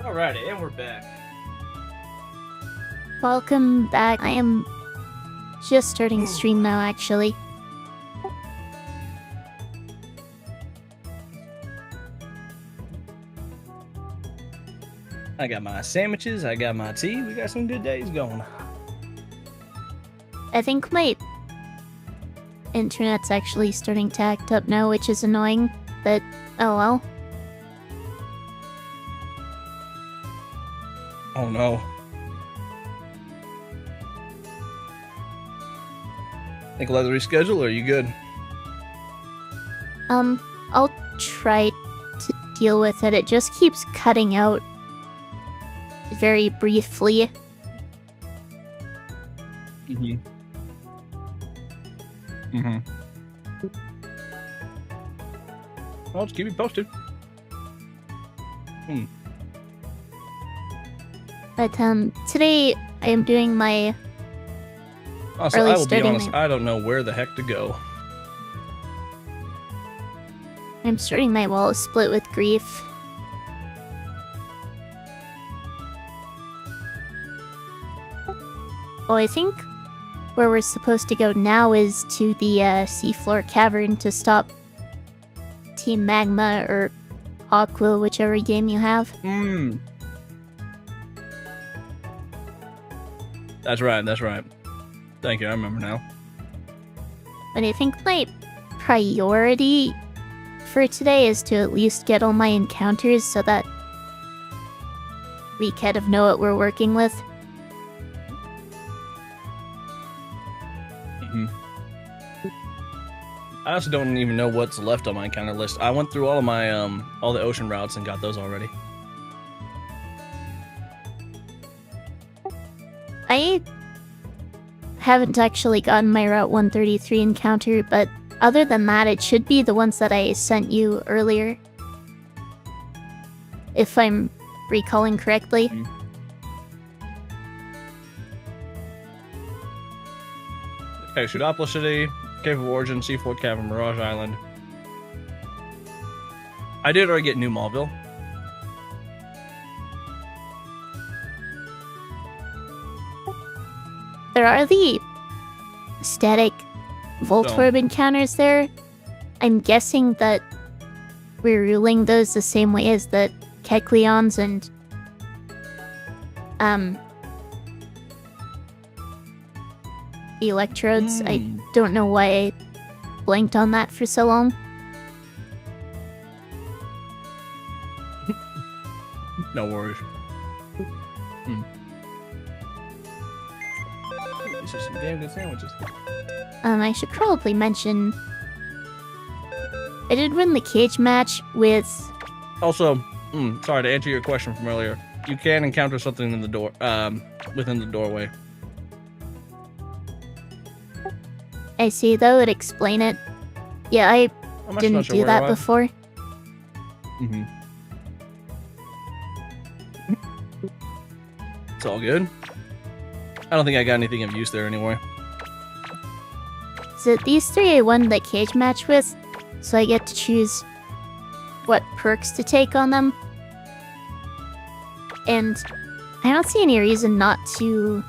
Alrighty, and we're back. Welcome back. I am just starting stream now, actually. I got my sandwiches, I got my tea, we got some good days going. I think my internet's actually starting to act up now, which is annoying, but oh well. Oh no. Think we'll have to reschedule, or are you good? I'll try to deal with it. It just keeps cutting out very briefly. I'll just keep you posted. But today I am doing my Also, I will be honest, I don't know where the heck to go. I'm starting my wall split with Grief. Oh, I think where we're supposed to go now is to the seafloor cavern to stop Team Magma or Aqua, whichever game you have. That's right, that's right. Thank you, I remember now. But I think my priority for today is to at least get all my encounters so that we kind of know what we're working with. I also don't even know what's left on my encounter list. I went through all of my all the ocean routes and got those already. I haven't actually gotten my Route 133 encounter, but other than that, it should be the ones that I sent you earlier. If I'm recalling correctly. Okay, Pseudopolis City, Cave of Origin, Seafloor Cavern, Mirage Island. I did already get New Mauville. There are the static Voltorb encounters there. I'm guessing that we're ruling those the same way as the Kecleons and Electrodes. I don't know why I blanked on that for so long. No worries. These are some damn good sandwiches. I should probably mention I did win the cage match with... Also, sorry to answer your question from earlier. You can encounter something in the door, within the doorway. I see, that would explain it. Yeah, I didn't do that before. It's all good. I don't think I got anything of use there anyway. So these three I won the cage match with, so I get to choose what perks to take on them. And I don't see any reason not to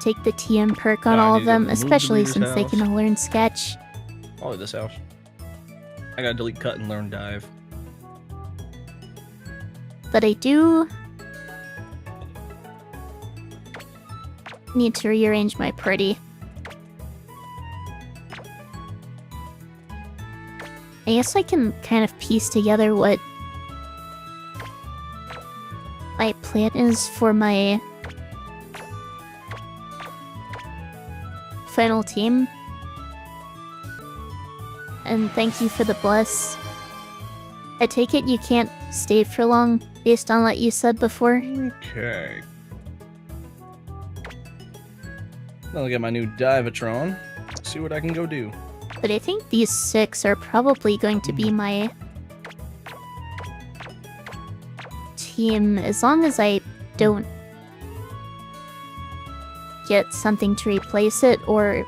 take the TM perk on all of them, especially since they can all learn Sketch. Probably this house. I gotta delete Cut and learn Dive. But I do need to rearrange my party. I guess I can kind of piece together what my plan is for my final team. And thank you for the bless. I take it you can't stay for long based on what you said before? Okay. Now look at my new Divatron. Let's see what I can go do. But I think these 6 are probably going to be my team, as long as I don't get something to replace it or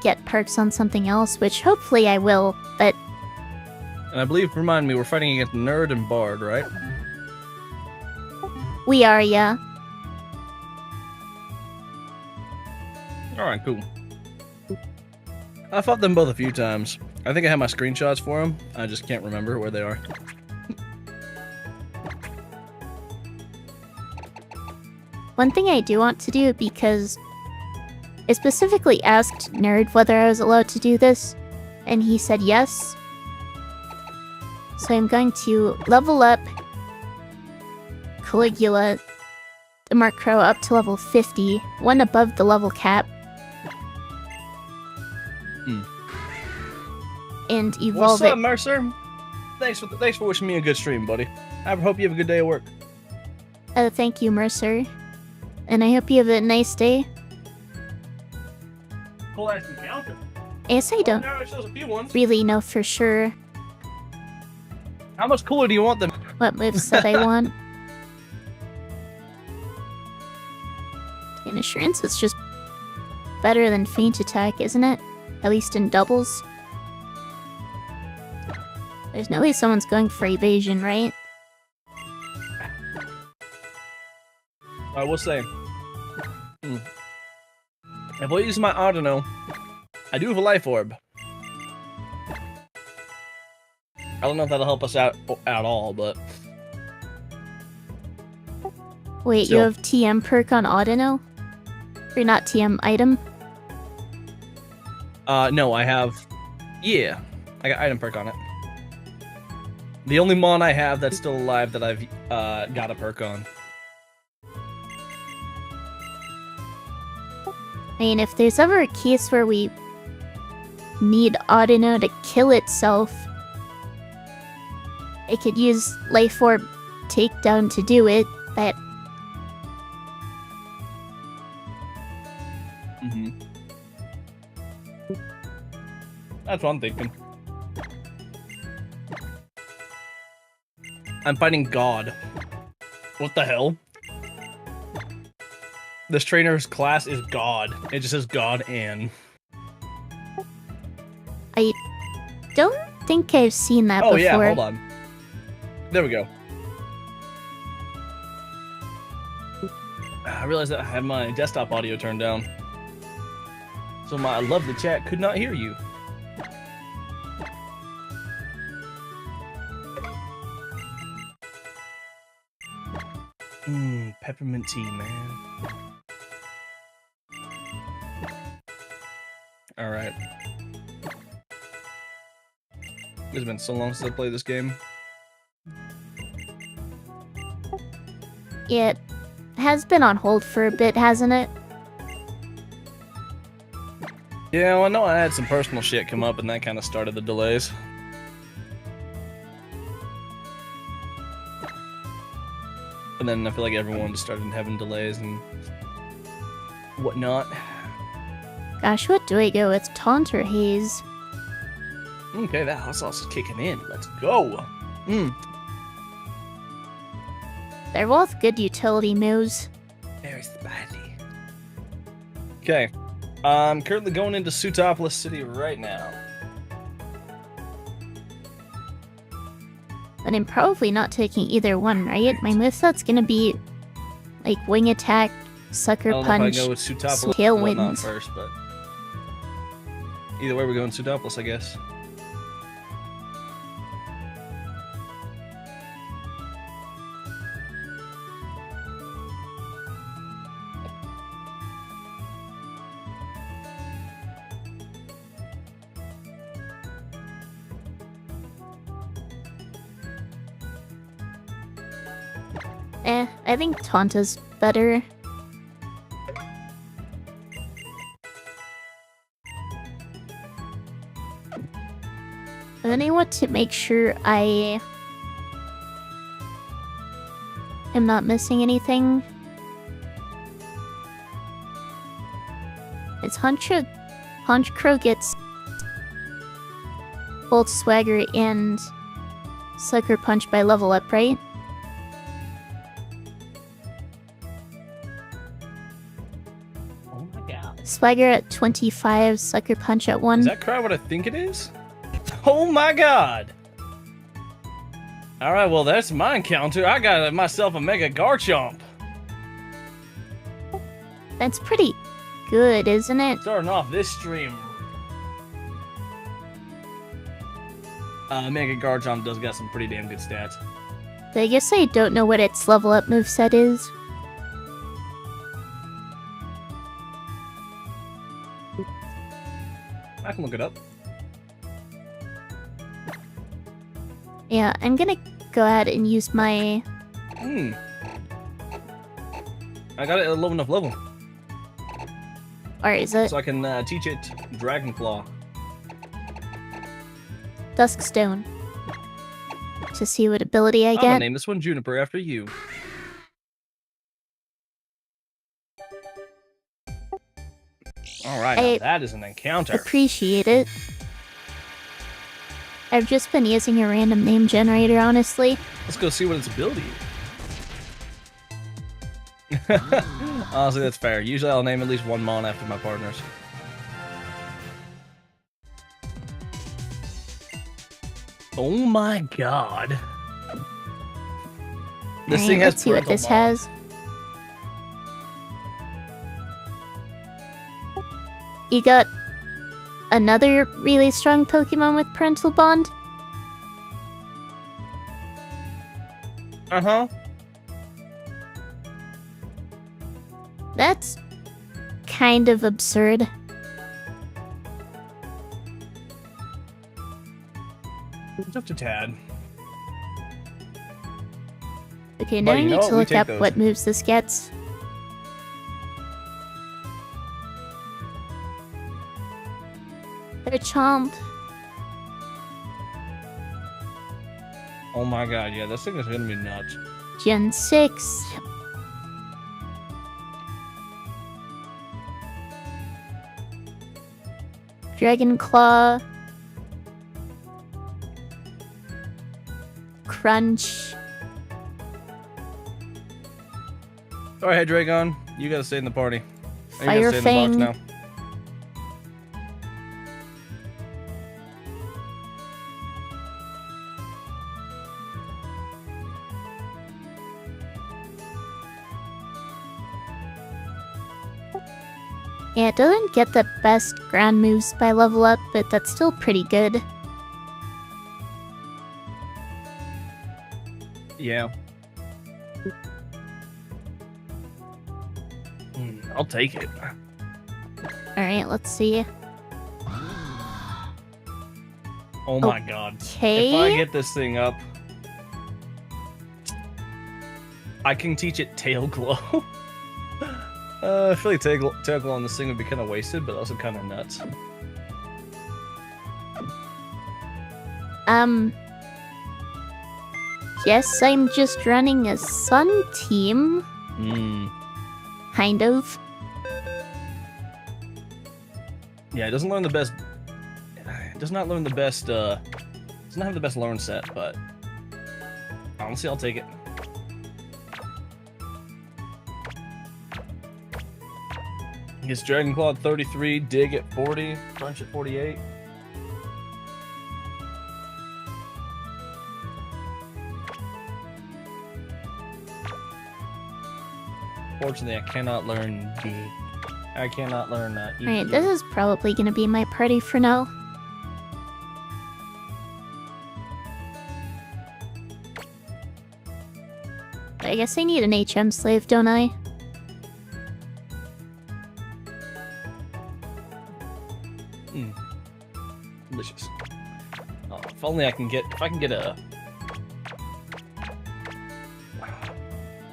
get perks on something else, which hopefully I will, but... And I believe, remind me, we're fighting against Nerd and Bard, right? We are, yeah. Alright, cool. I fought them both a few times. I think I have my screenshots for them. I just can't remember where they are. One thing I do want to do, because I specifically asked Nerd whether I was allowed to do this, and he said yes. So I'm going to level up Caligula, the Murkrow, up to level 50, one above the level cap. And evolve What's up, it. Mercer? Thanks for wishing me a good stream, buddy. I hope you have a good day at work. Oh, thank you, Mercer. And I hope you have a nice day. Cool ass encounter. Yes, I don't Now it shows a few ones. really know for sure How much cooler do you want them? what moveset I want. In Assurance, it's just better than Feint Attack, isn't it? At least in doubles. There's no way someone's going for Evasion, right? I will say. If I use my Audino, I do have a Life Orb. I don't know if that'll help us out at all, but... Wait, Still. you have TM perk on Audino? Or not TM item? No, I have... Yeah, I got item perk on it. The only mon I have that's still alive that I've got a perk on. I mean, if there's ever a case where we need Audino to kill itself, I could use Life Orb Takedown to do it, but That's what I'm thinking. I'm fighting God. What the hell? This trainer's class is God. It just says God and. I don't think I've seen that Oh before. yeah, hold on. There we go. I realized that I had my desktop audio turned down. So my lovely chat could not hear you. Peppermint tea, man. Alright. It's been so long since I played this game. It has been on hold for a bit, hasn't it? Yeah, well, I know I had some personal shit come up and that kind of started the delays. And then I feel like everyone just started having delays and whatnot. Gosh, what do I go with? Taunt or Haze? Okay, that hot sauce is kicking in. Let's go. They're both good utility moves. Very spicy. Okay. I'm currently going into Sutopolis City right now. But I'm probably not taking either one, right? My moveset's gonna be like Wing Attack, Sucker I don't Punch, know if I go with Sutopolis Tailwind. or whatnot first, but either way, we're going Sutopolis, I guess. I think Taunta's better. And then I want to make sure I am not missing anything. It's Honchkrow gets both Swagger and Sucker Punch by level up, right? Oh my god. Swagger at 25, Sucker Punch at 1. Is that crowd what I think it is? Oh my god! All right, well, that's my encounter. I got myself a Mega Garchomp. That's pretty good, isn't it? Starting off this stream. Mega Garchomp does got some pretty damn good stats. I guess I don't know what its level up moveset is. I can look it up. Yeah, I'm gonna go ahead and use my... I got it at a low enough level. Or is it? So I can teach it Dragon Claw. Duskstone. To see what ability I I'm gonna get. name this one Juniper after you. Alright, now that is an encounter. Appreciate it. I've just been using a random name generator, honestly. Let's go see what its ability is. Honestly, that's fair. Usually I'll name at least one mon after my partners. Oh my god. This thing has let's see what this has. You got another really strong Pokemon with parental bond? Uh-huh. That's kind of absurd. Just a tad. Okay, now I need to look up what moves this gets. They're chomped. Oh my god, yeah, this thing is gonna be nuts. Gen 6. Dragon Claw. Crunch. Alright, Dragon, you gotta stay in the party. Fire Fang. In the box now. Yeah, it doesn't get the best ground moves by level up, but that's still pretty good. Yeah. I'll take it. Alright, let's see. Oh my god. Okay. If I get this thing up, I can teach it Tail Glow. I feel like Tail Glow on this thing would be kind of wasted, but also kind of nuts. Yes, I'm just running a Sun team. Kind of. Yeah, it doesn't learn the best. It does not learn the best. Does not have the best learn set, but honestly, I'll take it. Gets Dragon Claw at 33, Dig at 40, Crunch at 48. Fortunately, I cannot learn Dig. I cannot learn that. Alright, this is probably gonna be my party for now. I guess I need an HM slave, don't I? Delicious. Oh, if only I can get. If I can get a. I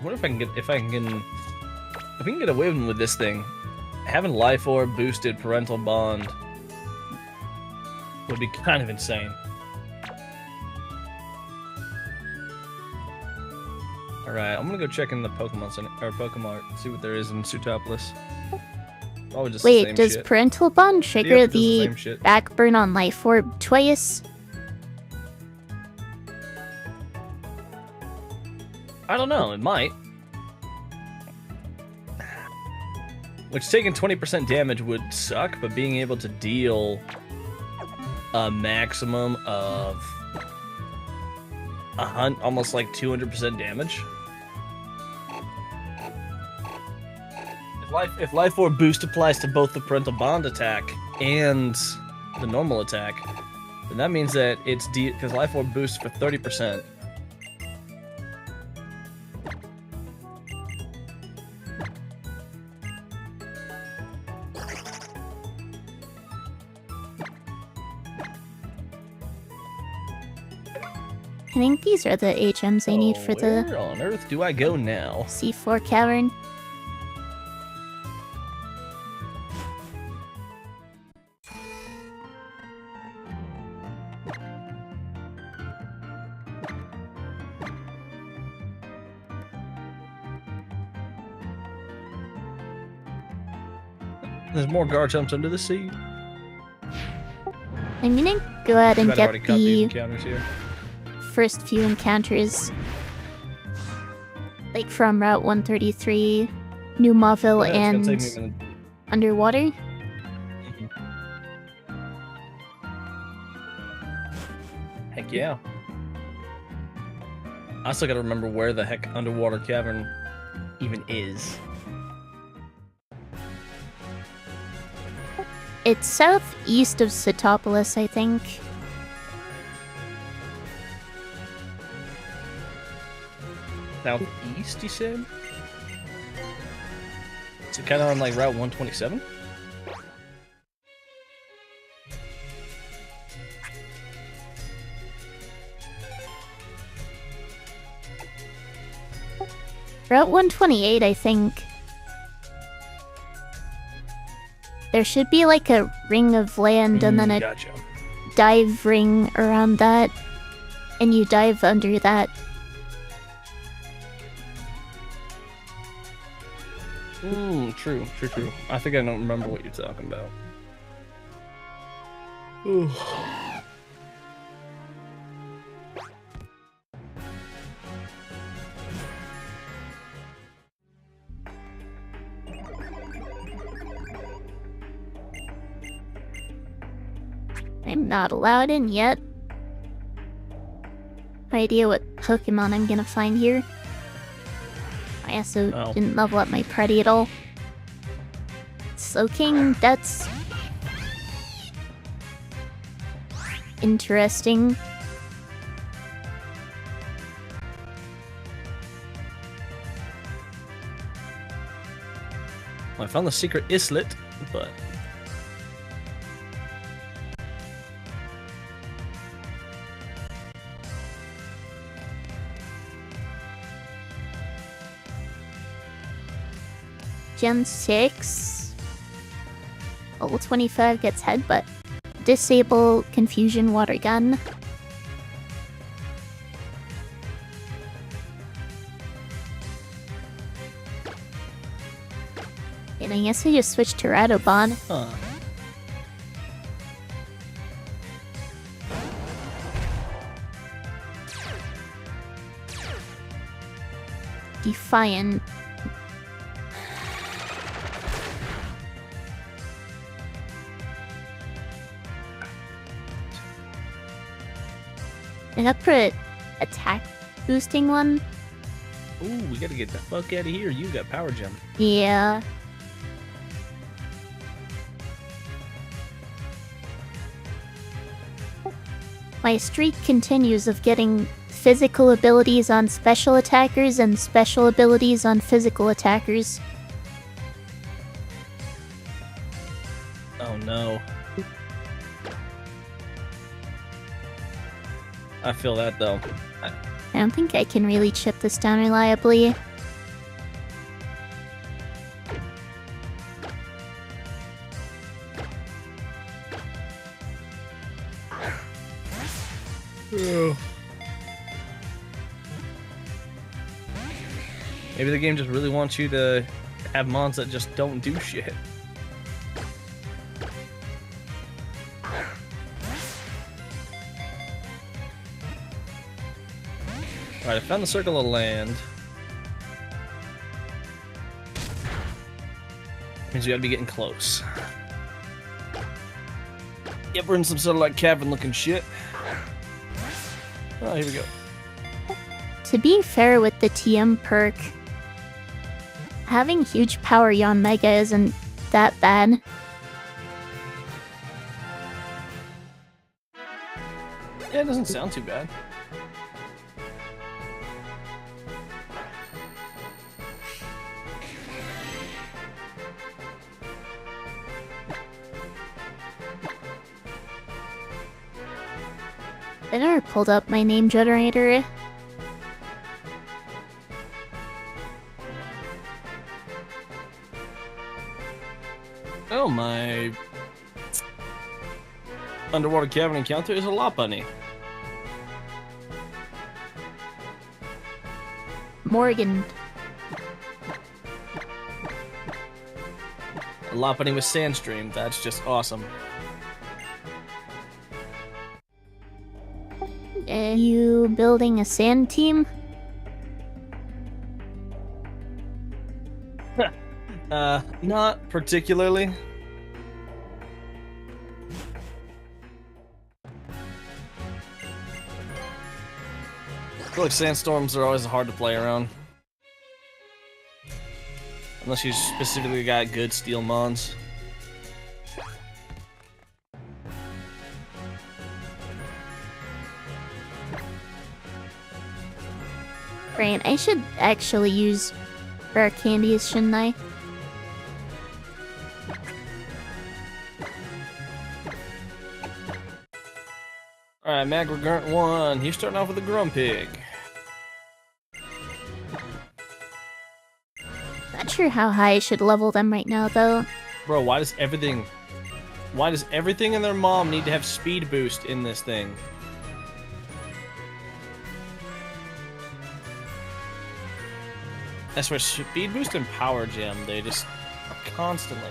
wonder if I can get. If I can get a win with this thing, having Life Orb boosted parental bond would be kind of insane. All right, I'm gonna go check in the Pokemon Center or Pokemart, see what there is in Sootopolis. Oh, just wait, the same does shit. parental bond trigger Yep, the same shit. backburn on Life Orb twice? I don't know, it might. Which taking 20% damage would suck, but being able to deal a maximum of almost like 200% damage. If Life Orb Boost applies to both the Parental Bond attack and the normal attack, then that means that it's because Life Orb boosts for 30%. I think these are the HMs I need for the... Where on earth do I go now? C4 cavern. There's more guard jumps under the sea. I'm gonna go ahead and get the encounters here. first few encounters. Like from Route 133, New Mauville, and Underwater. Heck yeah. I still gotta remember where the heck Underwater Cavern even is. It's southeast of Sitopolis, I think. Southeast, you said? Is it kind of on like Route 127? Route 128, I think. There should be like a ring of land and then a Gotcha. dive ring around that. And you dive under that. True. I think I don't remember what you're talking about. Ooh. I'm not allowed in yet. No idea what Pokemon I'm gonna find here. I also didn't level up my Preddy at all. Soaking, that's interesting. Well, I found the secret islet, but Gen 6. Level 25 gets headbutt. Disable Confusion Water Gun. And I guess I just switched to Radobon. huh. Defiant. I got for attack boosting one. Ooh, we gotta get the fuck out of here. You got power jump. Yeah. My streak continues of getting physical abilities on special attackers and special abilities on physical attackers. Oh no. I feel that though. I don't think I can really chip this down reliably. Maybe the game just really wants you to have mons that just don't do shit. Alright, I found the circle of land. Means we gotta be getting close. Yep, we're in some sort of like cavern looking shit. Oh, here we go. To be fair with the TM perk, having huge power Yon Mega isn't that bad. Yeah, it doesn't sound too bad. I never pulled up my name generator. Oh, my underwater cavern encounter is a lot bunny. Morgan. A lot bunny with Sandstream. That's just awesome. Are you building a sand team? Not particularly. I feel like sandstorms are always hard to play around. Unless you specifically got good steel mons. Right, I should actually use rare candies, shouldn't I? Alright, Magregurnt 1. He's starting off with a Grumpig. Not sure how high I should level them right now, though. Bro, why does everything and their mom need to have speed boost in this thing? I swear, speed boost and power gem, they just are constantly.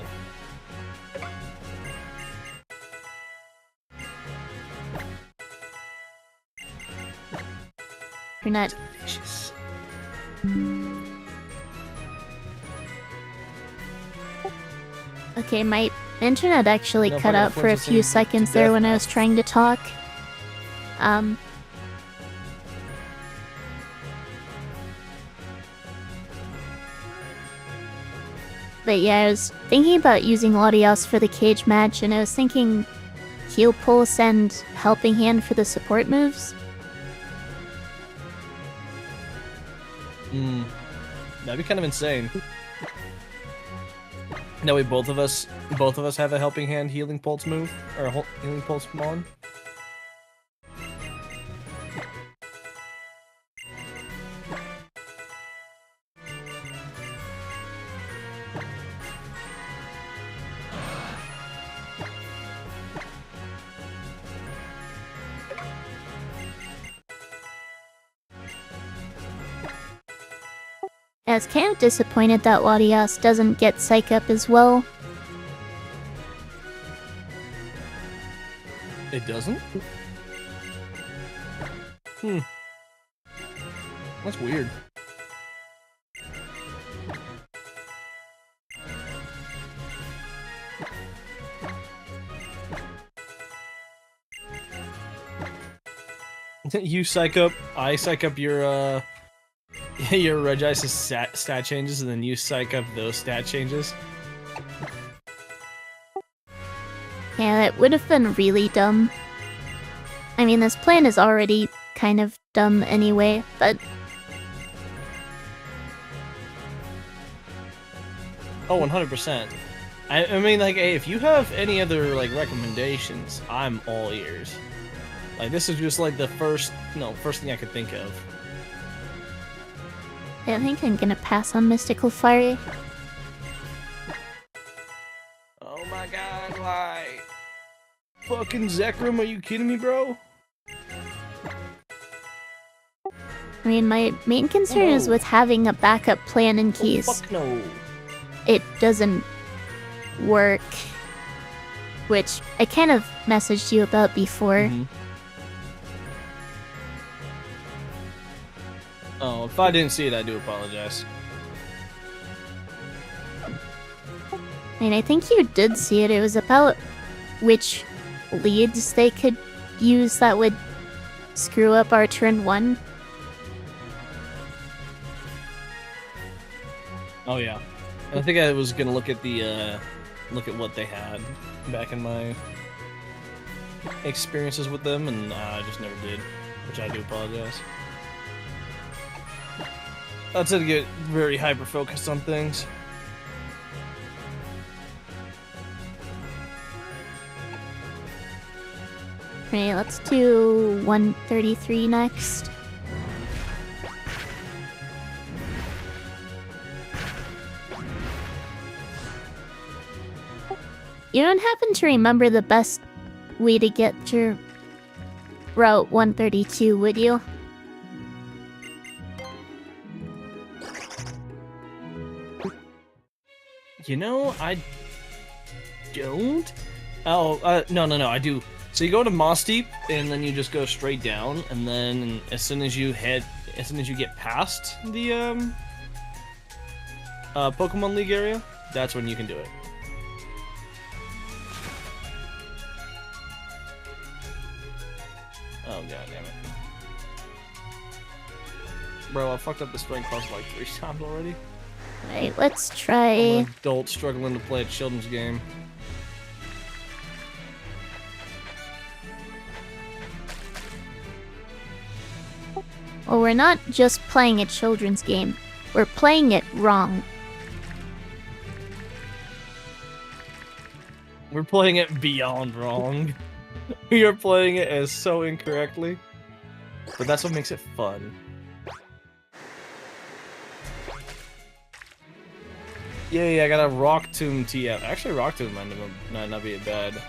You're not. Delicious. Okay, my internet actually No, cut out for a few seconds there when I was trying to talk. But yeah, I was thinking about using Latios for the cage match, and I was thinking heal pulse and helping hand for the support moves. That'd be kind of insane. No, we both of us have a helping hand healing pulse move or a healing pulse mon. I was kind of disappointed that Latios doesn't get Psych Up as well. It doesn't? That's weird. You psych up, I psych up your your Regice's stat changes, and then you psych up those stat changes. Yeah, that would have been really dumb. I mean, this plan is already kind of dumb anyway, but... Oh, 100%. I mean, like, hey, if you have any other, like, recommendations, I'm all ears. Like, this is just, like, the first thing I could think of. I think I'm gonna pass on Mystical Fire. Oh my god, why? Fucking Zekrom, are you kidding me, bro? I mean, my main concern is with having a backup plan in case fuck no. it doesn't work. Which I kind of messaged you about before. Oh, if I didn't see it, I do apologize. I mean, I think you did see it. It was about which leads they could use that would screw up our turn 1. Oh yeah. I think I was gonna look at the look at what they had back in my experiences with them, and I just never did, which I do apologize. I tend to get very hyper focused on things. Okay, let's do 133 next. You don't happen to remember the best way to get to Route 132, would you? You know, I don't. Oh, no, I do. So you go to Moss Deep, and then you just go straight down, and then as soon as you get past the Pokemon League area, that's when you can do it. Oh god damn it. Bro, I fucked up the strength puzzle like 3 times already. Alright, let's try... I'm an adult struggling to play a children's game. Well, we're not just playing a children's game. We're playing it wrong. We're playing it beyond wrong. We are playing it as so incorrectly. But that's what makes it fun. Yeah, I got a Rock Tomb TF. Actually, Rock Tomb might not be a bad...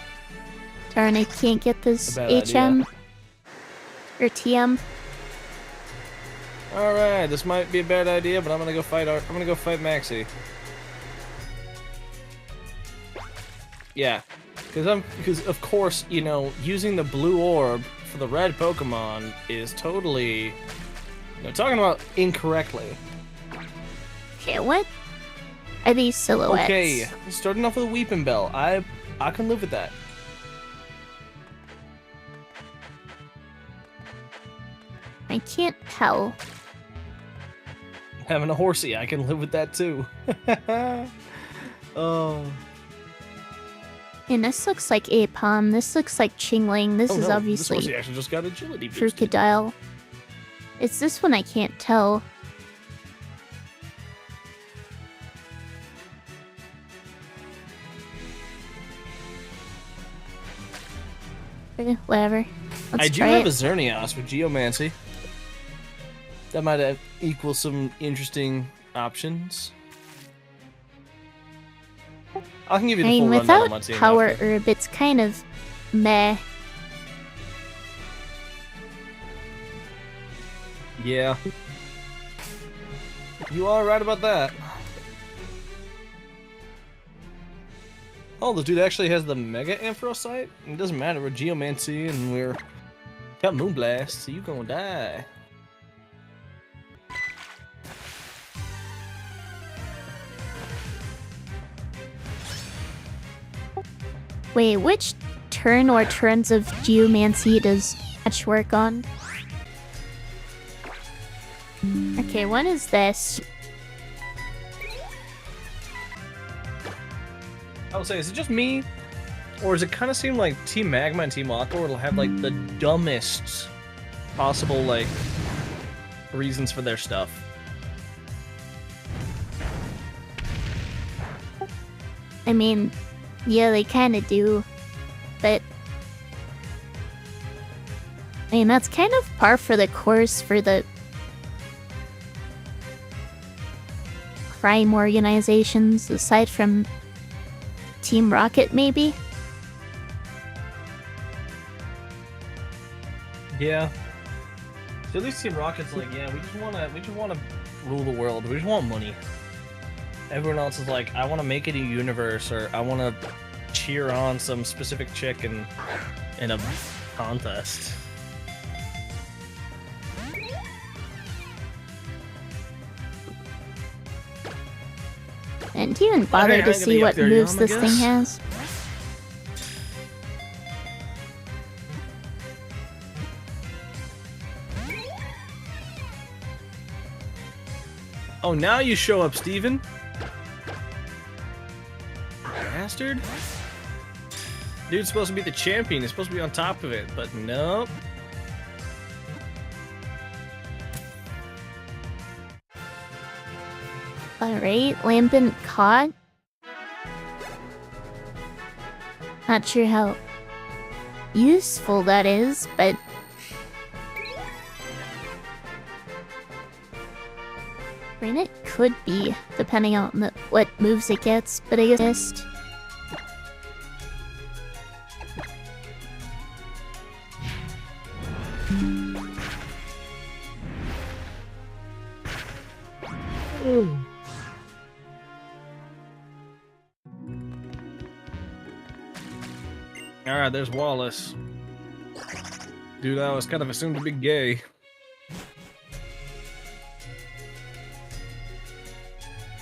Darn, I can't get this HM. Idea. Or TM. Alright, this might be a bad idea, but I'm gonna go fight Maxie. Yeah. Because of course, you know, using the blue orb for the red Pokemon is totally, you know, talking about incorrectly. Okay, what are these silhouettes? Okay, starting off with a Weeping Bell. I can live with that. I can't tell. Having a Horsey, I can live with that too. Oh. And this looks like Apom. This looks like Chingling. This is no, obviously this Horsey actually just got agility boosted. Crocodile. It's this one I can't tell. Okay, whatever. Let's I do try have it. a Xerneas with Geomancy. That might equal some interesting options. I can give you the full rundown on without my team Power after. Herb, it's kind of meh. Yeah. You are right about that. Oh, the dude actually has the Mega Ampharocyte? It doesn't matter, we're Geomancy and we're got Moonblast, so you gonna die. Wait, which turn or turns of Geomancy does Match work on? Okay, what is this? I would say, is it just me? Or does it kind of seem like Team Magma and Team Aqua will have like the dumbest possible like reasons for their stuff? I mean, yeah, they kind of do, but I mean, that's kind of par for the course for the crime organizations, aside from Team Rocket, maybe? Yeah. So at least Team Rocket's like, yeah, we just wanna rule the world. We just want money. Everyone else is like, I wanna make it a universe, or I wanna cheer on some specific chick in a contest. And do you even bother Okay, to I'm see gonna what get moves 30 this I thing guess. has? Oh, now you show up, Steven? bastard. Dude's supposed to be the champion. He's supposed to be on top of it, but nope. Alright, lambent caught. Not sure how useful that is, but... I mean, it could be, depending on what moves it gets, but I guess... Alright, there's Wallace. Dude, I was kind of assumed to be gay.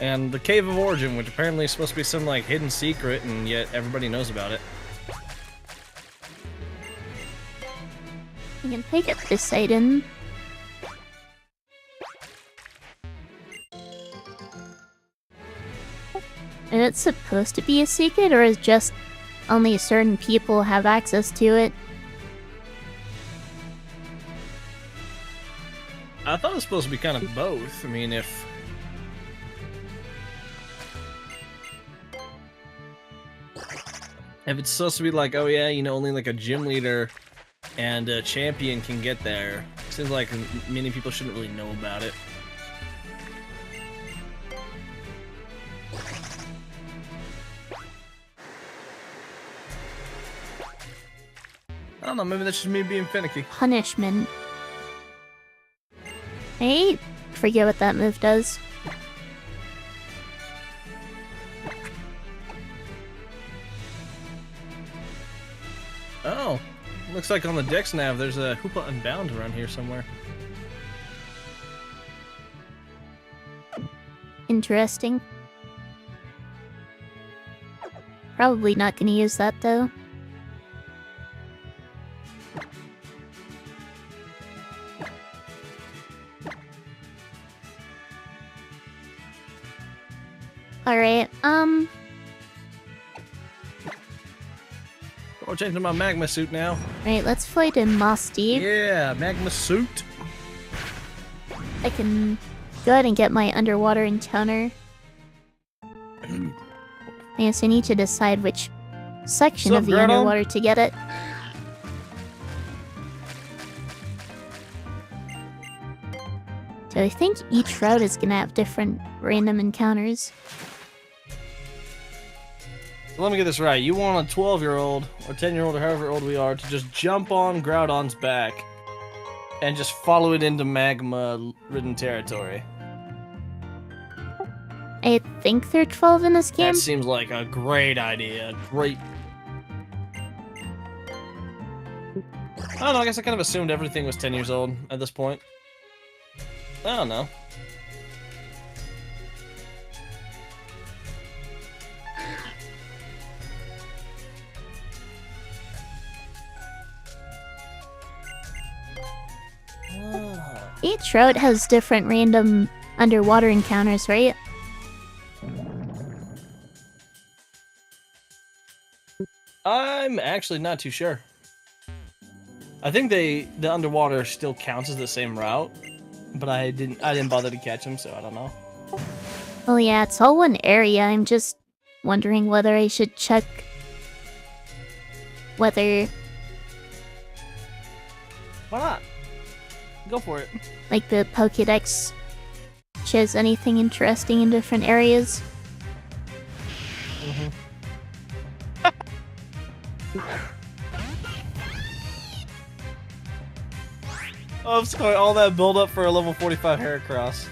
And the Cave of Origin, which apparently is supposed to be some, like, hidden secret, and yet everybody knows about it. You can pick up this item. And it's supposed to be a secret, or is just only certain people have access to it? I thought it was supposed to be kind of both. I mean, if it's supposed to be like, oh yeah, you know, only like a gym leader and a champion can get there, it seems like many people shouldn't really know about it. I don't know, maybe that's just me being finicky. Punishment. I forget what that move does. Oh, looks like on the Dex nav there's a Hoopa Unbound around here somewhere. Interesting. Probably not gonna use that though. Alright, Oh, changing my magma suit now. Right, let's fly to Moss Deep. Yeah, magma suit. I can go ahead and get my underwater encounter. I guess I need to decide which section of the underwater to get it. So I think each route is gonna have different random encounters. So let me get this right. You want a 12-year-old, or 10-year-old, or however old we are, to just jump on Groudon's back and just follow it into magma-ridden territory. I think they're 12 in this game. That seems like a great idea. Great. I don't know, I guess I kind of assumed everything was 10 years old at this point. I don't know. Each route has different random underwater encounters, right? I'm actually not too sure. I think the underwater still counts as the same route, but I didn't bother to catch them, so I don't know. Oh yeah, it's all one area. I'm just wondering whether I should check whether Why not? Go for it. like the Pokédex shows anything interesting in different areas. Oh, sorry, all that build up for a level 45 Heracross.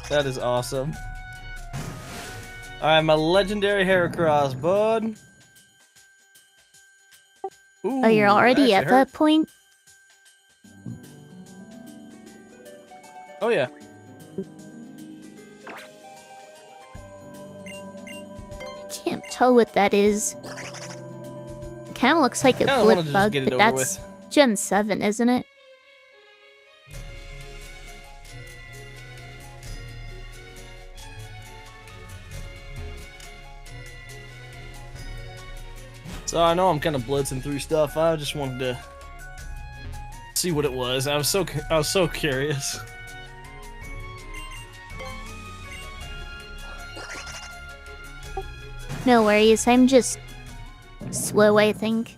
That is awesome. Alright, my legendary Heracross, bud. Ooh, Oh, you're already that at that point? Oh yeah. Can't tell what that is. Kind of looks like a Kinda wanted blip to just bug, get it but over that's with. Gen 7, isn't it? So I know I'm kind of blitzing through stuff. I just wanted to see what it was. I was so curious. No worries, I'm just slow, I think.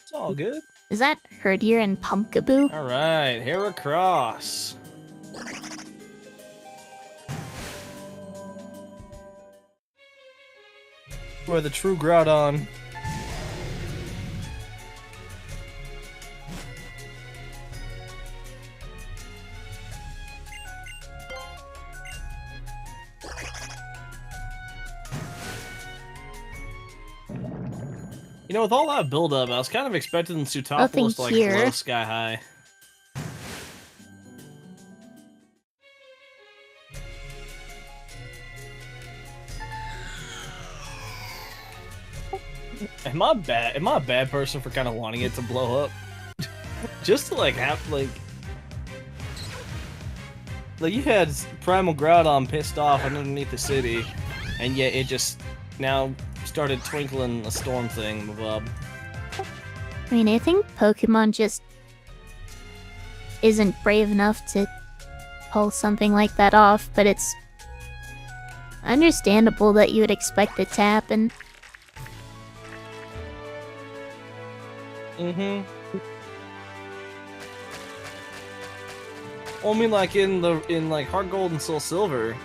It's all good. Is that Herdier and Pumpkaboo? All right, Heracross. Where the true Groudon. You know, with all that build-up, I was kind of expecting Sootopolis to like blow sky high. Am I bad? Am I a bad person for kind of wanting it to blow up? Just to like have like you had Primal Groudon pissed off underneath the city, and yet it just now started twinkling a storm thing, Bob. I mean, I think Pokemon just isn't brave enough to pull something like that off, but it's understandable that you would expect it to happen. Mm-hmm. Well, I mean, like in like Heart Gold and Soul Silver,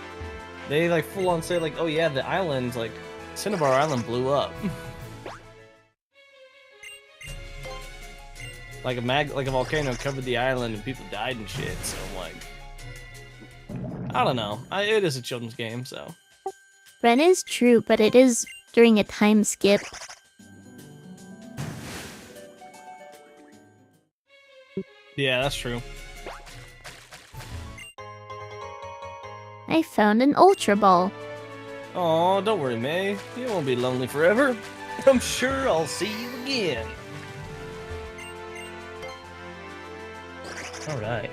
they like full on say like, oh yeah, the island, like Cinnabar Island blew up. Like a volcano covered the island and people died and shit. So like, I don't know. It is a children's game, so. Ren is true, but it is during a time skip. Yeah, that's true. I found an Ultra Ball. Oh, don't worry, May. You won't be lonely forever. I'm sure I'll see you again. All right.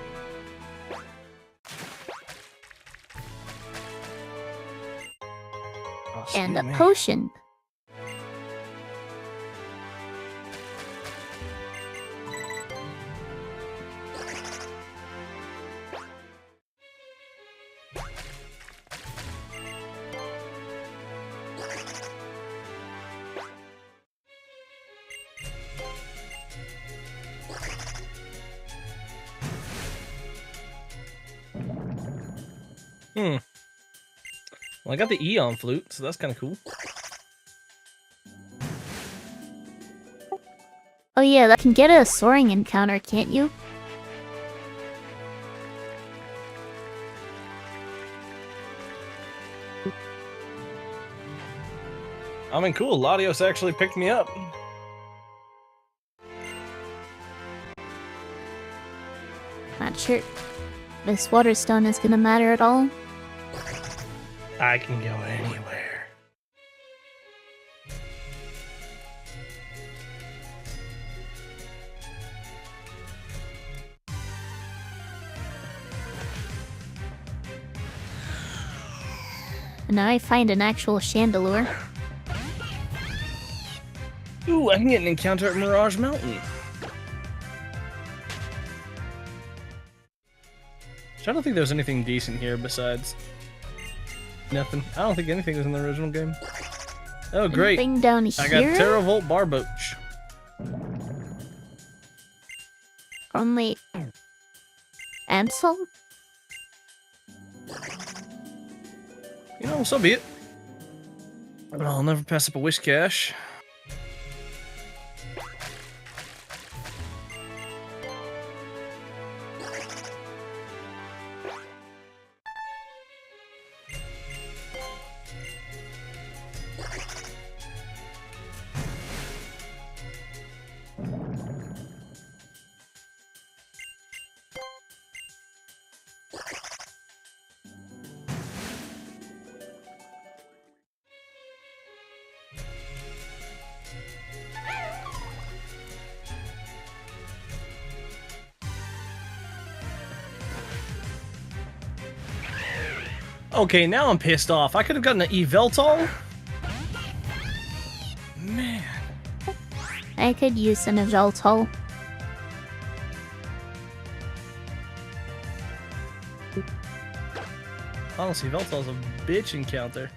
And a potion. Well, I got the Eon Flute, so that's kind of cool. Oh yeah, that can get a soaring encounter, can't you? I mean, cool. Latios actually picked me up. Not sure this Waterstone is gonna matter at all. I can go anywhere. And now I find an actual Chandelure. Ooh, I can get an encounter at Mirage Mountain. I don't think there's anything decent here besides nothing. I don't think anything was in the original game. Oh, great. Anything down here? I got Terravolt Barboach. Only Absol? You know, so be it. But I'll never pass up a wish cache. Okay, now I'm pissed off. I could have gotten an Eveltol. Man. I could use an Eveltol. Honestly, Eveltol's a bitch encounter.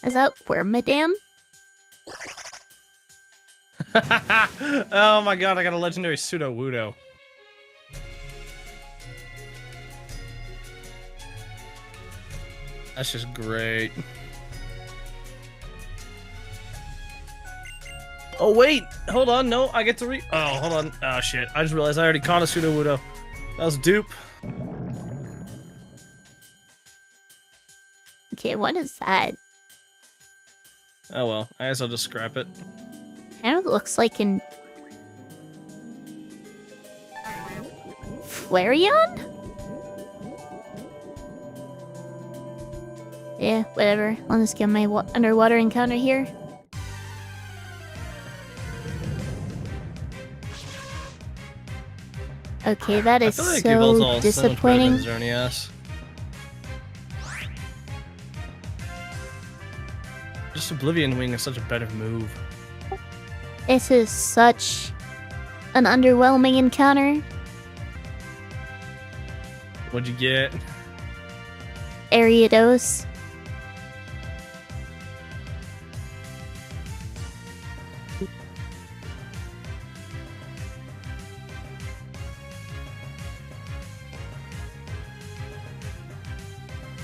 Is that Wormadam? Oh my god, I got a legendary Pseudo-Wudo. That's just great. Oh wait, hold on, no, I get to oh, hold on. Oh shit, I just realized I already caught a Pseudo-Wudo. That was dupe. Okay, what is that? Oh well, I guess I'll just scrap it. Kind of looks like an... Flareon? Yeah, whatever. I'll just get my underwater encounter here. Okay, that is like so disappointing. Just Oblivion Wing is such a better move. This is such an underwhelming encounter. What'd you get? Ariados.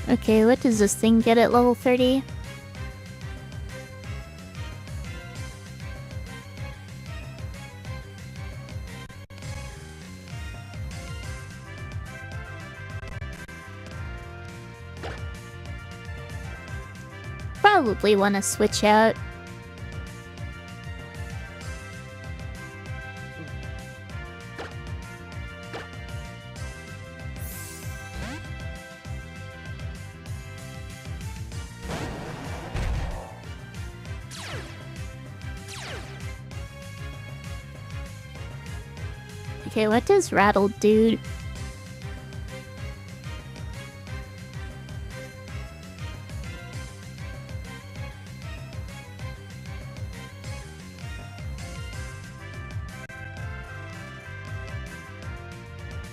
Okay, what does this thing get at level 30? Probably want to switch out. Okay, what does Rattle do?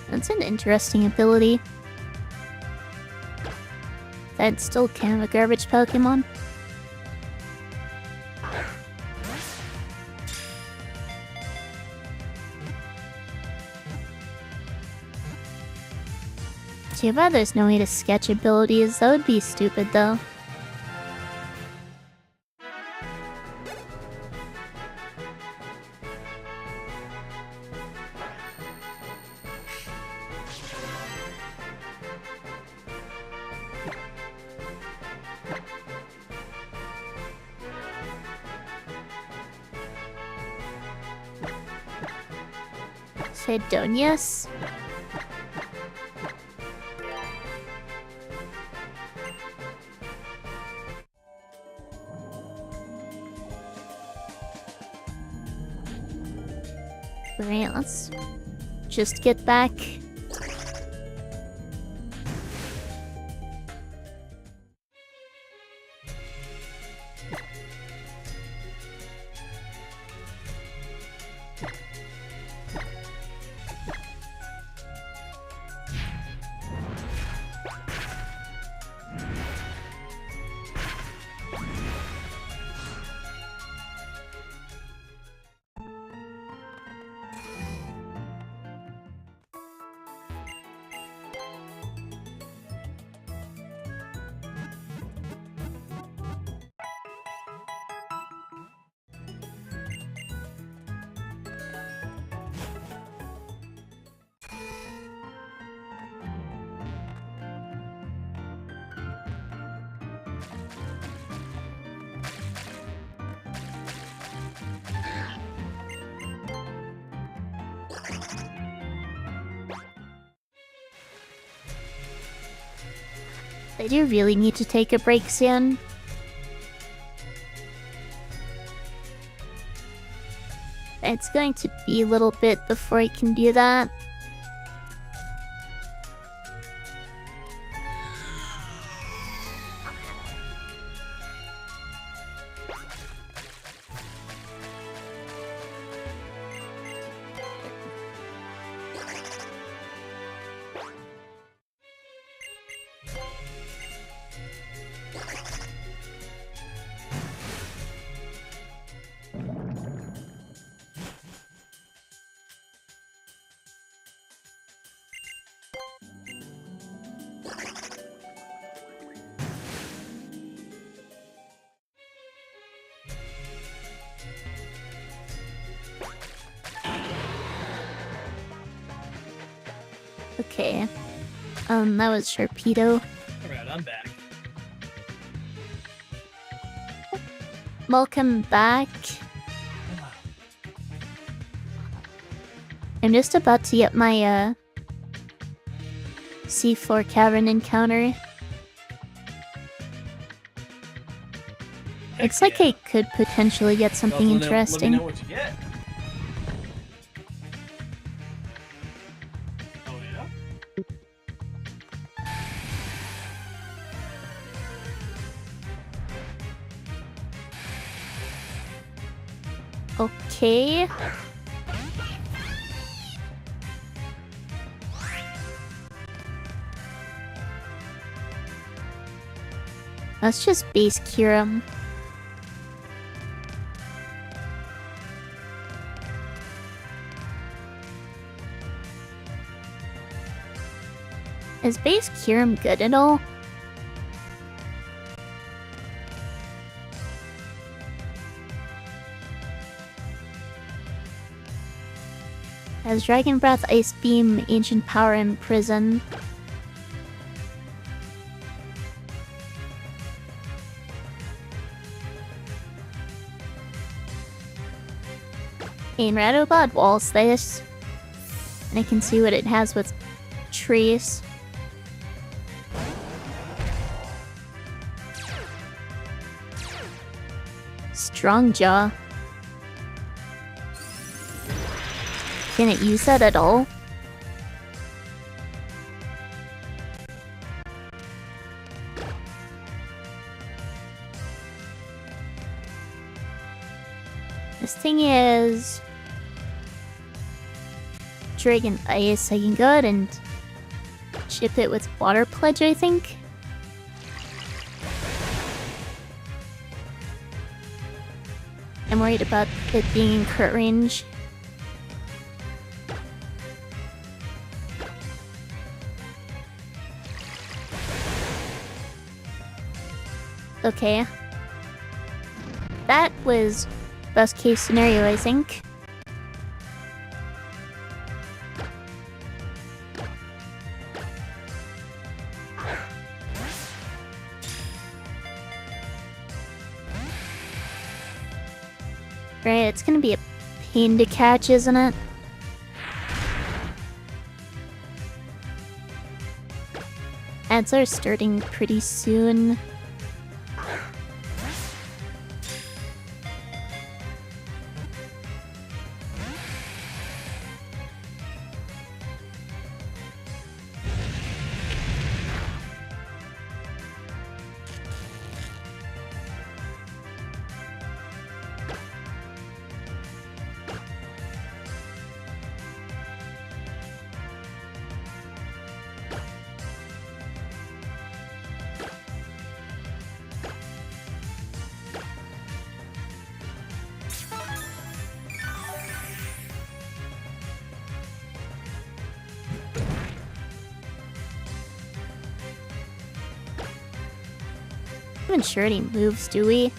That's an interesting ability. That's still kind of a garbage Pokemon. Too bad there's no way to sketch abilities. That would be stupid though. Sedonius? Right, let's just get back. I do really need to take a break soon. It's going to be a little bit before I can do that. Okay. That was Sharpedo. Alright, I'm back. Welcome back. I'm just about to get my, C4 cavern encounter. Looks like I could potentially get something interesting. Let me know what you get. Oh yeah? Okay. Let's just base cure him. Is base cure him good at all? Has Dragon Breath, Ice Beam, Ancient Power, and Prison? And Rattlebot walls this. And I can see what it has with trees. Strong Jaw. Can it use that at all? This thing is Dragon Ice. I can go ahead and chip it with Water Pledge, I think. I'm worried about it being in crit range. Okay. That was best case scenario, I think. Right, it's gonna be a pain to catch, isn't it? Ads are starting pretty soon. I'm not sure any moves, do we?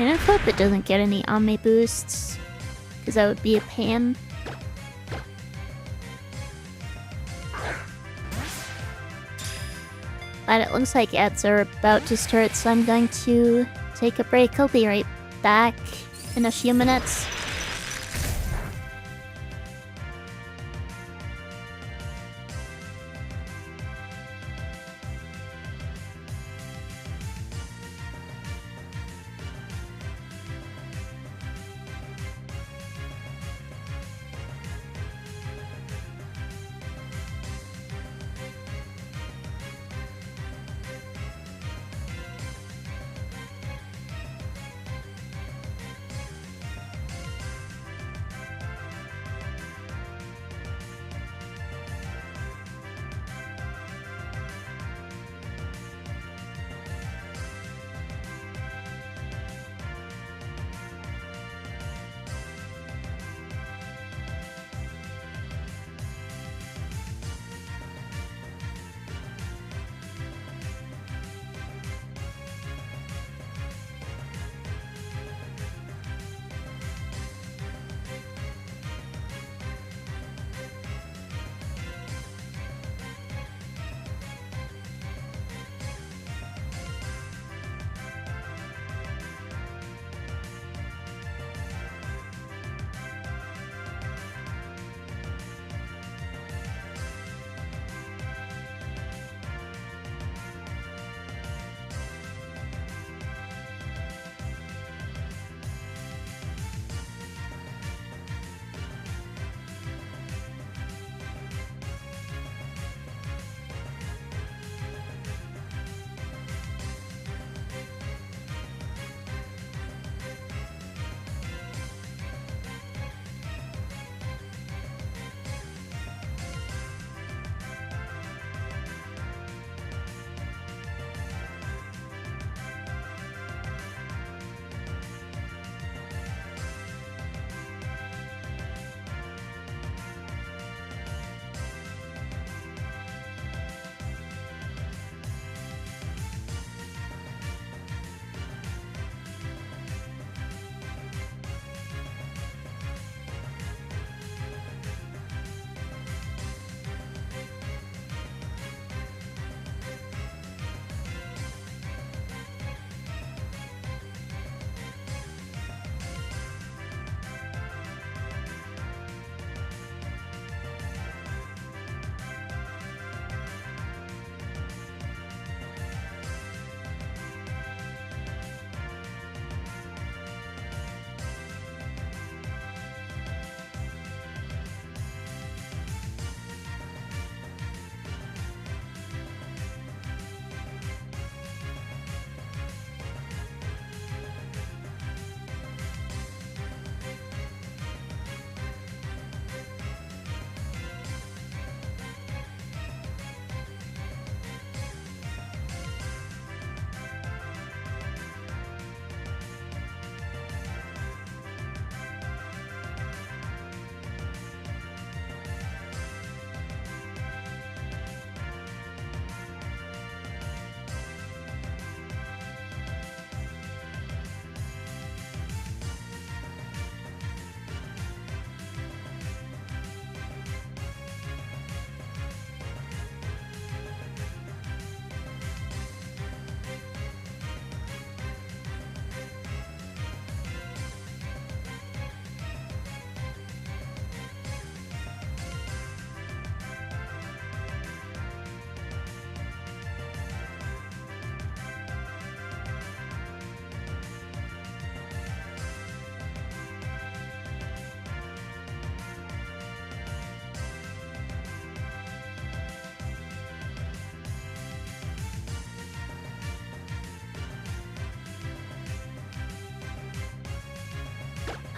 kind of hope it doesn't get any Ame boosts, because that would be a pain. But it looks like ads are about to start, so I'm going to take a break. I'll be right back in a few minutes.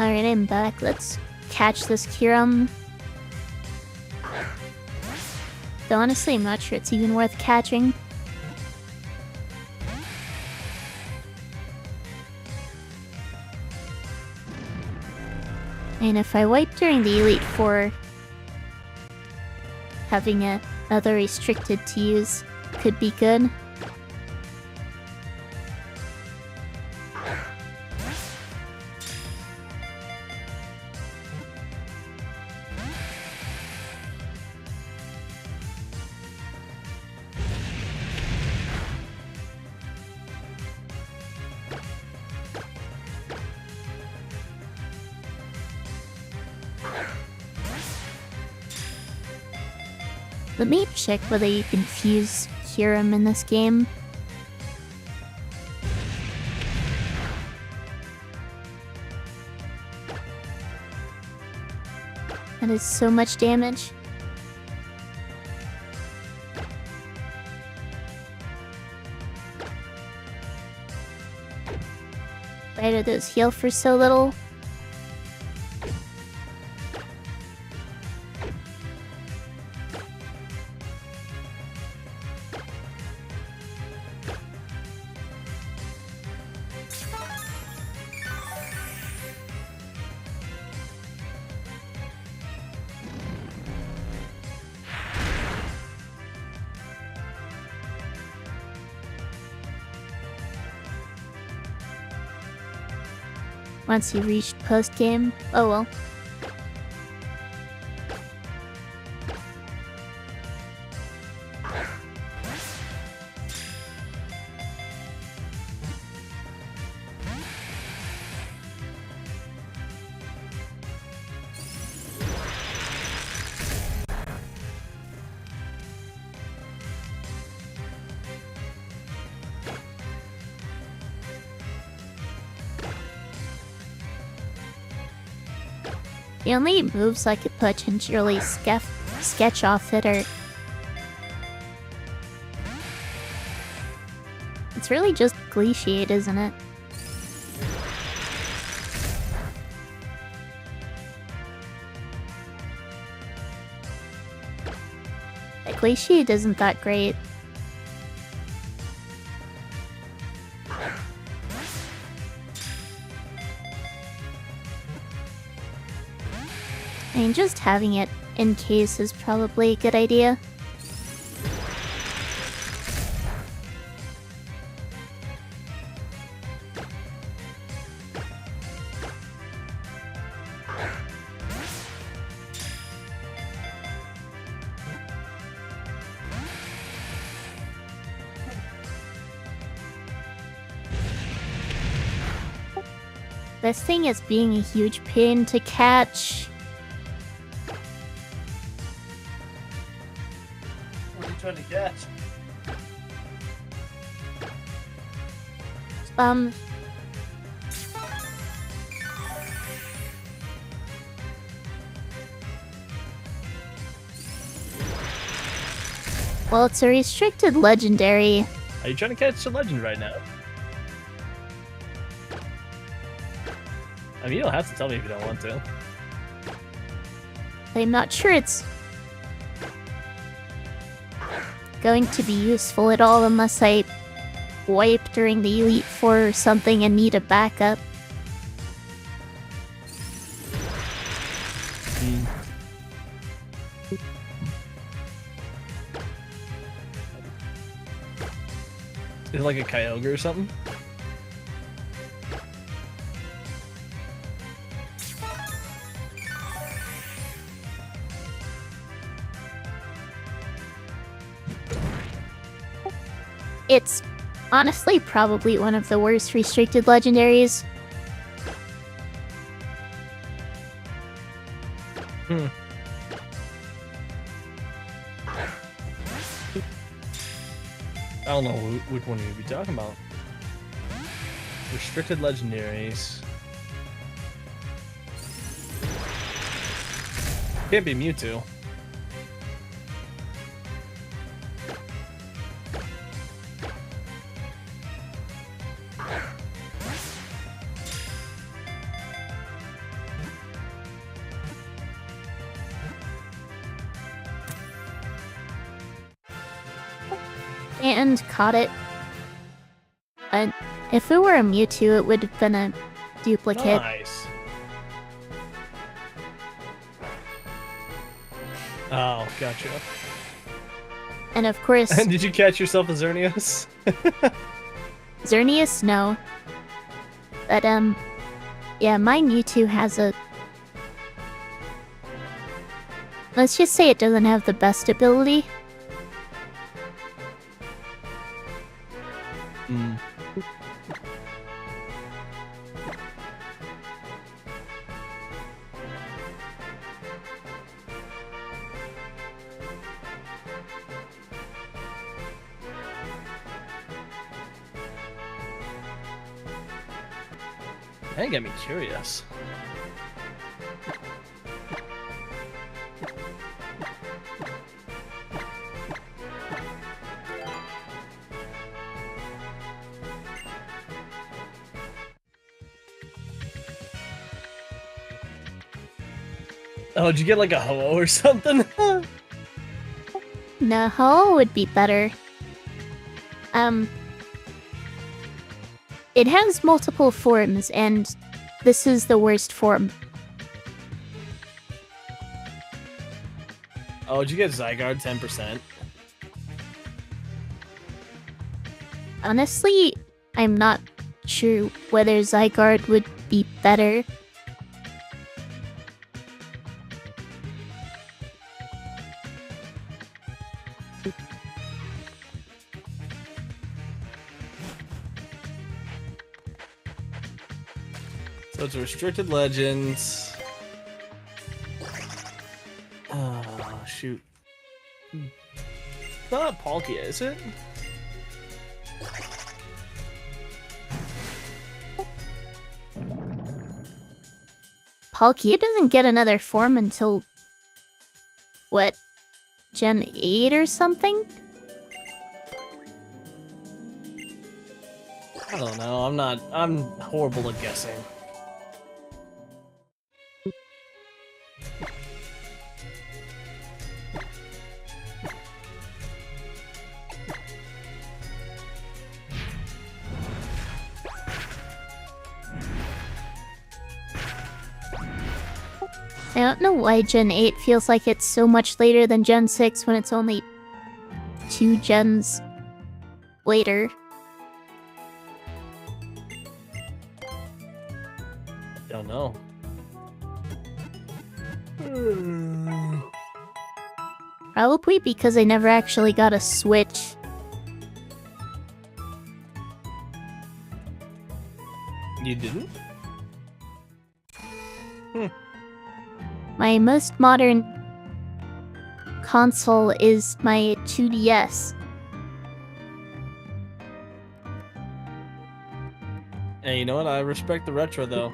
Alright, I'm back. Let's catch this Kiram. Though honestly, I'm not sure it's even worth catching. And if I wipe during the Elite Four, having another restricted to use could be good. Let me check whether you can fuse Curum in this game. That is so much damage. Why do those heal for so little? Once you reached post-game, oh well. The only moves I could potentially sketch off it are... It's really just Glaciate, isn't it? Like, Glaciate isn't that great. I mean, just having it in case is probably a good idea. This thing is being a huge pain to catch. What are you trying to catch? Well, it's a restricted legendary. Are you trying to catch a legend right now? I mean, you don't have to tell me if you don't want to. I'm not sure it's going to be useful at all unless I wipe during the Elite Four or something and need a backup. Is it like a Kyogre or something? It's honestly probably one of the worst restricted legendaries. I don't know which one you'd be talking about. Restricted legendaries. Can't be Mewtwo. And caught it. But if it were a Mewtwo, it would have been a duplicate. Nice. Oh, gotcha. And of course... Did you catch yourself a Xerneas? Xerneas, no. But, yeah, my Mewtwo has a... Let's just say it doesn't have the best ability. That got me curious. Oh, did you get like a ho or something? No, ho would be better. It has multiple forms, and this is the worst form. Oh, did you get Zygarde 10%? Honestly, I'm not sure whether Zygarde would be better. So it's a restricted legends. Oh, shoot. It's not Palkia, is it? Palkia doesn't get another form until... what? Gen 8 or something? I don't know, I'm horrible at guessing. I don't know why Gen 8 feels like it's so much later than Gen 6 when it's only 2 gens later. Don't know. Probably because I never actually got a Switch. You didn't? My most modern console is my 2DS. Hey, you know what? I respect the retro, though.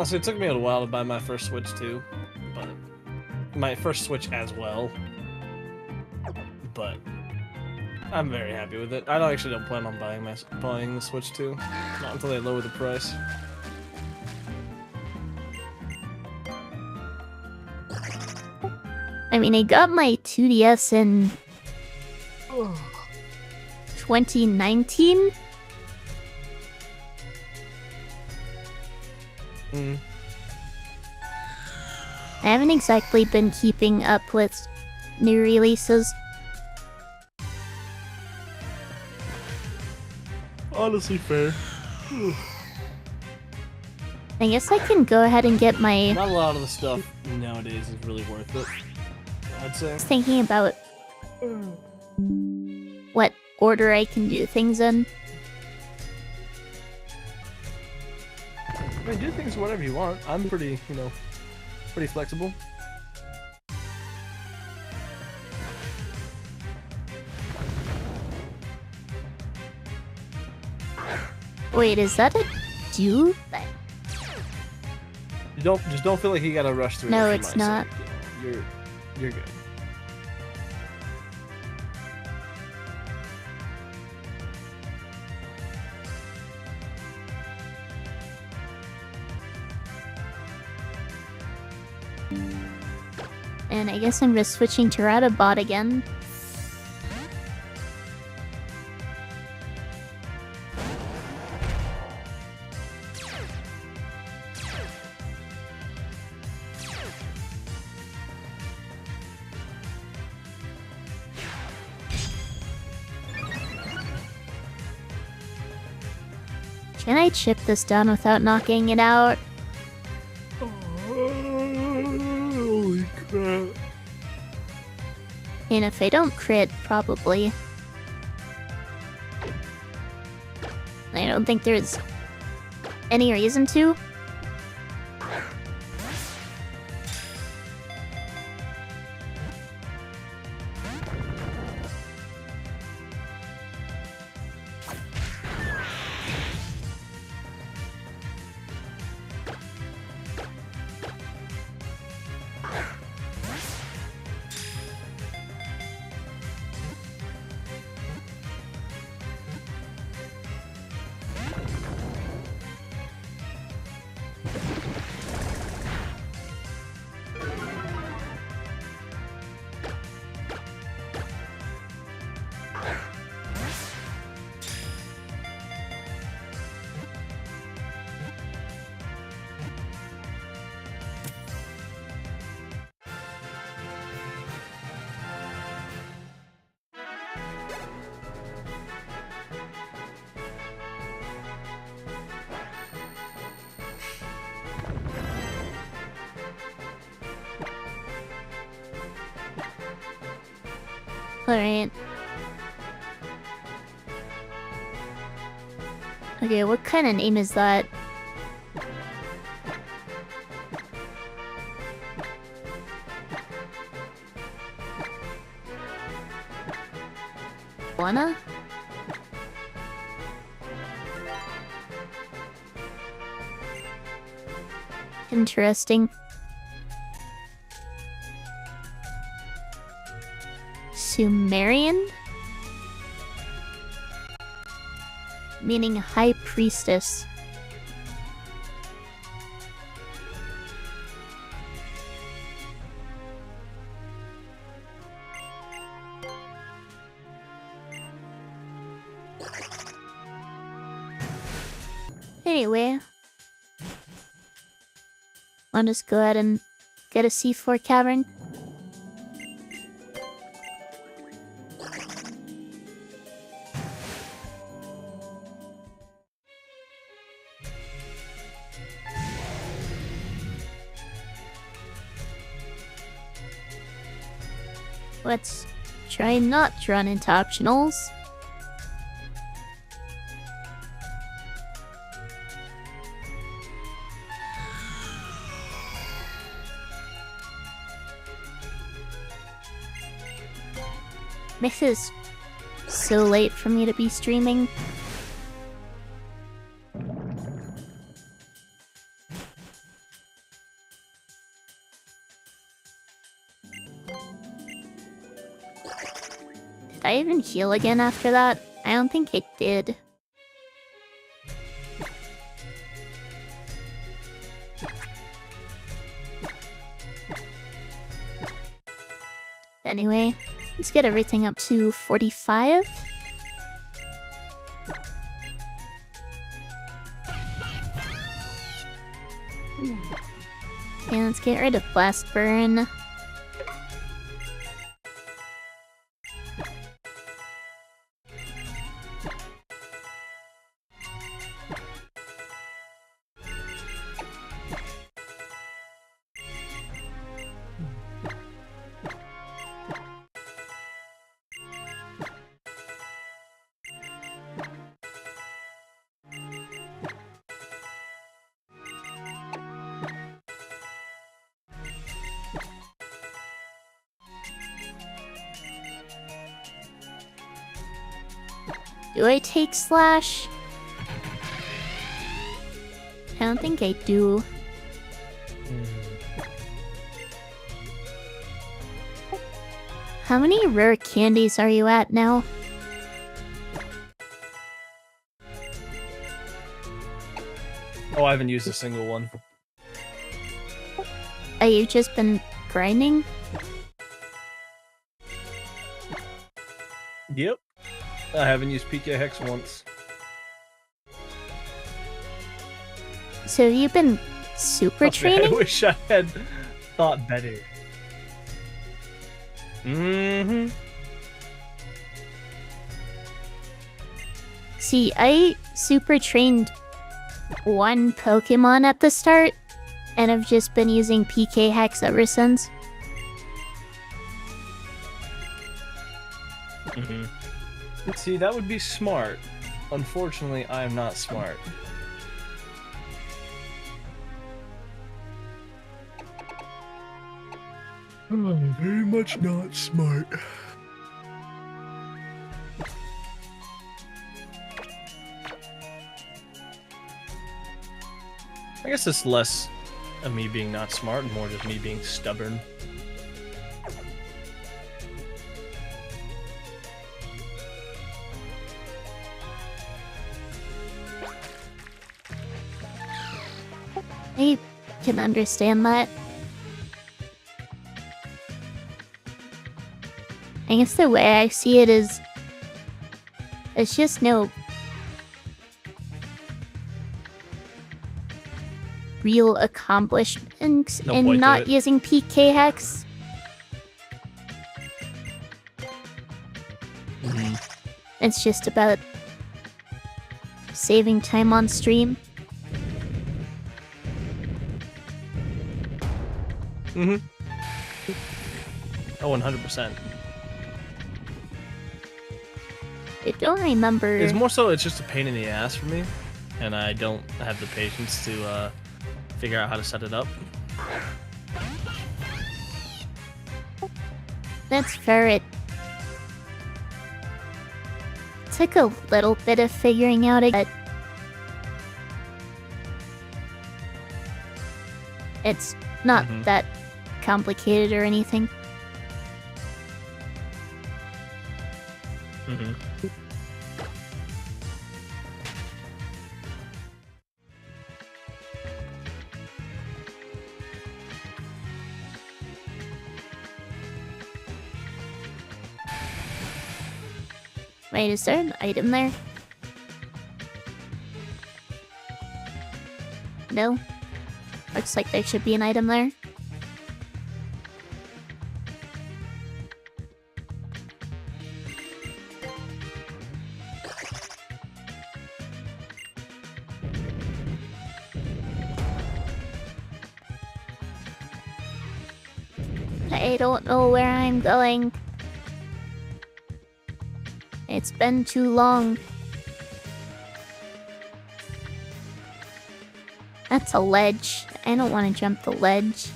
So it took me a while to buy my first Switch, too. But my first Switch as well. But I'm very happy with it. I actually don't plan on buying the Switch 2. Not until they lower the price. I mean, I got my 2DS in 2019. I haven't exactly been keeping up with new releases. Honestly, fair. I guess I can go ahead and get my... Not a lot of the stuff nowadays is really worth it, I'd say. I was thinking about what order I can do things in. I mean, do things whatever you want. I'm pretty, pretty flexible. Wait, is that a dupe? You just don't feel like you gotta rush through. No, it it's not. You're good. And I guess I'm just switching to Radabot again. Can I chip this down without knocking it out? Holy crap. And if I don't crit, probably. I don't think there's any reason to. Alright. Okay, what kind of name is that? Wanna? Interesting. Sumerian? Meaning High Priestess. Anyway, I'll just go ahead and get a C4 cavern. Let's try not to run into optionals. This is so late for me to be streaming. Did I even heal again after that? I don't think I did. Anyway, let's get everything up to 45. And let's get rid of Blast Burn. Do I take Slash? I don't think I do. How many rare candies are you at now? Oh, I haven't used a single one. You just been grinding? Yep. I haven't used PK Hex once. So you've been super training? I wish I had thought better. See, I super trained one Pokemon at the start, and I've just been using PK Hex ever since. See, that would be smart. Unfortunately, I am not smart. I'm very much not smart. I guess it's less of me being not smart and more just me being stubborn. I can understand that. I guess the way I see it is, it's just no real accomplishment in not using PK Hex. It's just about saving time on stream. Oh, 100%. I don't remember. It's more so it's just a pain in the ass for me, and I don't have the patience to figure out how to set it up. That's fair. It took a little bit of figuring out it. It's not that complicated or anything. Wait, is there an item there? No? Looks like there should be an item there. I don't know where I'm going. It's been too long. That's a ledge. I don't want to jump the ledge.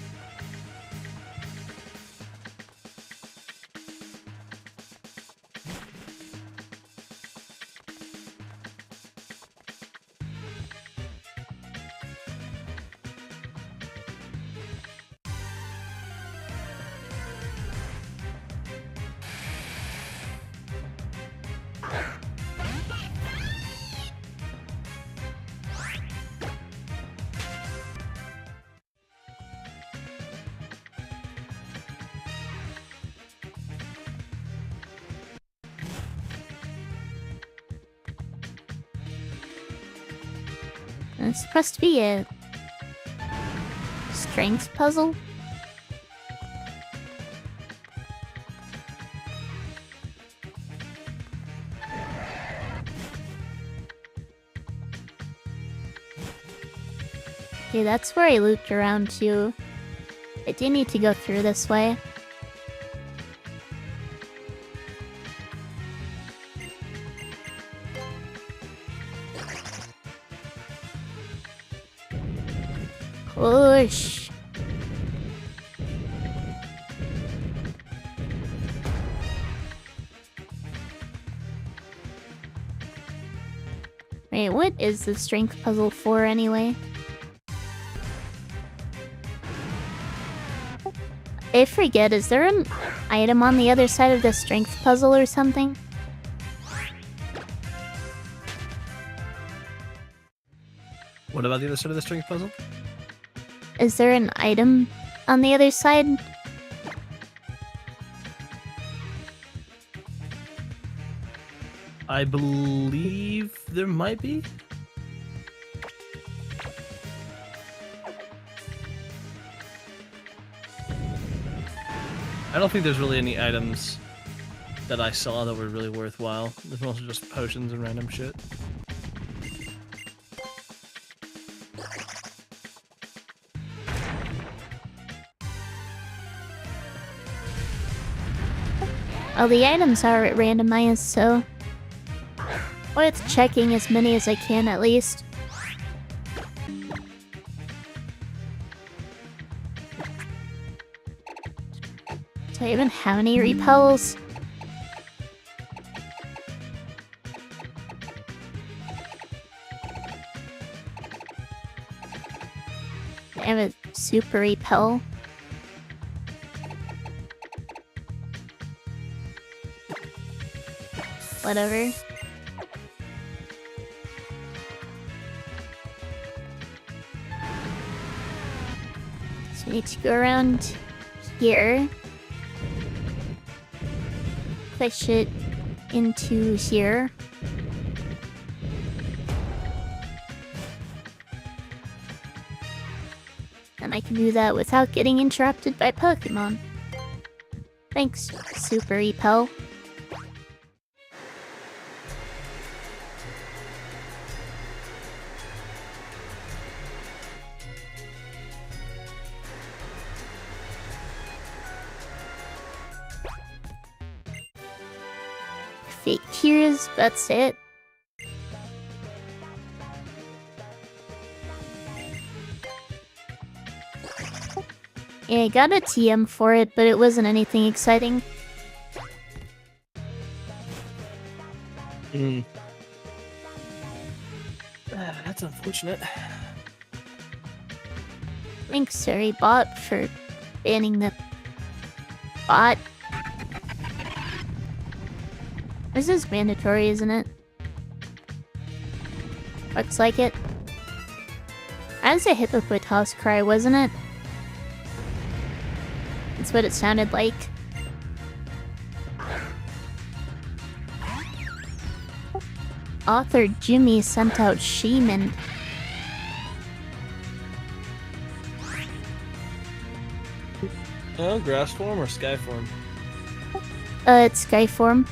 It's supposed to be a strength puzzle. Okay, that's where I looped around to. I do need to go through this way. Push. Wait, what is the strength puzzle for anyway? I forget, is there an item on the other side of the strength puzzle or something? What about the other side of the strength puzzle? Is there an item on the other side? I believe there might be. I don't think there's really any items that I saw that were really worthwhile. There's mostly just potions and random shit. Well, the items are randomized, so worth checking as many as I can at least. Do I even have any repels? I have a super repel. Whatever. So we need to go around here. Push it into here. And I can do that without getting interrupted by Pokemon. Thanks, Super Repel. Fake tiers, that's it. Yeah, I got a TM for it, but it wasn't anything exciting. That's unfortunate. Thanks, sorry, bot, for banning the bot. This is mandatory, isn't it? Looks like it. That was a hippopotamus cry, wasn't it? That's what it sounded like. Author Jimmy sent out Shaman. Oh, grass form or sky form? It's Skyform.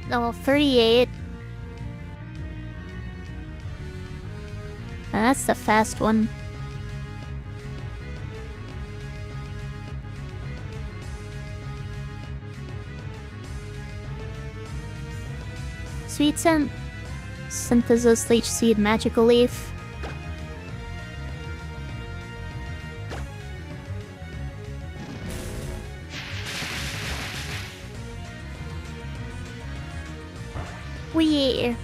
Level 38. And that's the fast one. Sweet Scent. Synthesis Leech Seed Magical Leaf. Wee.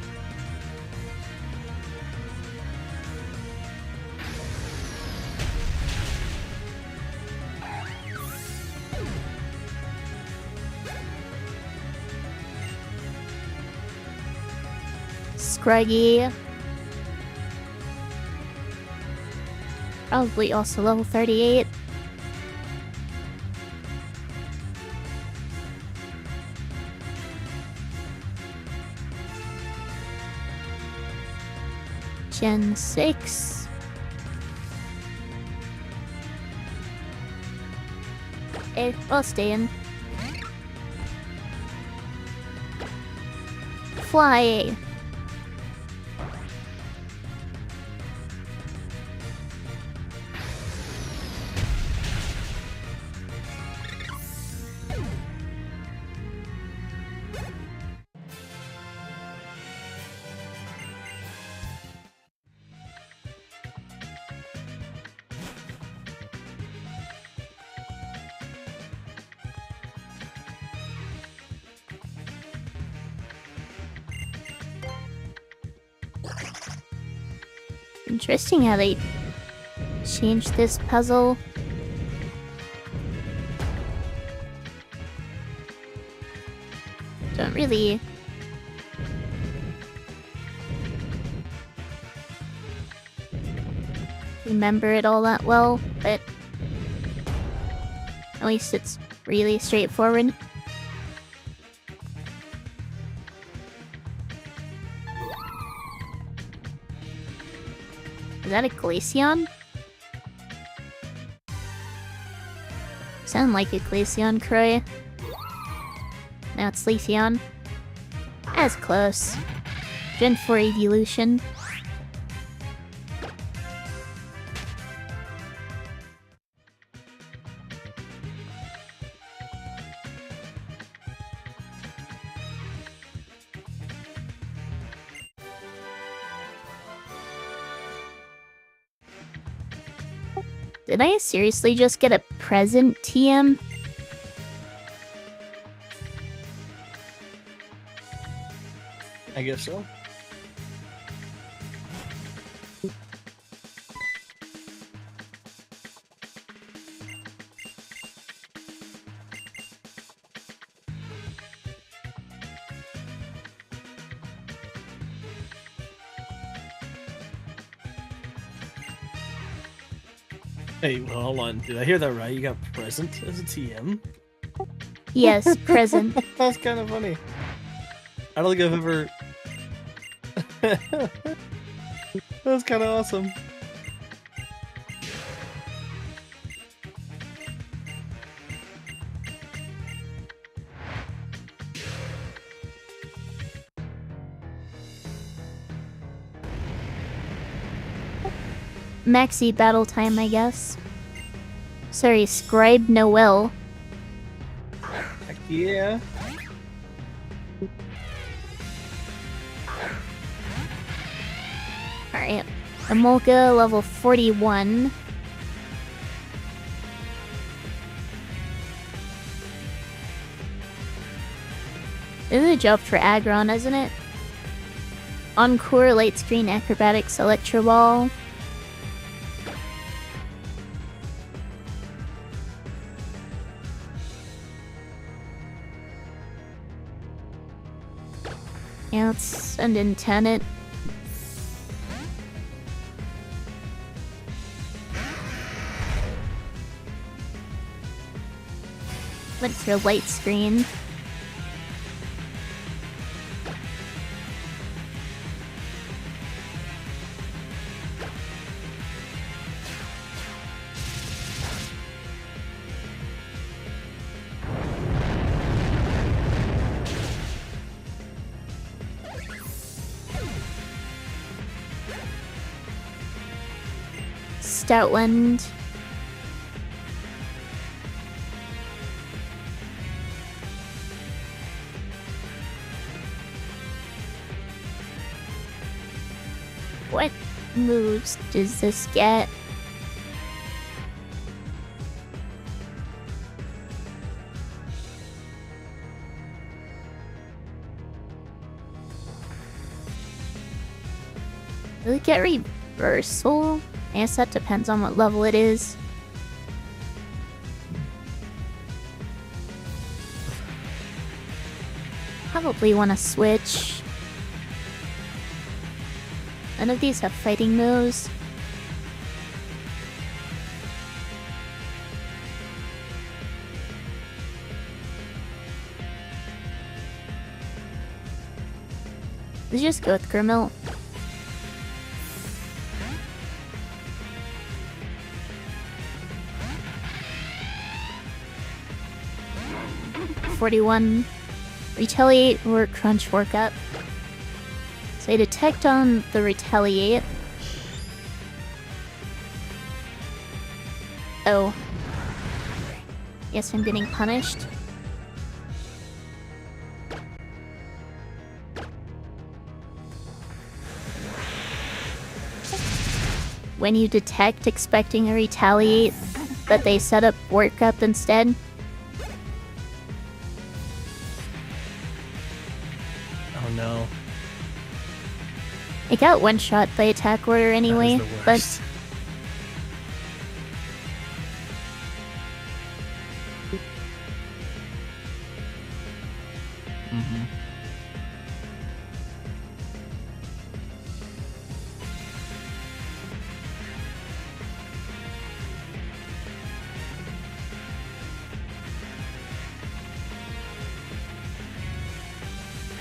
Scruggy. Probably also level 38. Gen 6. Eh, I'll stay in. Fly. Interesting how they changed this puzzle. Don't really remember it all that well, but at least it's really straightforward. Is that a Glaceon? Sound like a Glaceon cry. Now it's Leafeon. As close. Gen 4 evolution. Did I seriously just get a present TM? I guess so. Hey, well, hold on. Did I hear that right? You got present as a TM? Yes, present. That's kind of funny. I don't think I've ever... That's kind of awesome. maxi battle time, I guess. Sorry, Scribe Noel. Heck yeah. Alright. Amolga, level 41. This is a job for Aggron, isn't it? Encore, Light Screen, Acrobatics, Electro Ball. Yeah, let's send in Tenet. Went for Light Screen. Stoutland. What moves does this get? Will it get reversal? I guess that depends on what level it is. Probably want to switch. None of these have fighting moves. Let's just go with Grimmill. (41) Retaliate or Crunch Workup. So I detect on the Retaliate. Oh. Guess I'm getting punished. When you detect expecting a Retaliate, but they set up Workup instead. Oh no. I got one shot by attack order anyway, but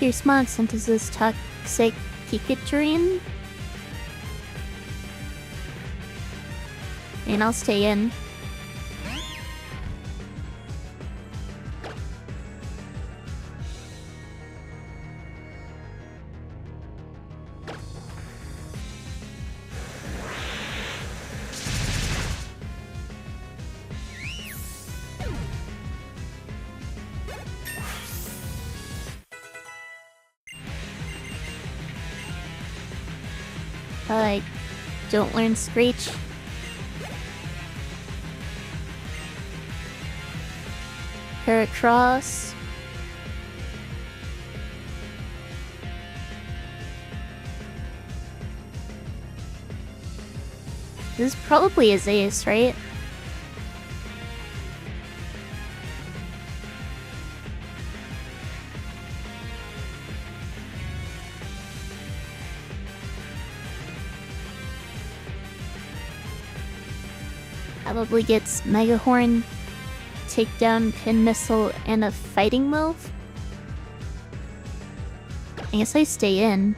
Pierce Mod Synthesis Toxic Kikitrin. And I'll stay in. I don't learn Screech. Heracross. This is probably a Zeus, right? Probably gets Mega Horn, Takedown, Pin Missile, and a fighting move. I guess I stay in.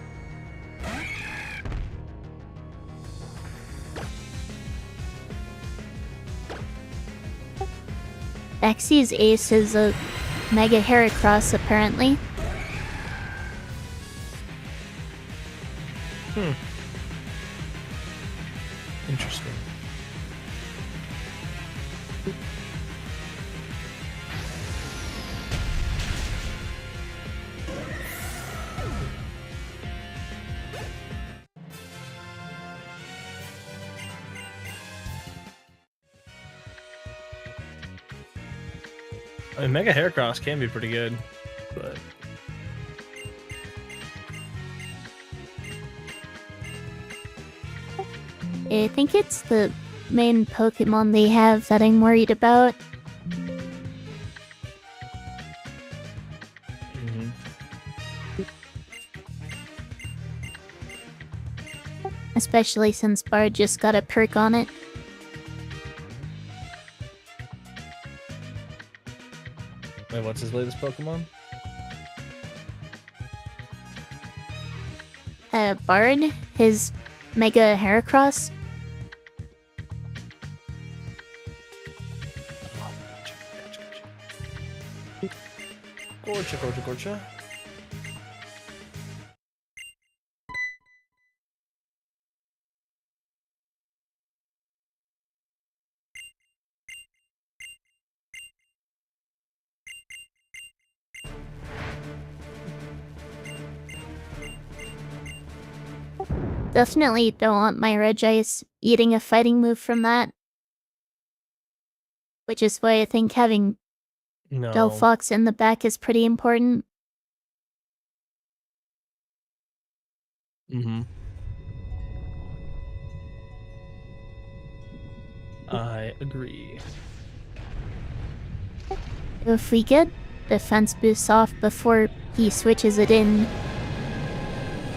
Baxi's ace is a Mega Heracross, apparently. Interesting. I mean, Mega Heracross can be pretty good, but... I think it's the main Pokemon they have that I'm worried about. Mhm. Especially since Bard just got a perk on it. Wait, what's his latest Pokemon? Bard, his Mega Heracross. Gorcha. Definitely don't want my Regice eating a fighting move from that. Which is why I think having No. Delphox in the back is pretty important. Mm-hmm. I agree. If we get defense boosts off before he switches it in,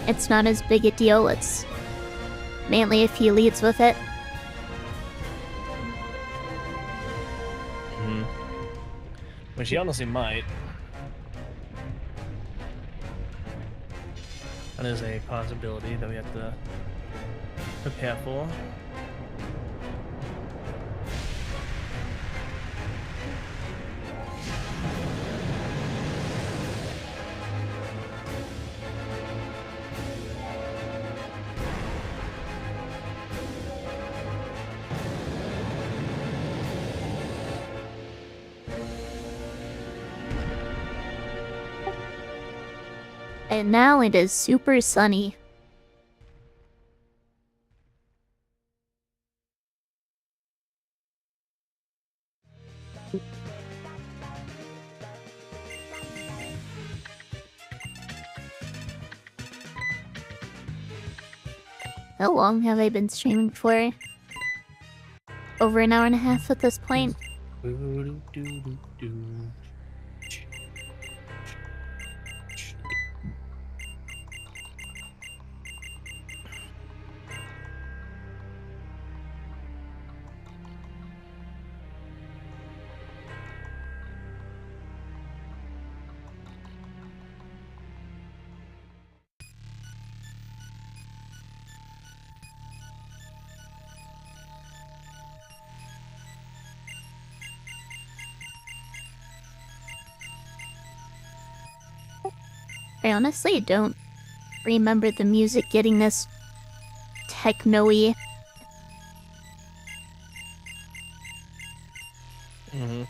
it's not as big a deal. It's mainly if he leads with it. Mm-hmm. Which he honestly might. That is a possibility that we have to prepare for. And now it is super sunny. How long have I been streaming for? Over an hour and a half at this point. I honestly don't remember the music getting this techno-y. Mm-hmm.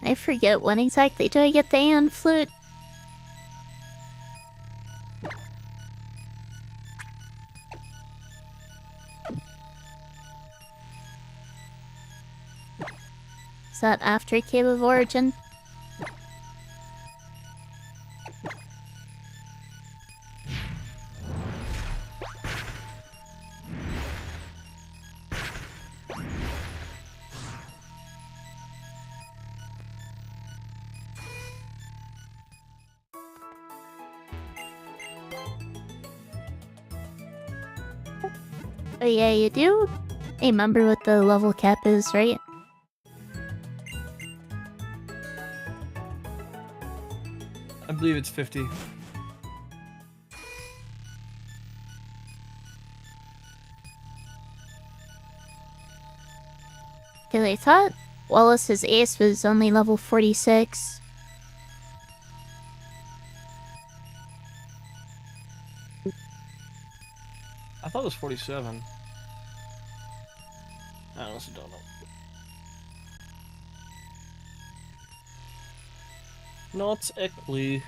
I forget when exactly do I get the Aeon Flute? Is that after Cave of Origin? Oh yeah, you do Hey, remember what the level cap is, right? I believe it's 50. Because I thought Wallace's ace was only level 46. I thought it was 47. I honestly don't know. Not exactly.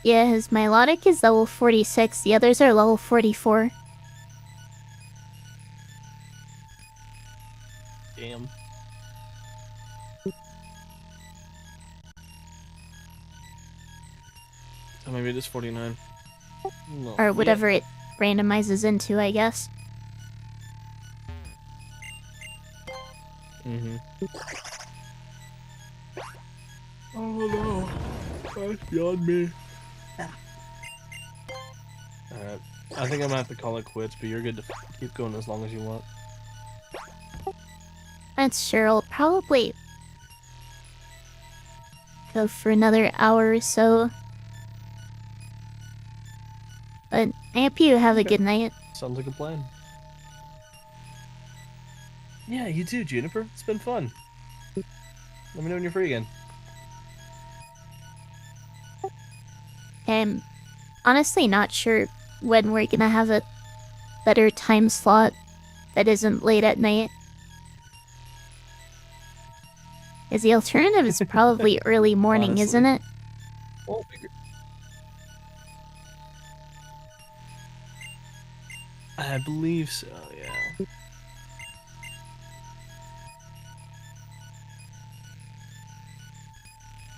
Yeah, his melodic is level 46, the others are level 44. Damn. So maybe it is 49. No. Or whatever it randomizes into, I guess. Mm-hmm. Oh no. That's beyond me. Alright. I think I'm gonna have to call it quits, but you're good to keep going as long as you want. That's sure, I'll probably go for another hour or so. But I hope you have a good night. Sounds like a plan. Yeah, you too, Juniper. It's been fun. Let me know when you're free again. I'm honestly not sure when we're gonna have a better time slot that isn't late at night. Is the alternative is probably early morning, Honestly. isn't it? We'll figure. I believe so, yeah.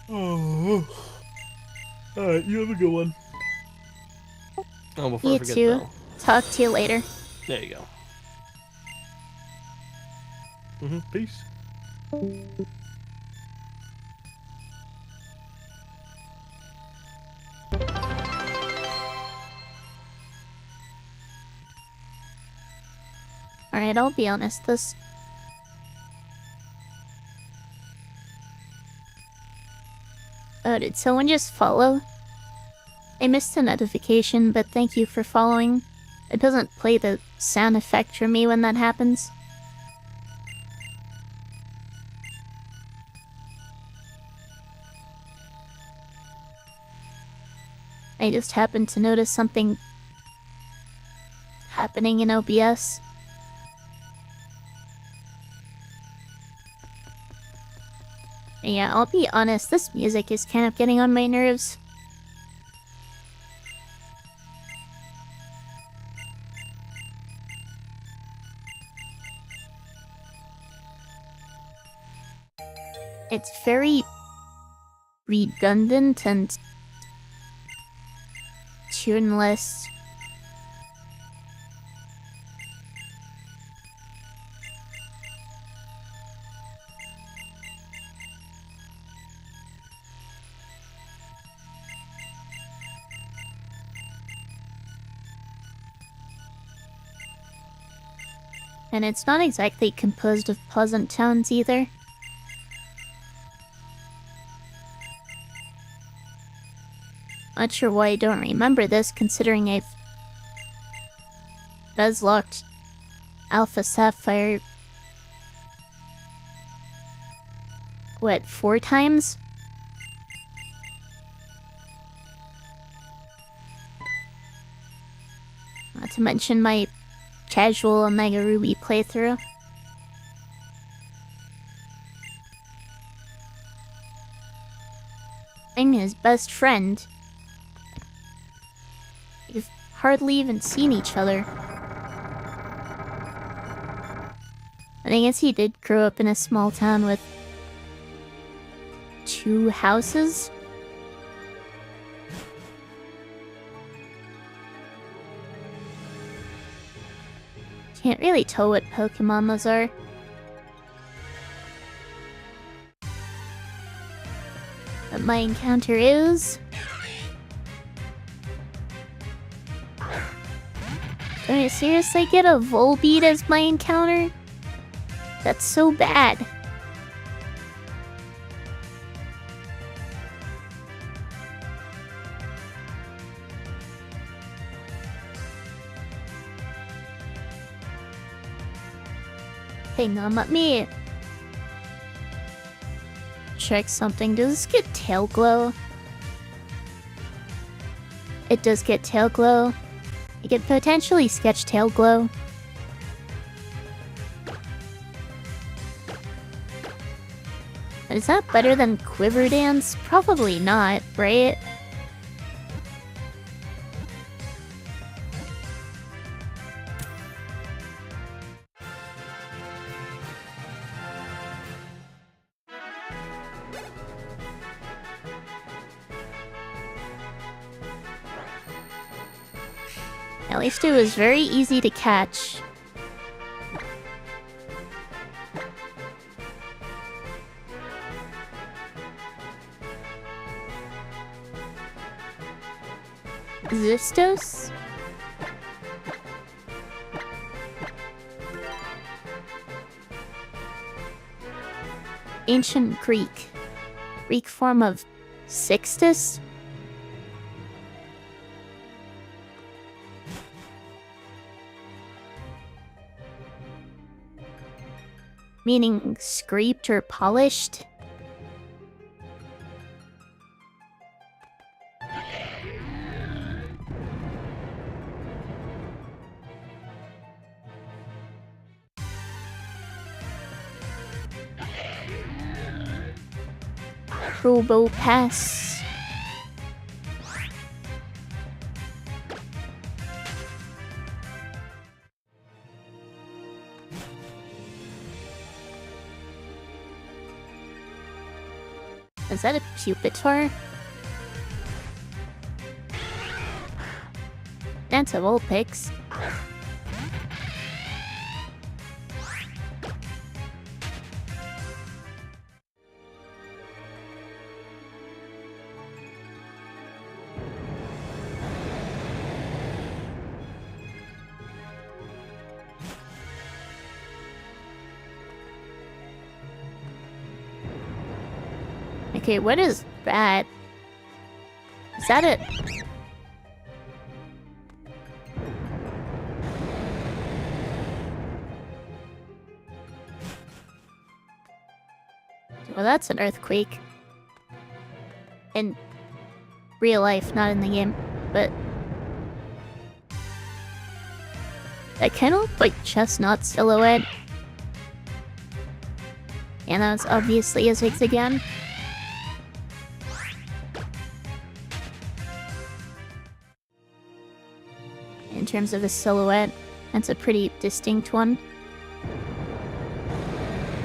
Oh. Alright, you have a good one. Oh, before I You forget too. though. Talk to you later. There you go. Peace. Alright, I'll be honest, this... Oh, did someone just follow? I missed the notification, but thank you for following. It doesn't play the sound effect for me when that happens. I just happened to notice something happening in OBS. Yeah, I'll be honest, this music is kind of getting on my nerves. It's very redundant and tuneless. And it's not exactly composed of pleasant tones either. Not sure why I don't remember this, considering I've Nuzlocked Alpha Sapphire... what, 4 times? Not to mention my casual Omega Ruby playthrough. I'm his best friend. We've hardly even seen each other. And I guess he did grow up in a small town with 2 houses? Can't really tell what Pokemon those are. But my encounter is... Do I seriously get a Volbeat as my encounter? That's so bad. Hang on, let me check something. Does this get Tail Glow? It does get Tail Glow. You could potentially sketch Tail Glow. Is that better than Quiver Dance? Probably not, right? At least it was very easy to catch. Zistos? Ancient Greek. Greek form of Sixtus? Meaning scraped or polished? Robo Pass. Is that a Pupitar? That's a Vulpix. Okay, what is that? Is that it? Well, that's an earthquake. In real life, not in the game, but... That kind of looked like Chestnut silhouette. And that was obviously a Zigzagoon. In terms of a silhouette, that's a pretty distinct one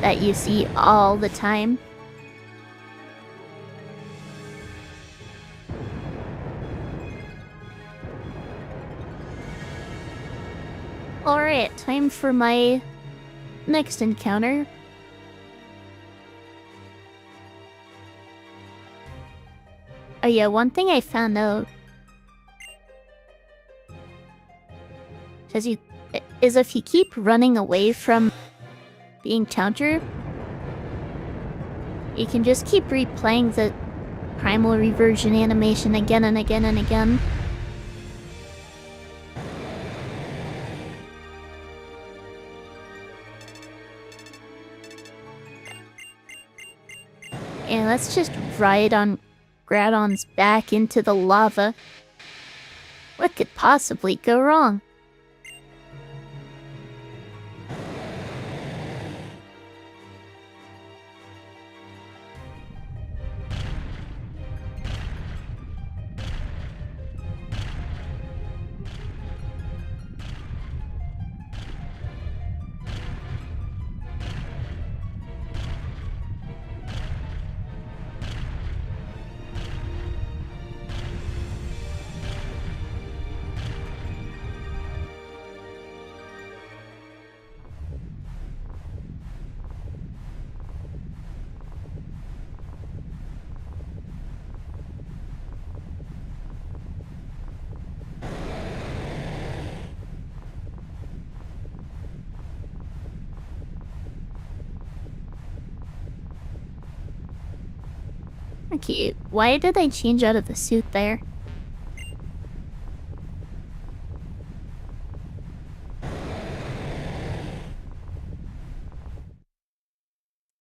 that you see all the time. Alright, time for my next encounter. Oh yeah, one thing I found out is if you keep running away from the encounter, you can just keep replaying the primal reversion animation again and again and again. And let's just ride on Groudon's back into the lava. What could possibly go wrong? Okay, why did I change out of the suit there?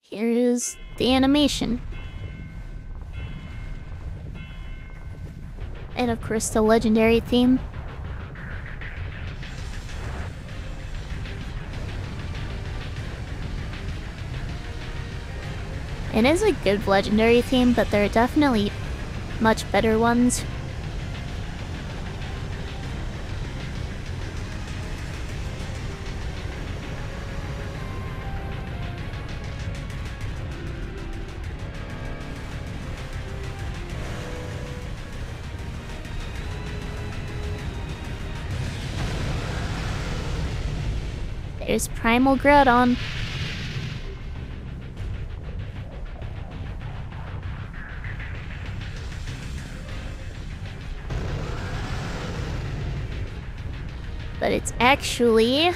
Here's the animation. And of course the legendary theme. It is a good legendary theme, but there are definitely much better ones. There's Primal Groudon. But it's actually...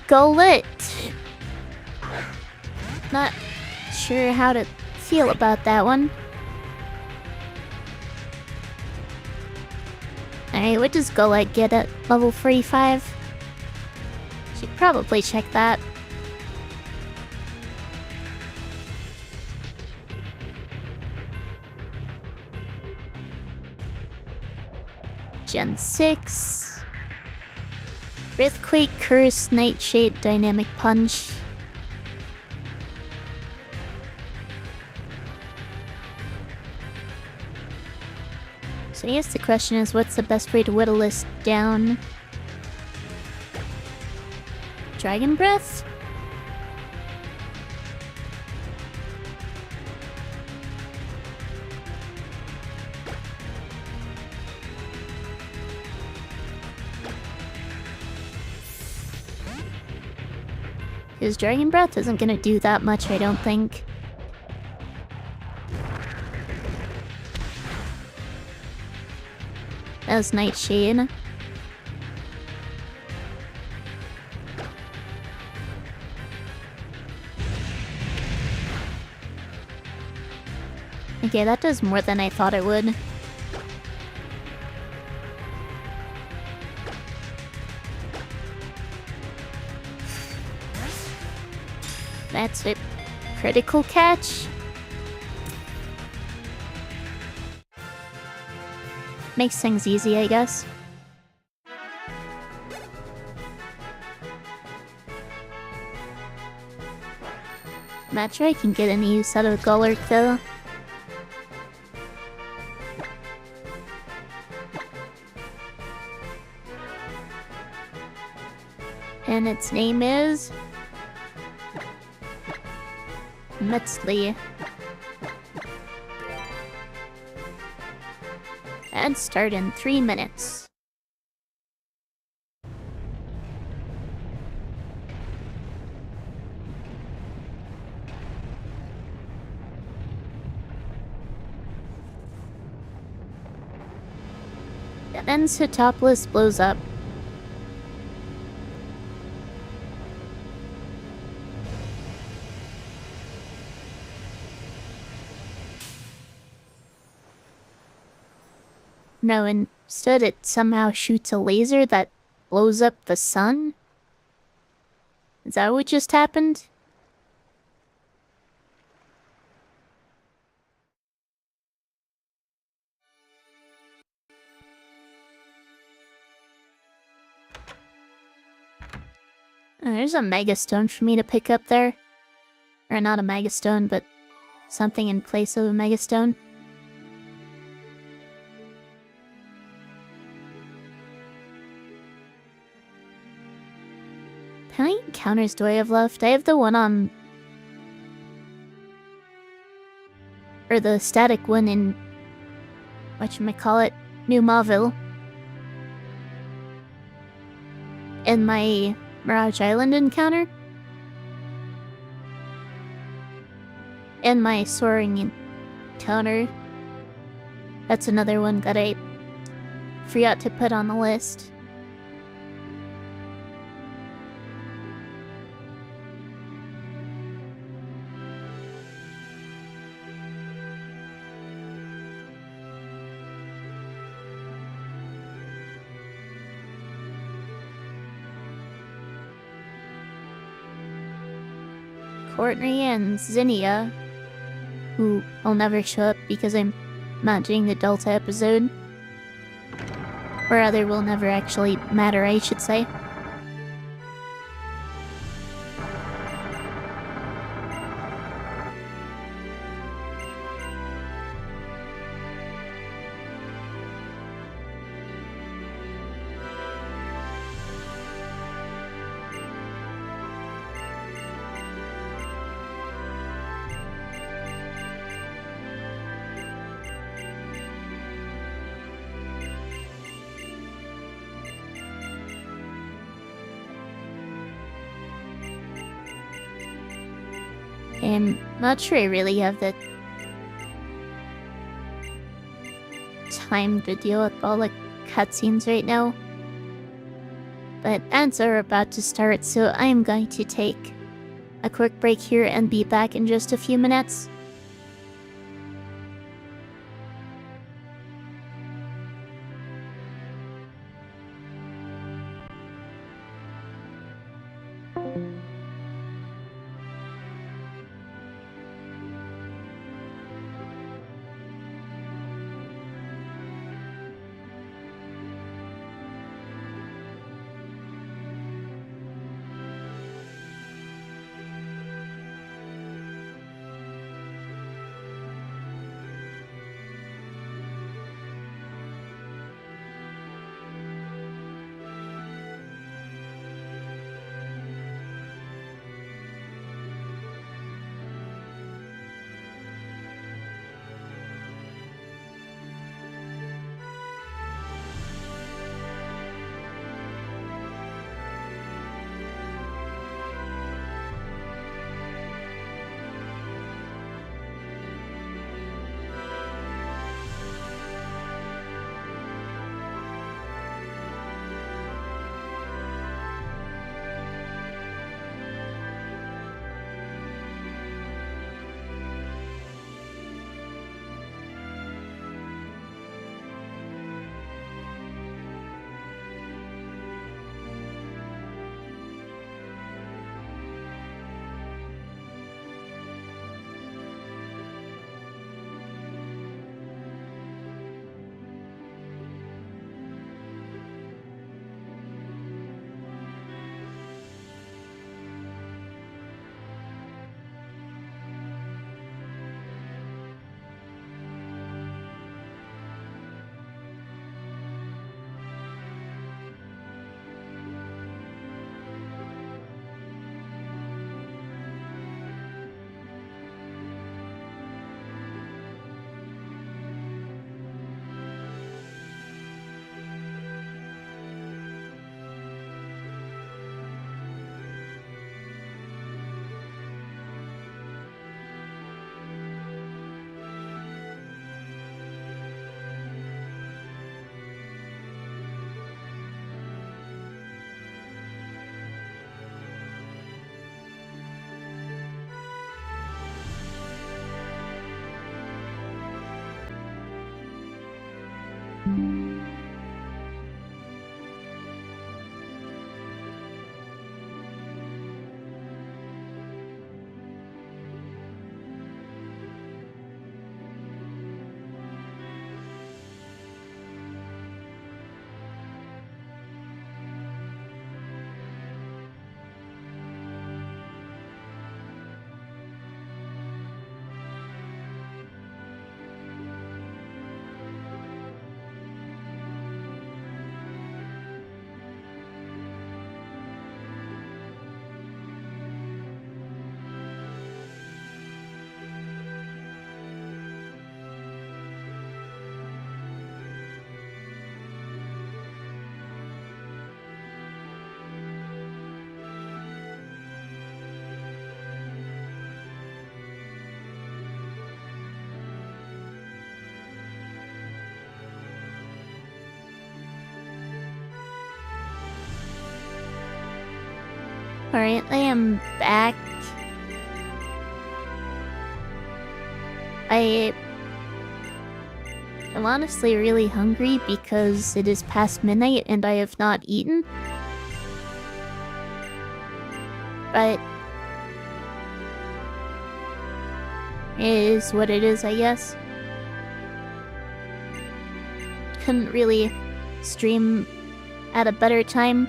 Golett. Not sure how to feel about that one. Alright, what does Golett get at level 45? Should probably check that. Gen 6. Earthquake, Curse, Nightshade, Dynamic Punch. So I guess the question is, what's the best way to whittle this down? Dragon Breath? Because Dragon Breath isn't gonna do that much, I don't think. That was Nightshade. Okay, that does more than I thought it would. That's a critical catch. Makes things easy, I guess. Not sure I can get any use out of Cagelocke though. And its name is... Metzli. And start in 3 minutes. And then Sitopolis blows up. No, instead it somehow shoots a laser that blows up the sun? Is that what just happened? There's a Mega Stone for me to pick up there. Or not a Mega Stone, but something in place of a Mega Stone. How many encounters do I have left? I have the one on... Or the static one in... whatchamacallit? New Mauville. And my Mirage Island encounter. And my Soaring encounter. That's another one that I forgot to put on the list. Courtney and Zinnia, who will never show up because I'm not doing the Delta episode. Or rather, will never actually matter, I should say. I'm not sure I really have the time to deal with all the cutscenes right now. But ads are about to start, so I am going to take a quick break here and be back in just a few minutes. Alright, I am back. I'm honestly really hungry because it is past midnight and I have not eaten. But Is what it is, I guess. Couldn't really stream at a better time.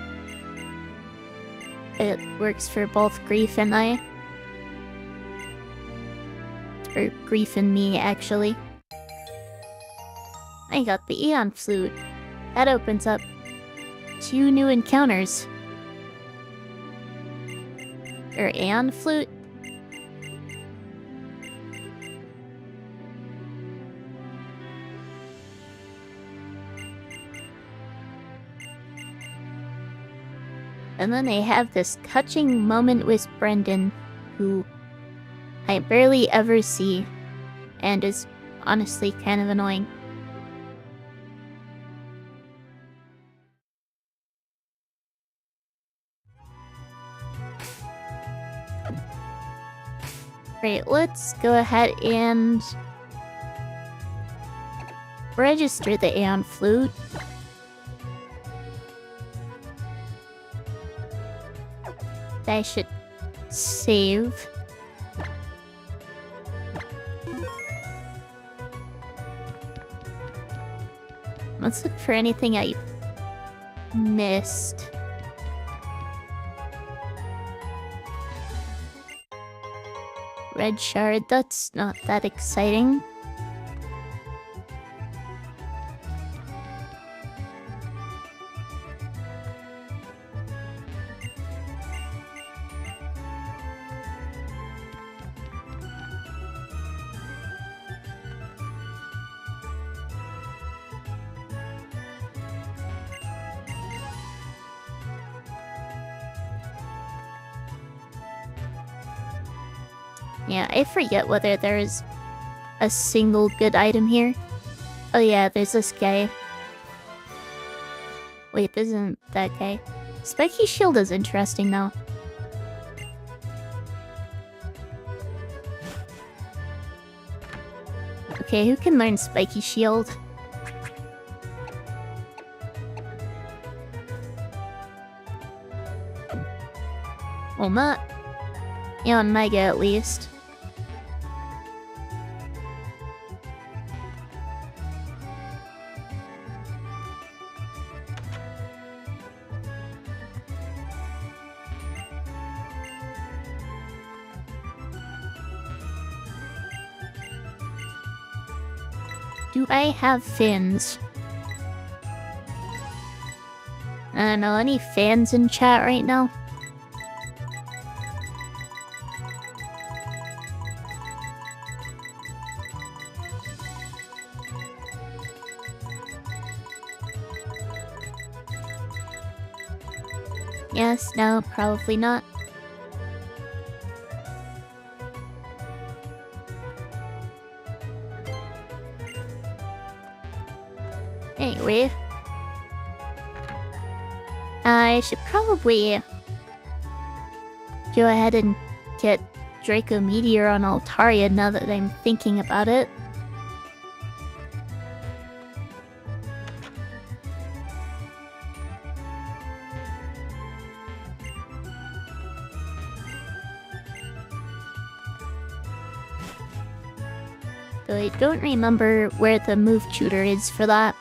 It works for both Grief and I. Or Grief and me, actually. I got the Aeon Flute. That opens up 2 new encounters. Or Aeon Flute? And then I have this touching moment with Brendan, who I barely ever see, and is honestly kind of annoying. Right, let's go ahead and register the Aeon Flute. I should save. Let's look for anything I missed. Red shard, that's not that exciting. Yeah, I forget whether there's a single good item here. Oh yeah, there's this guy. Wait, this isn't that guy. Spiky Shield is interesting though. Okay, who can learn Spiky Shield? Well, not on Mega at least. Do I have fins? I don't know, any fans in chat right now? Yes, no, probably not. Anyway, I should probably go ahead and get Draco Meteor on Altaria now that I'm thinking about it. Though I don't remember where the move tutor is for that.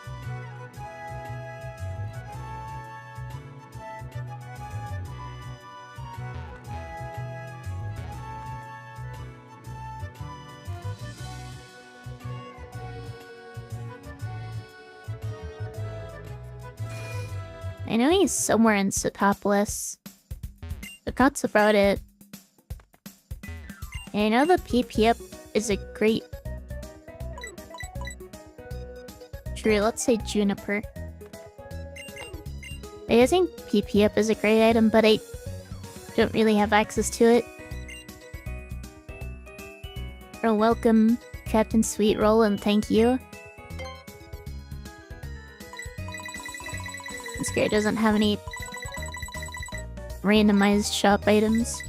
I know he's somewhere in Satopolis, but that's about it. And I know the PP up is a great... True, let's say Juniper. I think PP up is a great item, but I don't really have access to it. Well, welcome, Captain Sweetroll, and thank you. This guy doesn't have any randomized shop items.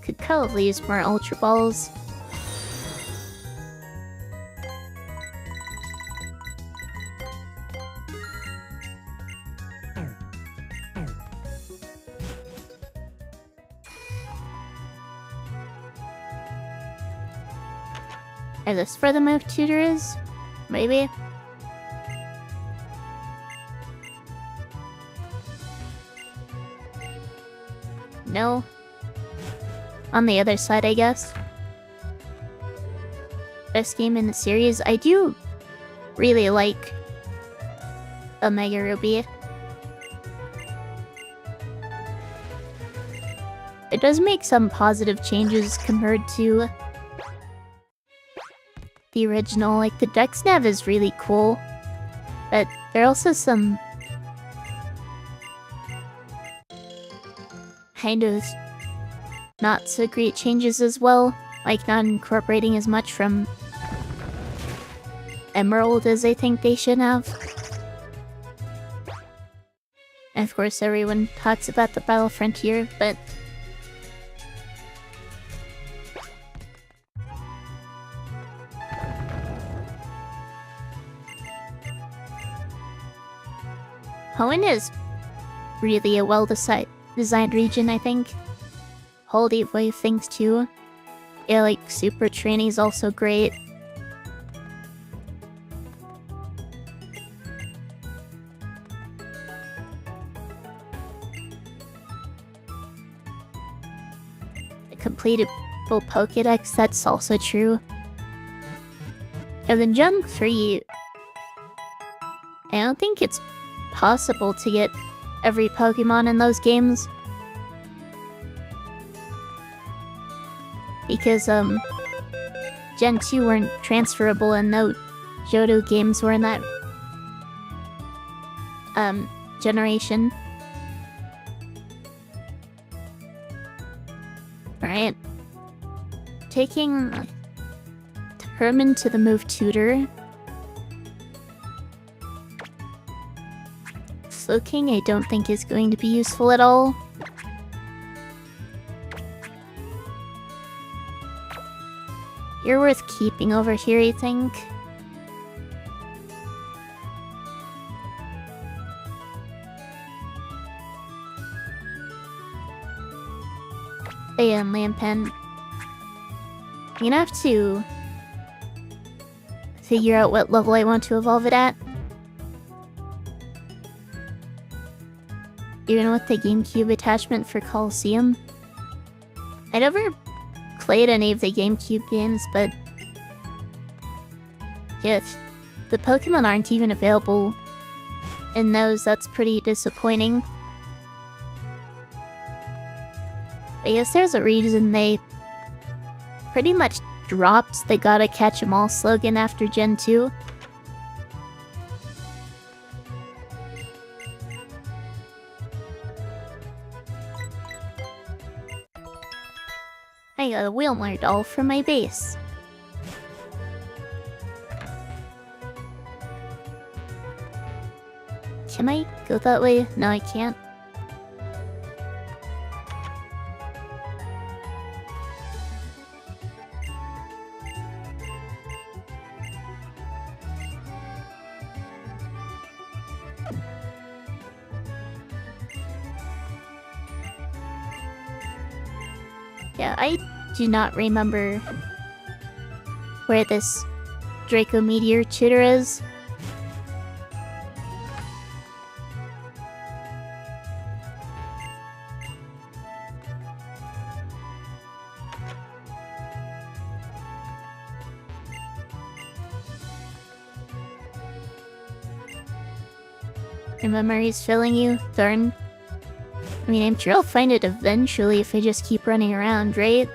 Could probably use more Ultra Balls. Is this where the move tutor is? Maybe? No. On the other side, I guess. Best game in the series. I do really like Omega Ruby. It does make some positive changes compared to the original. Like, the dex nav is really cool, but there are also some kind of not so great changes as well, like not incorporating as much from Emerald as I think they should have. And of course everyone talks about the Battle Frontier, but Hoenn is really a well-designed region, I think. Whole Deep Wave things too. Yeah, like Super Training is also great. The completable Pokédex, that's also true. And then Gen 3, I don't think it's possible to get every Pokemon in those games. Because, Gen 2 weren't transferable and no Johto games were in that, generation. Alright. Taking Herman to the move tutor. Slowking I don't think is going to be useful at all. You're worth keeping over here, I think. And Lampen. I'm gonna have to figure out what level I want to evolve it at. Even with the GameCube attachment for Coliseum. I never played any of the GameCube games, but yeah, if the Pokemon aren't even available in those, that's pretty disappointing. I guess there's a reason they pretty much dropped the "Gotta Catch 'em all" slogan after Gen 2. I got a Wheelmore doll for my base. Can I go that way? No, I can't. Yeah, I do not remember where this Draco Meteor tutor is. Your memory's filling you? Darn. I mean, I'm sure I'll find it eventually if I just keep running around, right?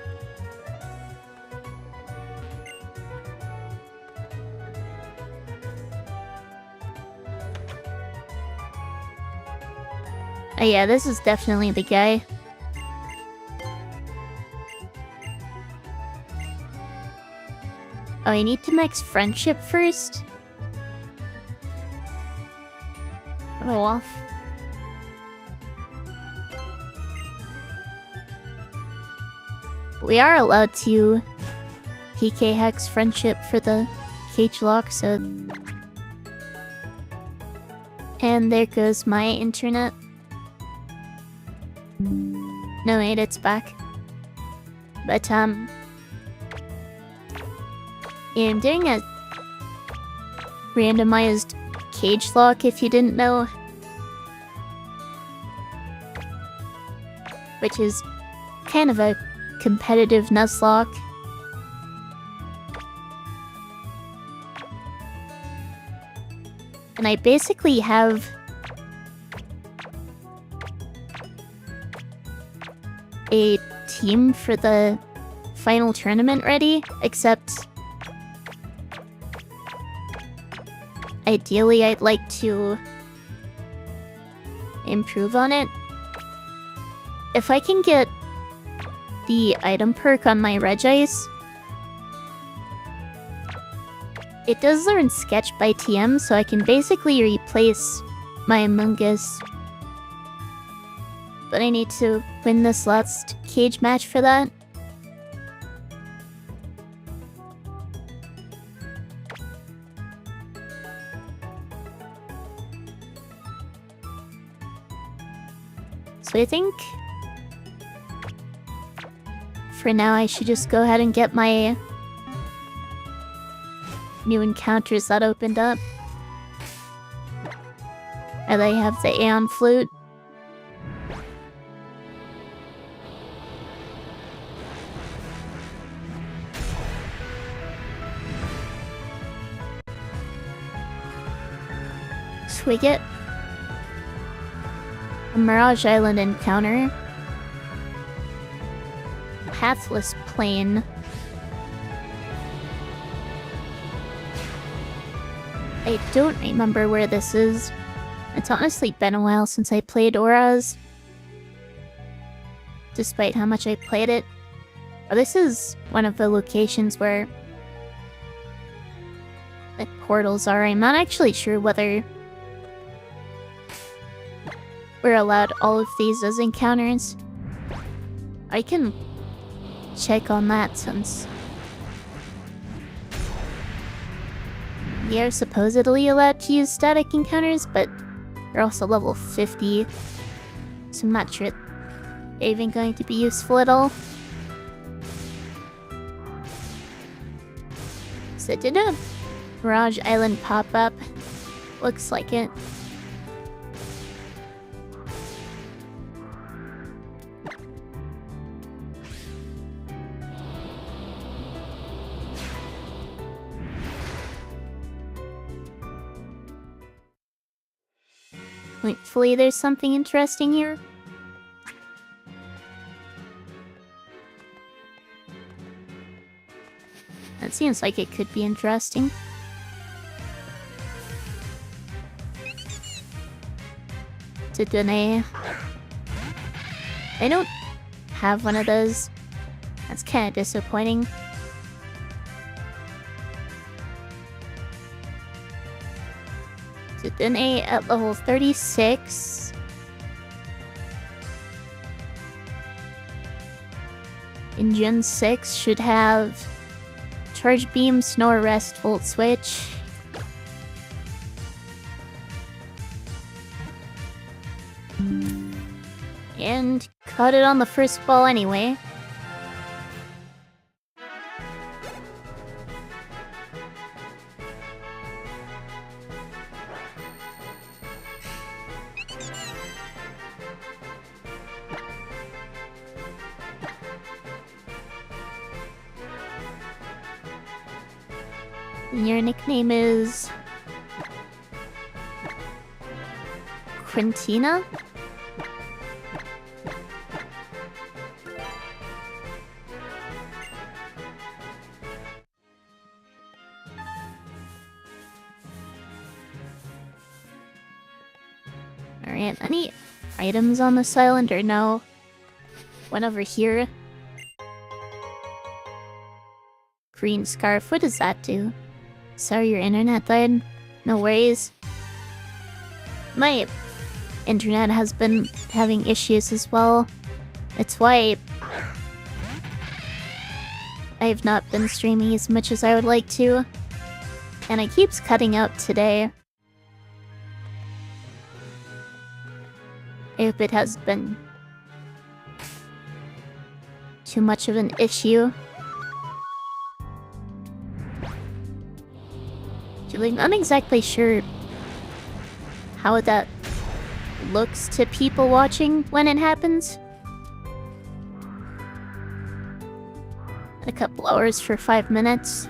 Oh yeah, this is definitely the guy. Oh, I need to max friendship first? Oh, off. We are allowed to PK Hex friendship for the Cagelocke, so... And there goes my internet. No, wait, it's back. But, Yeah, I'm doing a randomized Cagelocke, if you didn't know. Which is kind of a competitive Nuzlocke. And I basically have a team for the final tournament ready, except ideally I'd like to improve on it. If I can get the item perk on my Regice, it does learn Sketch by TM, so I can basically replace my Among Us. But I need to win this last cage match for that. So I think for now I should just go ahead and get my new encounters that opened up. And I have the Aeon Flute. So we get a Mirage Island encounter. Pathless Plain. I don't remember where this is. It's honestly been a while since I played ORAS. Despite how much I played it. Oh, this is one of the locations where the portals are. I'm not actually sure whether we're allowed all of these as encounters. I can check on that since we are supposedly allowed to use static encounters, but they're also level 50, so I'm not sure they're even going to be useful at all. So did a Mirage Island pop up? Looks like it. Hopefully there's something interesting here. That seems like it could be interesting. I don't have one of those. That's kind of disappointing. Dene at level 36. In Gen 6 should have Charge Beam, Snow Arrest, Volt Switch. And caught it on the first ball anyway. Your nickname is Quintina? Alright, any items on this island or no? One over here. Green scarf, what does that do? Sorry, your internet died. No worries. My internet has been having issues as well. It's why I've not been streaming as much as I would like to. And it keeps cutting out today. I hope it has been too much of an issue. ceiling. I'm not exactly sure how that looks to people watching when it happens. A couple hours for 5 minutes.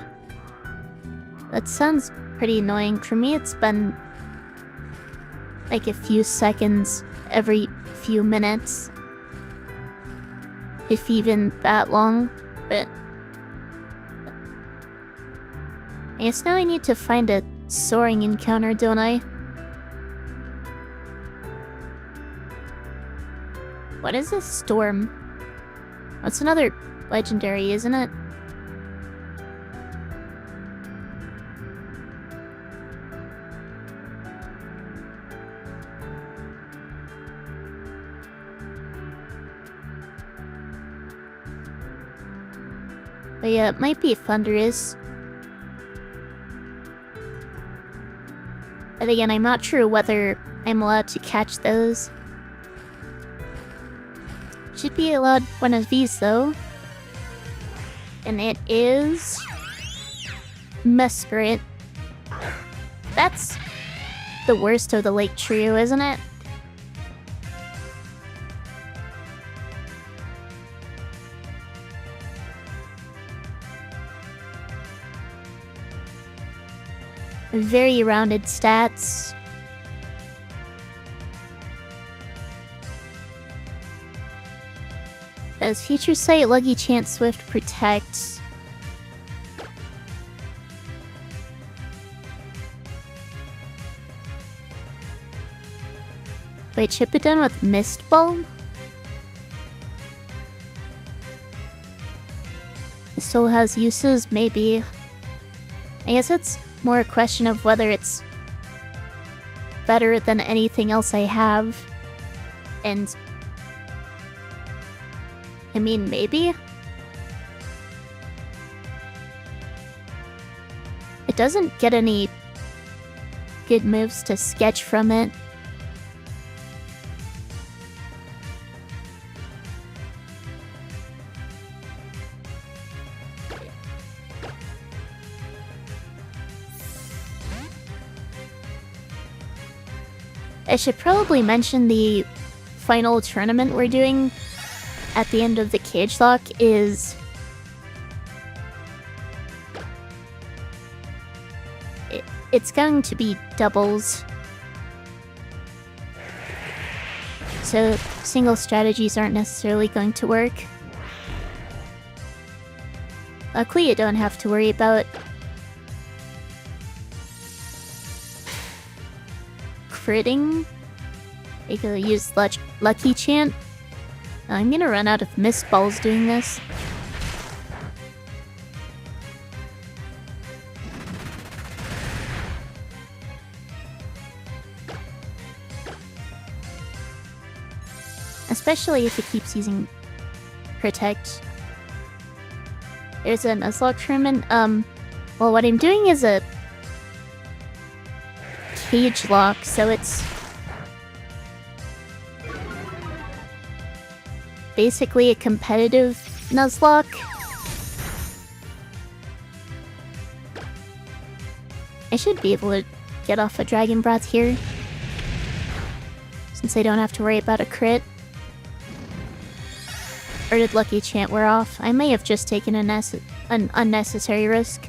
That sounds pretty annoying. For me, it's been like a few seconds every few minutes. If even that long, but I guess now I need to find a soaring encounter, don't I? What is this storm? That's another legendary, isn't it? But yeah, it might be thunderous. But again, I'm not sure whether I'm allowed to catch those. Should be allowed one of these though. And it is... Mesperit. That's the worst of the lake trio, isn't it? Very rounded stats. As Future Sight, Lucky Chance, Swift, Protect. Wait, chip it done with Mist Ball? It still has uses? Maybe. I guess it's more a question of whether it's better than anything else I have. And I mean, maybe? It doesn't get any good moves to sketch from it. I should probably mention the final tournament we're doing at the end of the Cagelocke is... It's going to be doubles. So single strategies aren't necessarily going to work. Luckily, you don't have to worry about critting. You can use Lucky Chant. I'm gonna run out of Mist Balls doing this. Especially if it keeps using Protect. There's a Nuzlocke tournament. Well, what I'm doing is a Cagelocke, so it's basically a competitive Nuzlocke. I should be able to get off a Dragon Breath here, since I don't have to worry about a crit. Or did Lucky Chant wear off? I may have just taken an unnecessary risk.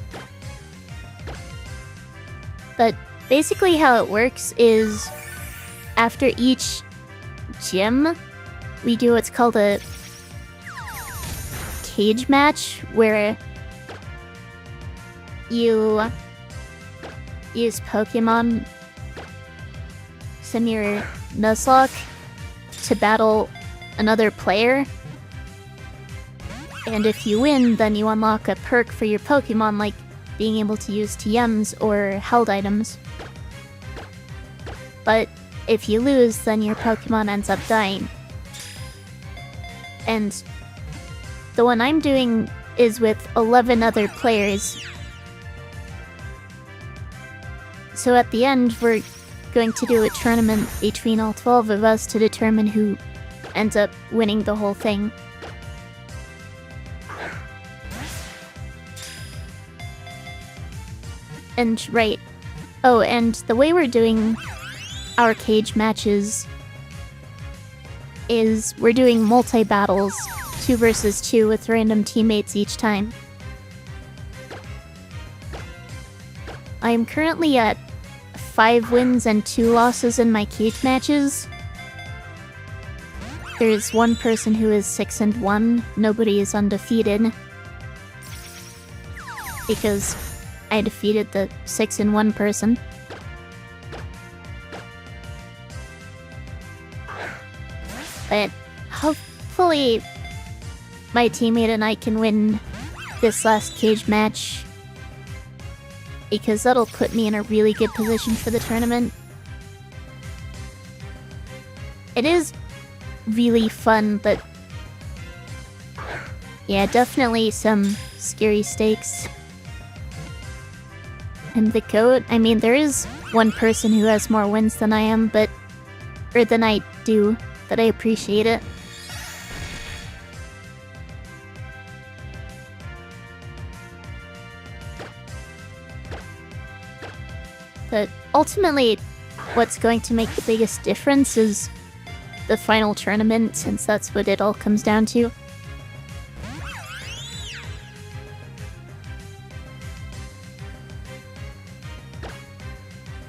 But basically how it works is, after each gym, we do what's called a cage match, where you use Pokemon, send your Nuzlocke to battle another player. And if you win, then you unlock a perk for your Pokemon, like being able to use TMs or held items. But if you lose, then your Pokemon ends up dying. And the one I'm doing is with 11 other players. So at the end, we're going to do a tournament between all 12 of us to determine who ends up winning the whole thing. And right, Oh, and the way we're doing our cage matches is we're doing multi-battles, 2 versus 2 with random teammates each time. I am currently at 5 wins and 2 losses in my cage matches. There's one person who is 6-1. Nobody is undefeated. Because I defeated the 6-1 person. But hopefully my teammate and I can win this last cage match, because that'll put me in a really good position for the tournament. It is really fun, but yeah, definitely some scary stakes. I'm the GOAT. I mean, there is one person who has more wins than I am, but than I do, but I appreciate it. But ultimately, what's going to make the biggest difference is the final tournament, since that's what it all comes down to.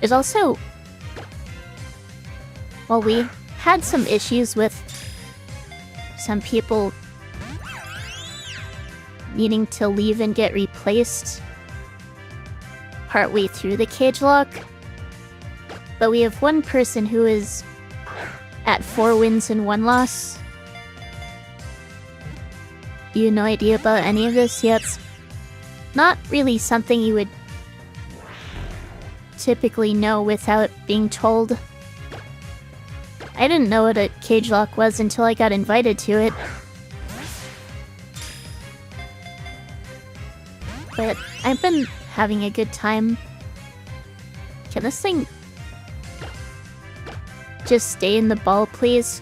There's also... well, we had some issues with some people needing to leave and get replaced partway through the Cagelocke. But we have one person who is at 4 wins and 1 loss. You have no idea about any of this yet. It's not really something you would typically know without being told. I didn't know what a Cagelocke was until I got invited to it. But I've been having a good time. Can this thing just stay in the ball, please?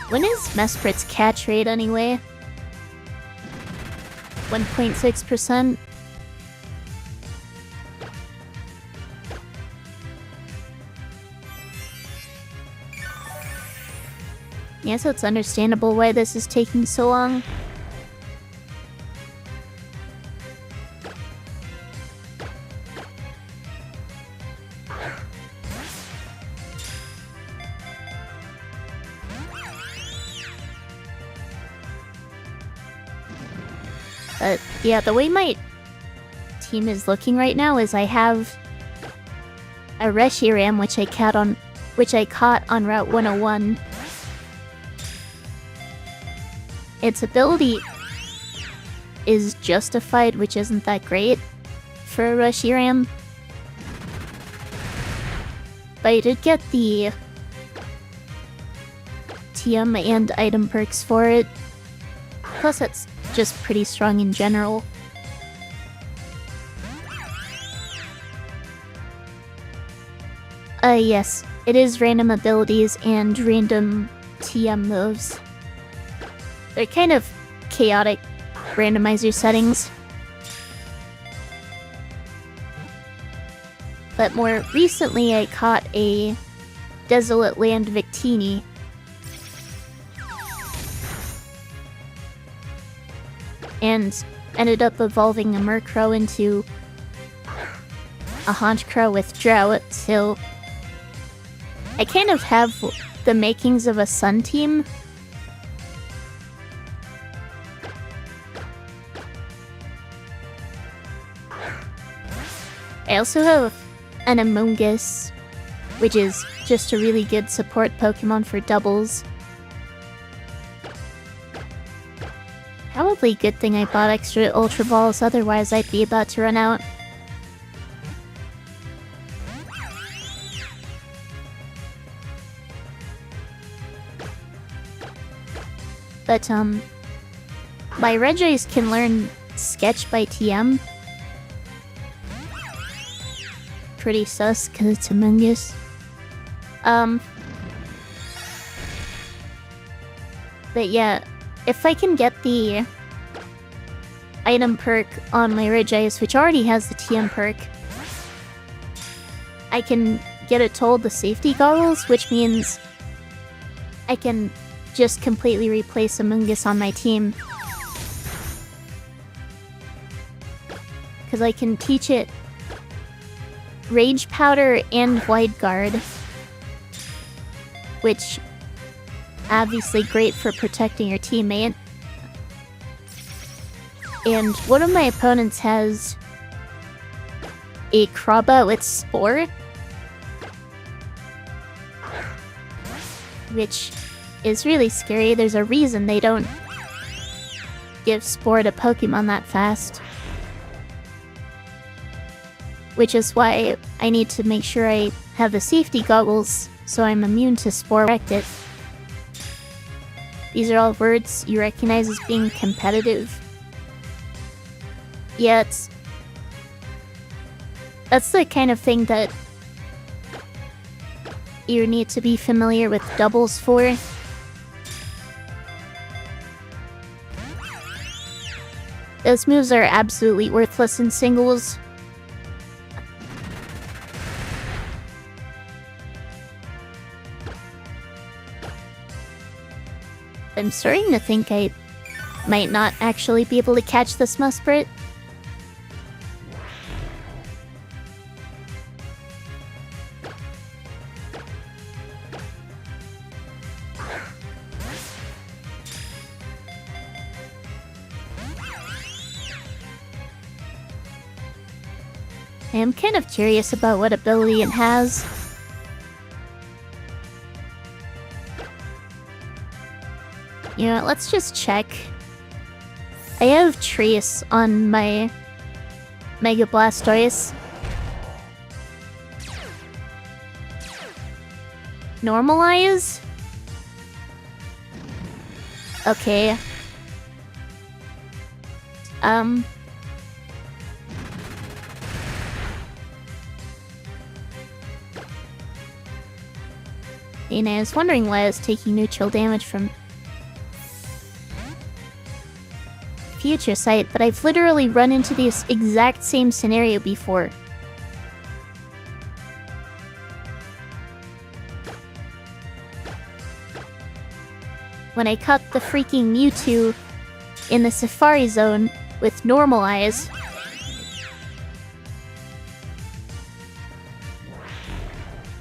When is Mesprit's catch rate anyway? 1.6%? Yeah, so it's understandable why this is taking so long. But yeah, the way my team is looking right now is I have a Reshiram, which I caught on Route 101. Its ability is justified, which isn't that great for a Reshiram. But I did get the TM and item perks for it. Plus it's just pretty strong in general. Yes, it is random abilities and random TM moves. They're kind of chaotic randomizer settings. But more recently I caught a Desolate Land Victini. And ended up evolving a Murkrow into a Haunchcrow with Drought, so I kind of have the makings of a Sun team. I also have an Amoonguss, which is just a really good support Pokemon for doubles. Probably a good thing I bought extra Ultra Balls, otherwise I'd be about to run out. But, my Regis can learn Sketch by TM. Pretty sus, cause it's Amoonguss. But yeah, if I can get the item perk on my Regice, which already has the TM perk, I can get it told the safety goggles, which means I can just completely replace Amoongus on my team. Because I can teach it Rage Powder and Wide Guard, which obviously great for protecting your teammate. And one of my opponents has a Krabba with Spore, which is really scary. There's a reason they don't give Spore to Pokemon that fast. Which is why I need to make sure I have the safety goggles so I'm immune to Spore. Correct it. These are all words you recognize as being competitive. Yeah, that's the kind of thing that you need to be familiar with doubles for. Those moves are absolutely worthless in singles. I'm starting to think I might not actually be able to catch this Musprit. I am kind of curious about what ability it has. You know what, let's just check. I have Trace on my Mega Blastoise. Normalize? Okay. And I was wondering why I was taking neutral damage from Future Sight, but I've literally run into this exact same scenario before. When I caught the freaking Mewtwo in the Safari Zone with Normalize.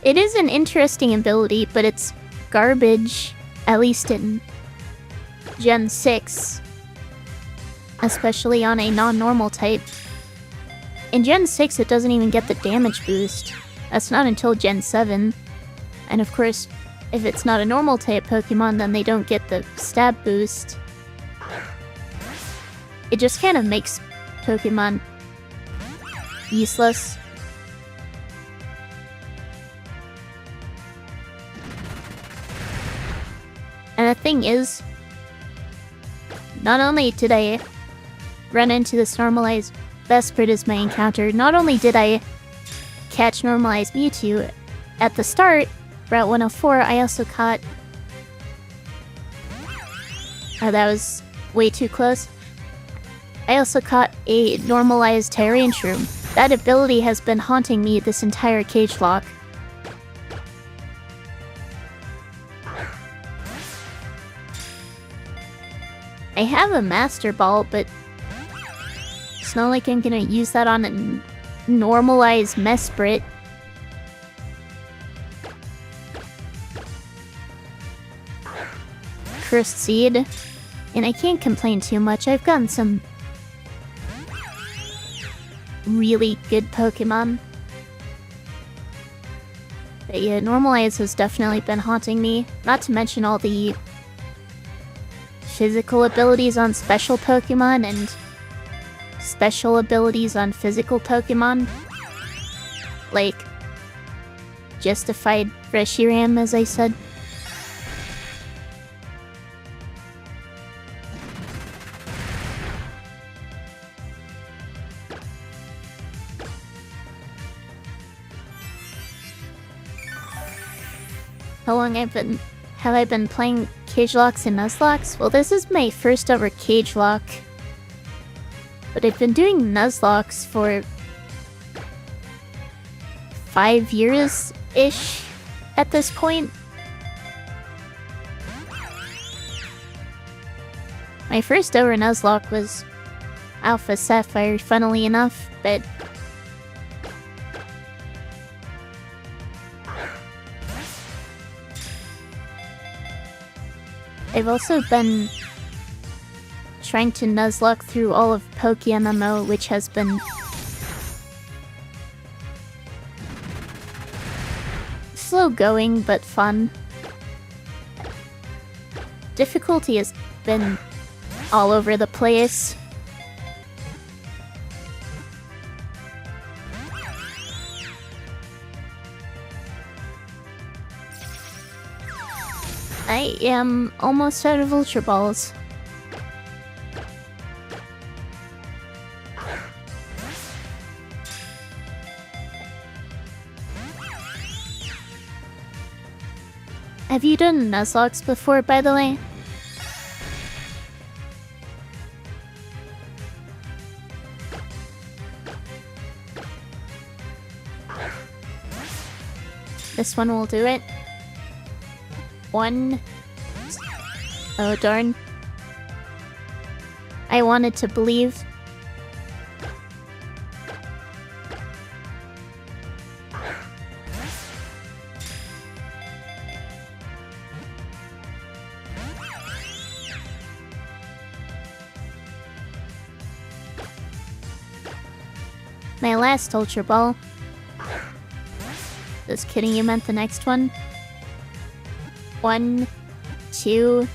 It is an interesting ability, but it's garbage, at least in Gen 6. Especially on a non-normal type. In Gen 6, it doesn't even get the damage boost. That's not until Gen 7. And of course, if it's not a normal type Pokemon, then they don't get the stab boost. It just kind of makes Pokemon useless. And the thing is, not only did I run into this normalized Vesprit as my encounter, not only did I catch normalized Mewtwo at the start, Route 104, I also caught... Oh, that was way too close. I also caught a normalized Tyrantrum. That ability has been haunting me this entire Cagelocke. I have a Master Ball, but it's not like I'm gonna use that on a normalized Mesprit. Cursed Seed. And I can't complain too much. I've gotten some really good Pokemon. But yeah, Normalize has definitely been haunting me. Not to mention all the physical abilities on special Pokemon and special abilities on physical Pokemon. Like Justified Reshiram, as I said. How long have I been playing Cagelocks and Nuzlocks? Well, this is my first ever Cagelocke. But I've been doing Nuzlocks for 5 years-ish at this point. My first ever Nuzlocke was Alpha Sapphire, funnily enough, but I've also been trying to Nuzlocke through all of PokeMMO, which has been slow going but fun. Difficulty has been all over the place. I am almost out of Ultra Balls. Have you done Nuzlocks before, by the way? This one will do it. One. Oh darn. I wanted to believe. My last Ultra Ball. Just kidding, you meant the next one. 1, 2,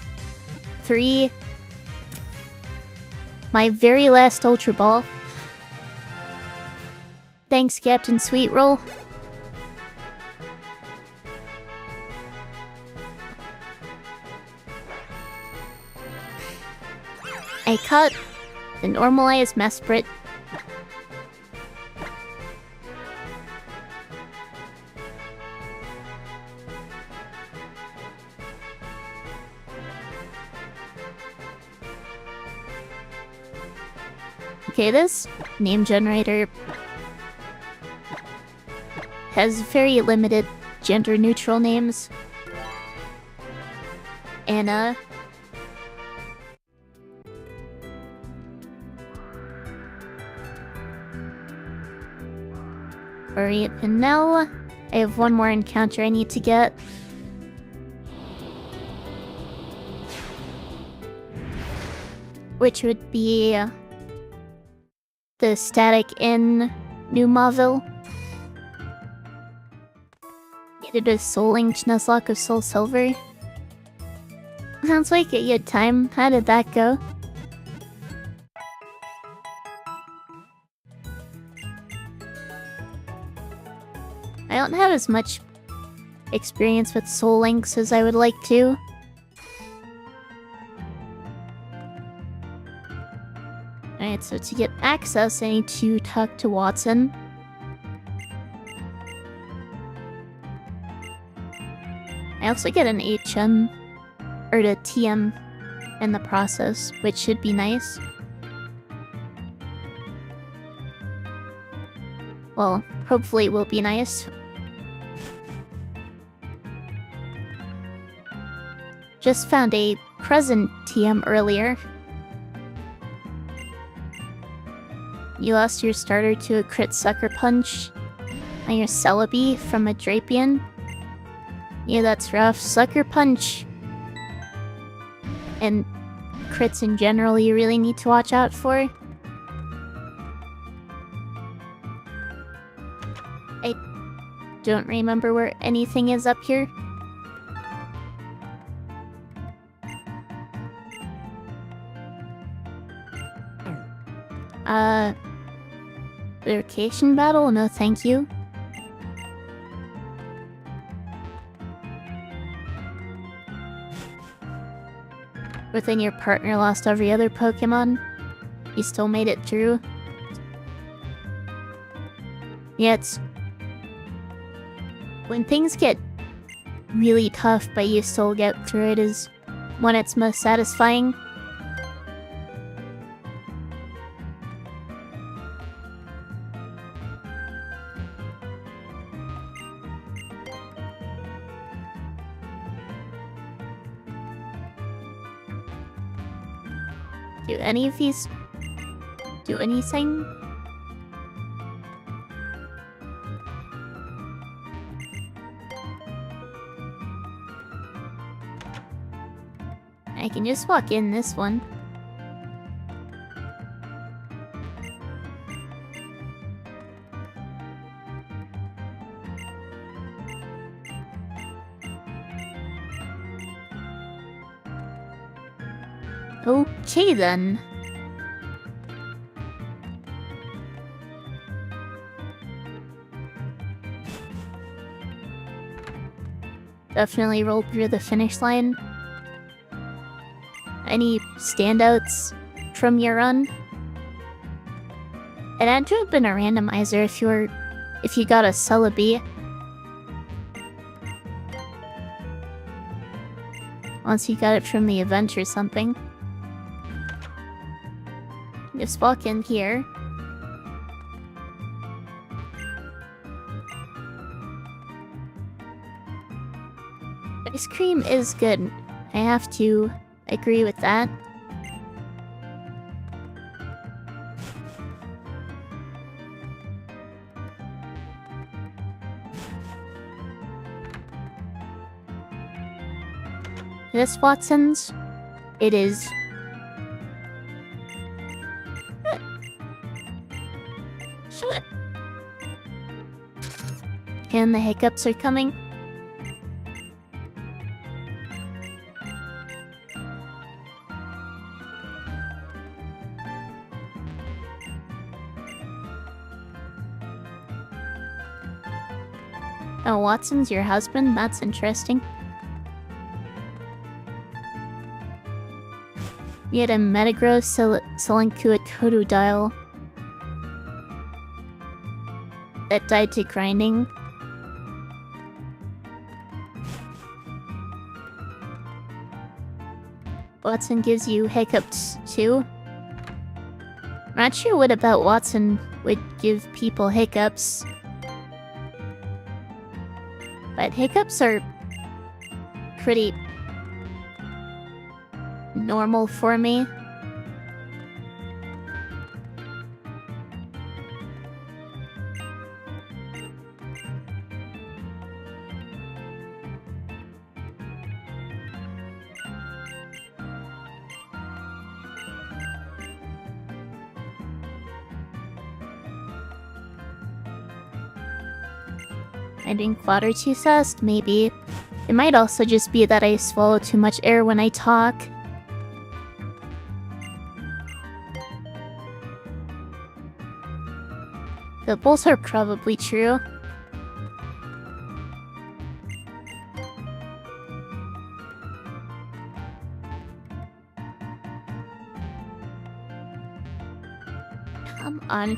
3. My very last Ultra Ball. Thanks, Captain Sweetroll. I caught the normalized Mesprit. Okay, this name generator has very limited gender-neutral names. Anna. Alright, and now I have one more encounter I need to get. Which would be the static in New Mauville. Needed a Soul Linked Nuzlocke of Soul Silver. Sounds like a good time. How did that go? I don't have as much experience with Soul Links as I would like to. Alright, so to get access, I need to talk to Watson. I also get an HM, or the TM in the process, which should be nice. Well, hopefully it will be nice. Just found a present TM earlier. You lost your starter to a crit Sucker Punch on your Celebi from a Drapion. Yeah, that's rough. Sucker Punch. And crits in general you really need to watch out for. I don't remember where anything is up here. Vacation battle? No, thank you. But then your partner lost every other Pokemon. You still made it through. Yeah, it's... when things get really tough but you still get through it is when it's most satisfying. Do any of these do anything? I can just walk in this one. Okay then. Definitely rolled through the finish line. Any standouts from your run? It had to have been a randomizer if you got a Celebi. Once you got it from the event or something. Just walk in here. Ice cream is good. I have to agree with that. This Watson's, it is. And the hiccups are coming. Oh, Watson's your husband? That's interesting. We had a Metagross Selenku Totodile that died to grinding. Watson gives you hiccups too. I'm not sure what about Watson would give people hiccups. But hiccups are pretty normal for me. I drink water too fast? Maybe. It might also just be that I swallow too much air when I talk. The both are probably true. Come on.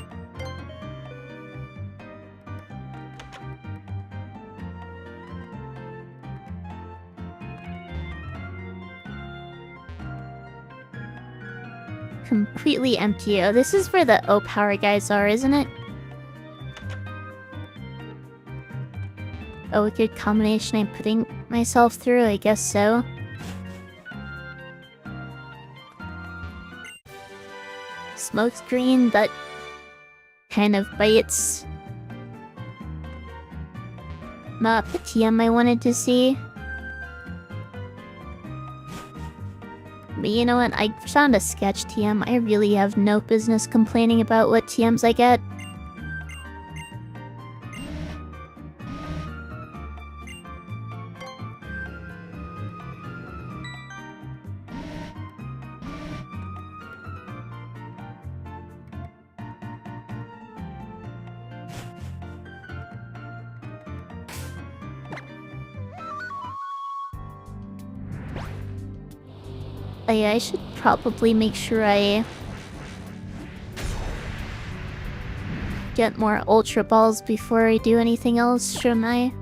Completely empty. Oh, this is where the O-Power guys are, isn't it? Oh, a good combination I'm putting myself through, I guess so. Smokescreen, that kind of bites. Not the TM I wanted to see. But you know what, I found a sketch TM. I really have no business complaining about what TMs I get. Oh yeah, I should probably make sure I get more Ultra Balls before I do anything else, shouldn't I?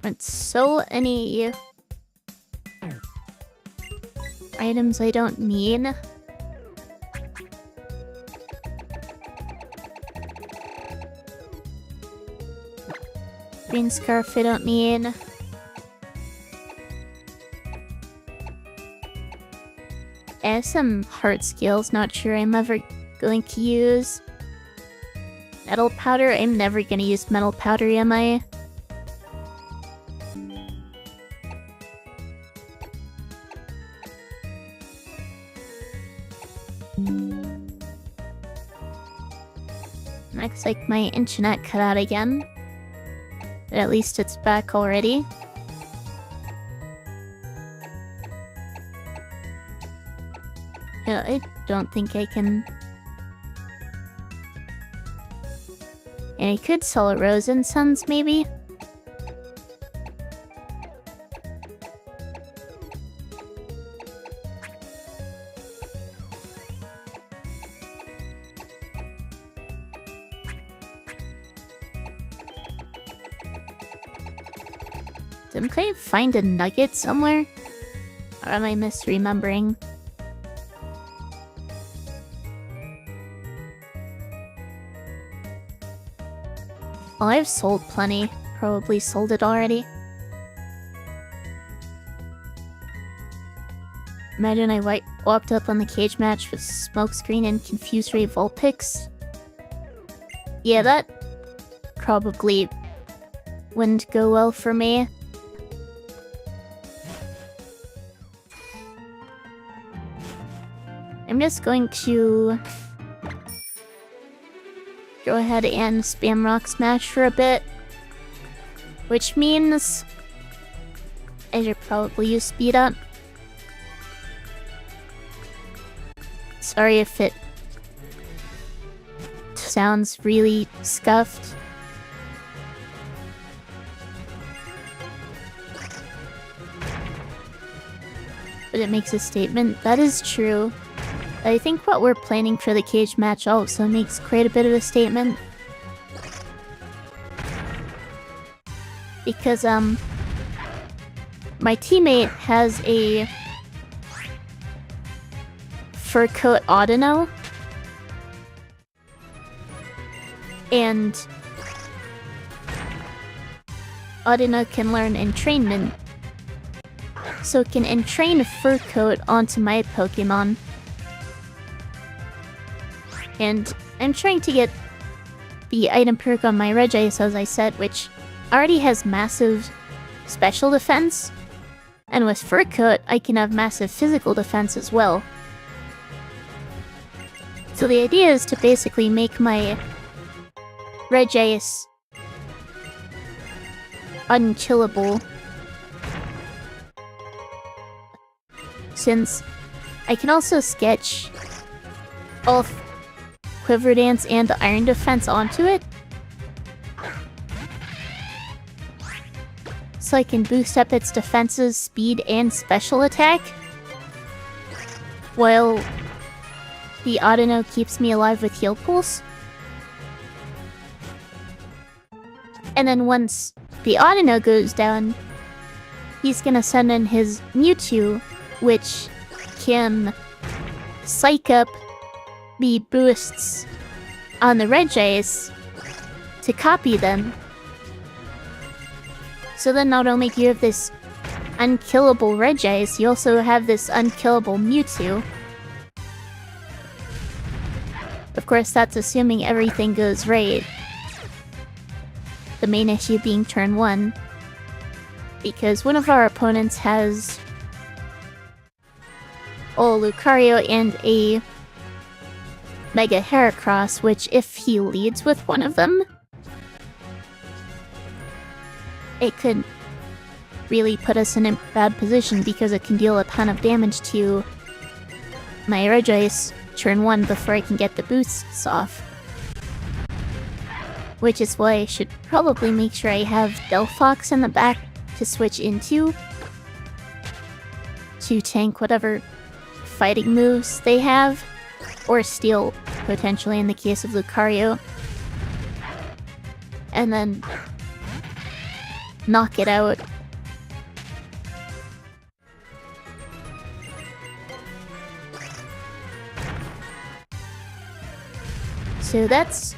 But so any items I don't need. Green scarf I don't need. I have some heart scales, not sure I'm ever going to use. Metal powder, I'm never gonna use metal powder, am I? Looks like my internet cut out again. But at least it's back already. Yeah, I don't think I can... And I could sell a Rose and Sons, maybe? Didn't I find a nugget somewhere? Or am I misremembering? Well, I've sold plenty. Probably sold it already. Imagine I walked up on the cage match with Smokescreen and Confuse Ray Vulpix. Yeah, that probably wouldn't go well for me. I'm just going to go ahead and spam Rock Smash for a bit. Which means I should probably use Speed Up. Sorry if it sounds really scuffed. But it makes a statement. That is true. I think what we're planning for the cage match also makes quite a bit of a statement. Because, my teammate has a fur coat Audino. And Audino can learn entrainment. So it can entrain a fur coat onto my Pokemon. And I'm trying to get the item perk on my Regice, as I said, which already has massive special defense. And with Fur Coat, I can have massive physical defense as well. So the idea is to basically make my Regice unkillable. Since I can also sketch all Quiver Dance and Iron Defense onto it. So I can boost up its defenses, speed, and special attack. While the Audino keeps me alive with Heal Pulse. And then once the Audino goes down, he's gonna send in his Mewtwo, which can psych up the boosts on the Regice to copy them. So then not only do you have this unkillable Regice, you also have this unkillable Mewtwo. Of course, that's assuming everything goes right. The main issue being turn 1. Because one of our opponents has Lucario and a Mega Heracross, which if he leads with one of them, it could really put us in a bad position because it can deal a ton of damage to my Regice turn 1 before I can get the boosts off. Which is why I should probably make sure I have Delphox in the back to switch into to tank whatever fighting moves they have. Or Steel, potentially, in the case of Lucario. And then knock it out. So that's,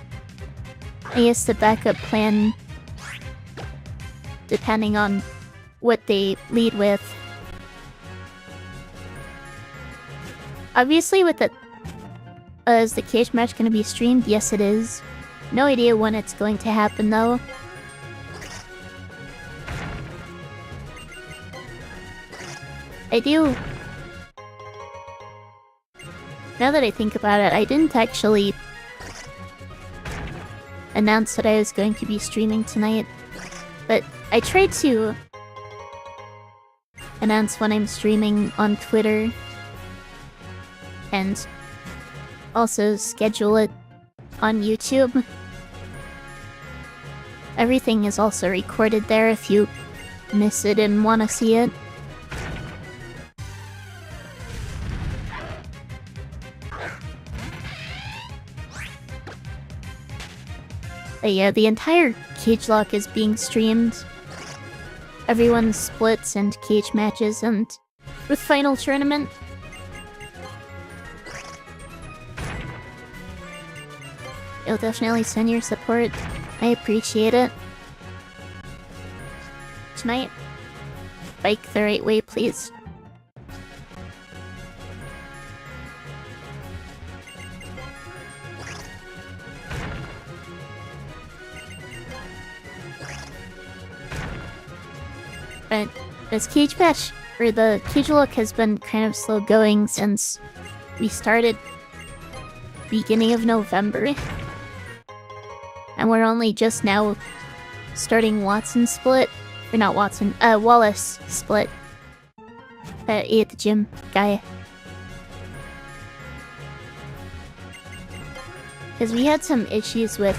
I guess, the backup plan, depending on what they lead with. Obviously, with the is the cage match going to be streamed? Yes, it is. No idea when it's going to happen, though. I do. Now that I think about it, I didn't actually announce that I was going to be streaming tonight, but I tried to announce when I'm streaming on Twitter and also schedule it on YouTube. Everything is also recorded there if you miss it and want to see it. But yeah, the entire Cagelocke is being streamed. Everyone's splits and cage matches and with final tournament. You'll definitely send your support. I appreciate it. Tonight, bike the right way, please. But this cage match, or the Cagelocke, has been kind of slow going since we started beginning of November. And we're only just now starting Watson split. Or not Watson, Wallace split. At the gym guy. Because we had some issues with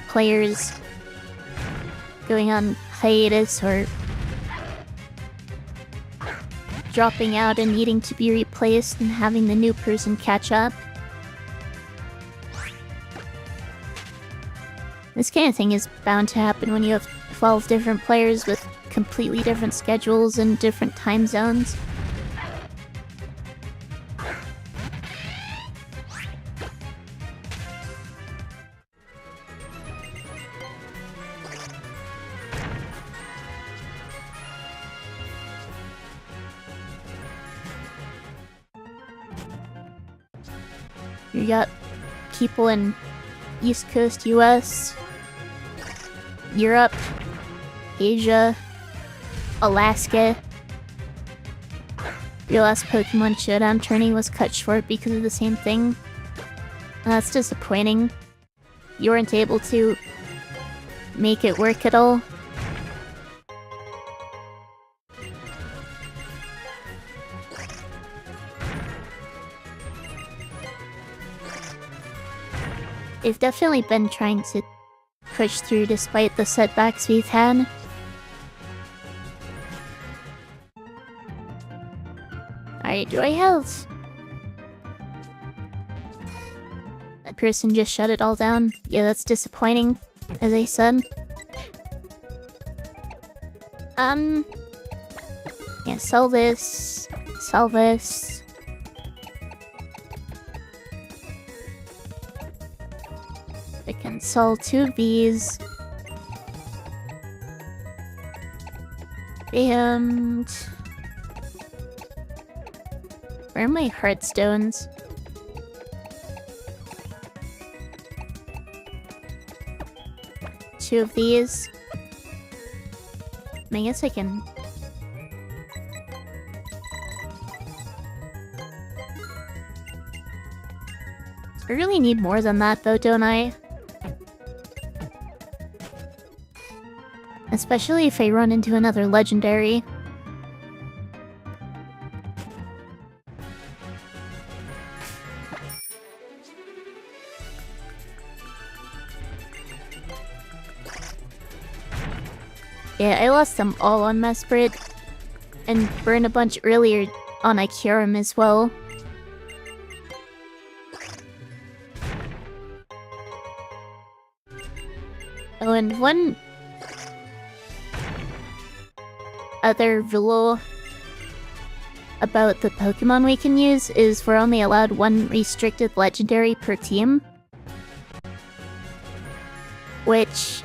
players going on hiatus or dropping out and needing to be replaced and having the new person catch up. This kind of thing is bound to happen when you have 12 different players with completely different schedules and different time zones. You got people in East Coast US, Europe, Asia, Alaska. Your last Pokemon Showdown tourney was cut short because of the same thing. That's disappointing. You weren't able to make it work at all. They've definitely been trying to push through despite the setbacks we've had. Alright, do I have... That person just shut it all down. Yeah, that's disappointing, as I said. Yeah, sell this. Sell this. I can sell 2 of these. And... where are my heartstones? Two of these. I guess I can... I really need more than that though, don't I? Especially if I run into another legendary. Yeah, I lost them all on Mesprit, and burned a bunch earlier on Ikerum as well. Oh, and one other rule about the Pokemon we can use is we're only allowed one restricted legendary per team. Which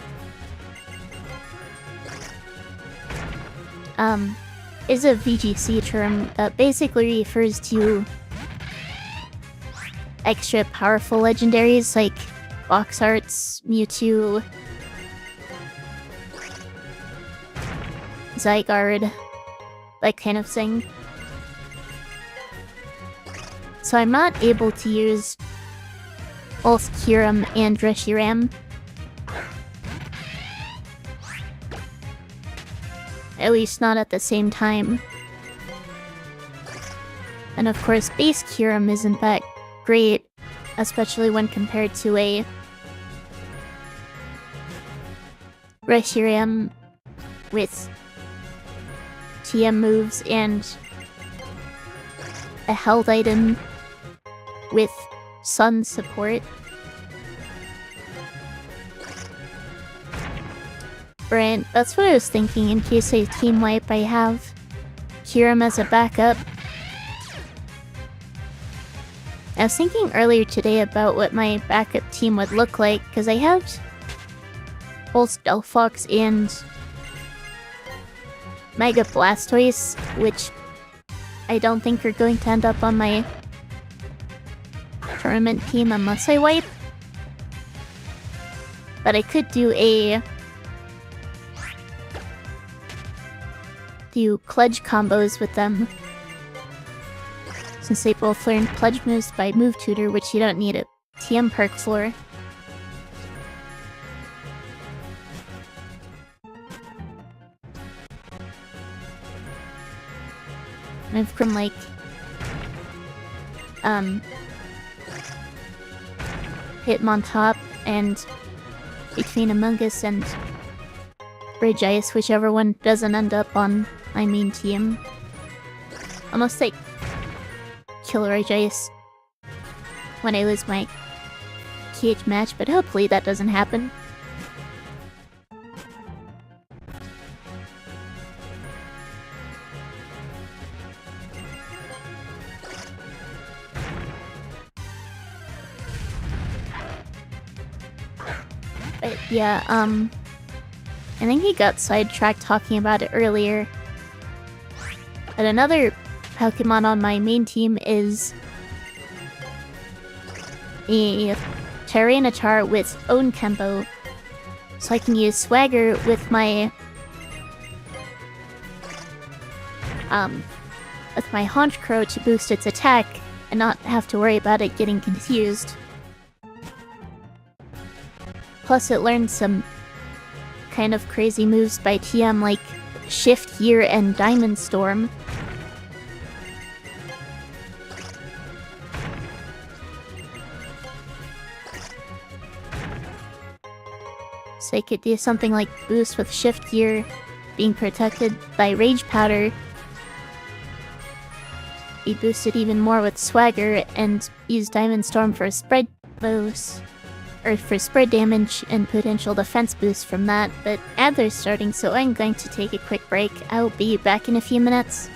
is a VGC term that basically refers to extra powerful legendaries like box arts, Mewtwo, Zygarde, that kind of thing. So I'm not able to use both Kyurem and Reshiram. At least not at the same time. And of course, base Kyurem isn't that great, especially when compared to a Reshiram with TM moves and a held item with Sun support. Right, that's what I was thinking. In case I team wipe, I have Kyurem as a backup. I was thinking earlier today about what my backup team would look like, because I have both Delphox and Mega Blastoise, which I don't think are going to end up on my tournament team unless I wipe. But I could do Pledge combos with them, since they both learned Pledge moves by Move Tutor, which you don't need a TM perk for. Move from like Hitmontop and between Among Us and Regice, whichever one doesn't end up on my main team. Almost like kill Regice when I lose my cage match, but hopefully that doesn't happen. But yeah, I think he got sidetracked talking about it earlier. But another Pokemon on my main team is a Tyranitar with Own Kempo. So I can use Swagger with my Haunch Crow to boost its attack and not have to worry about it getting confused. Plus it learned some kind of crazy moves by TM like Shift Gear and Diamond Storm. So I could do something like boost with Shift Gear, being protected by Rage Powder. Be boosted even more with Swagger and use Diamond Storm for spread boost. Or for spread damage and potential defense boost from that, but Adler's starting, so I'm going to take a quick break. I'll be back in a few minutes.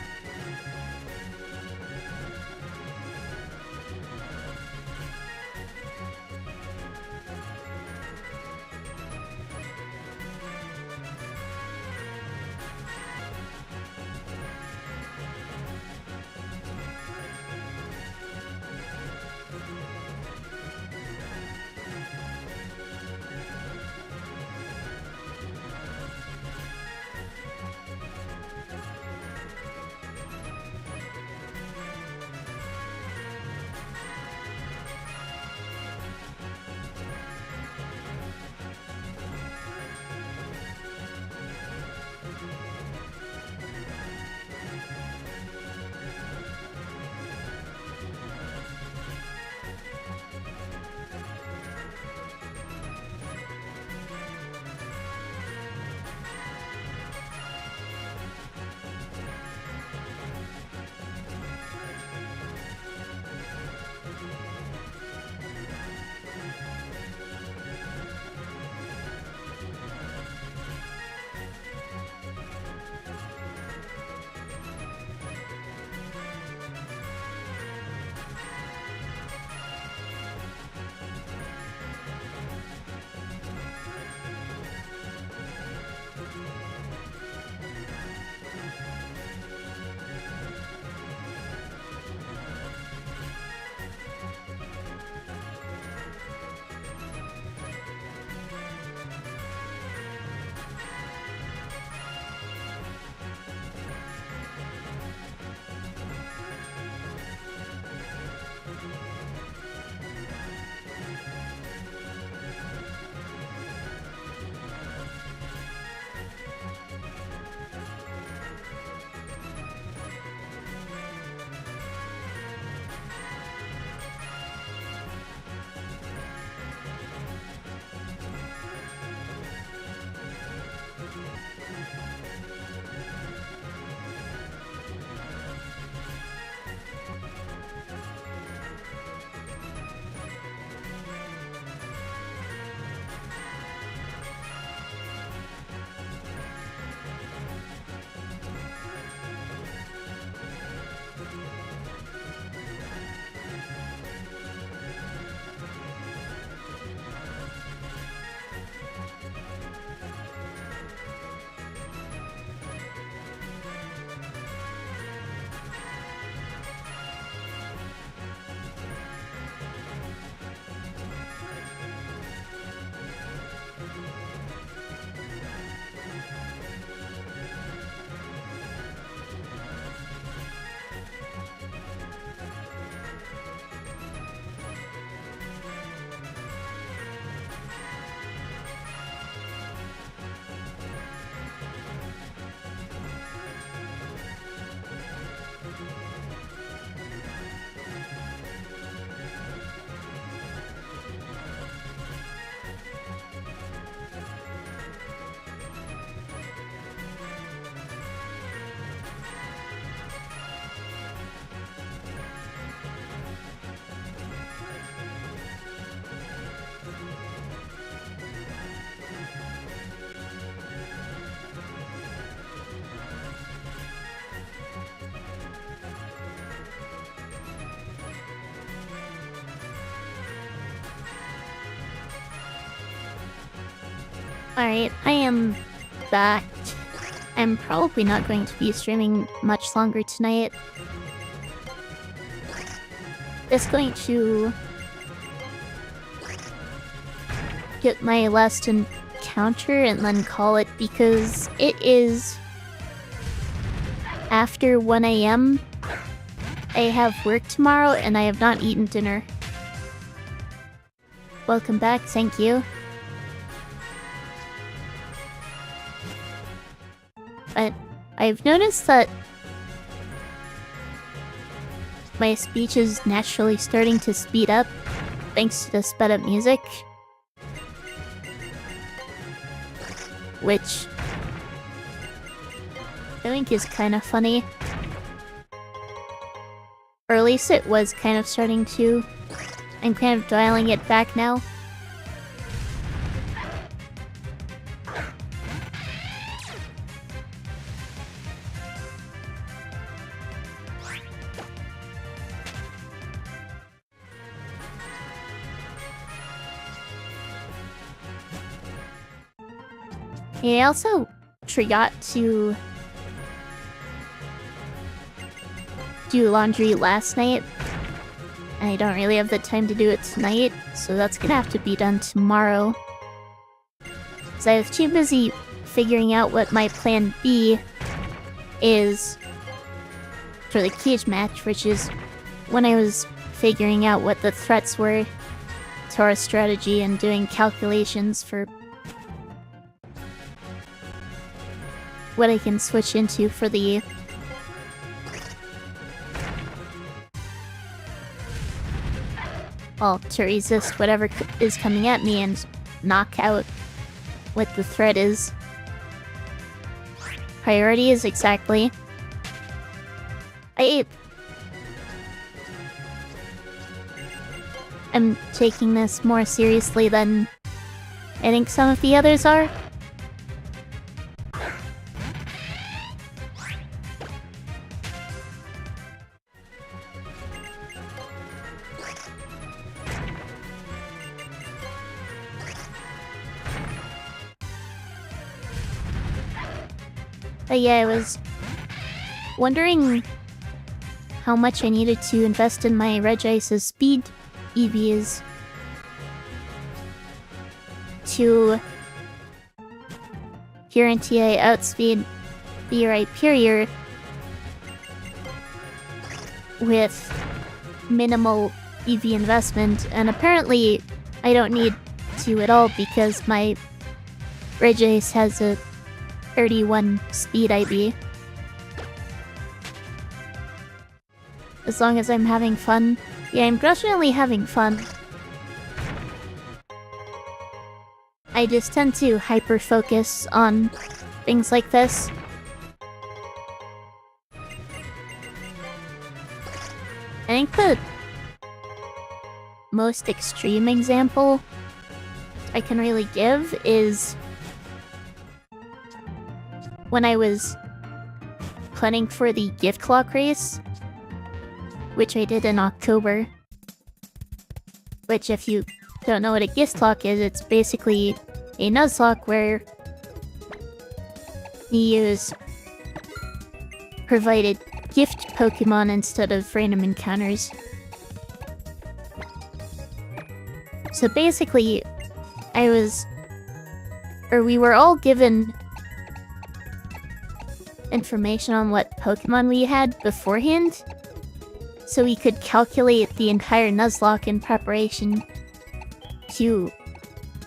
Alright, I am back. I'm probably not going to be streaming much longer tonight. Just going to get my last encounter and then call it because it is after 1 AM. I have work tomorrow and I have not eaten dinner. Welcome back, thank you. But I've noticed that my speech is naturally starting to speed up thanks to the sped up music. Which I think is kind of funny. Or at least it was kind of starting to. I'm kind of dialing it back now. I also forgot to do laundry last night. I don't really have the time to do it tonight, so that's gonna have to be done tomorrow. So I was too busy figuring out what my plan B is for the cage match, which is when I was figuring out what the threats were to our strategy and doing calculations for what I can switch into for the well, to resist whatever is coming at me and knock out what the threat is. Priorities, exactly. I'm taking this more seriously than I think some of the others are. But yeah, I was wondering how much I needed to invest in my Regice's speed EVs to guarantee I outspeed the Rhyperior with minimal EV investment, and apparently I don't need to at all because my Regice has a 31 speed IB. As long as I'm having fun. Yeah, I'm definitely having fun. I just tend to hyper-focus on things like this. I think the most extreme example I can really give is when I was planning for the GriefNinja race, which I did in October. Which, if you don't know what a GriefNinja is, it's basically a Nuzlocke where you use provided gift Pokemon instead of random encounters. So basically, we were all given information on what Pokemon we had beforehand, so we could calculate the entire Nuzlocke in preparation to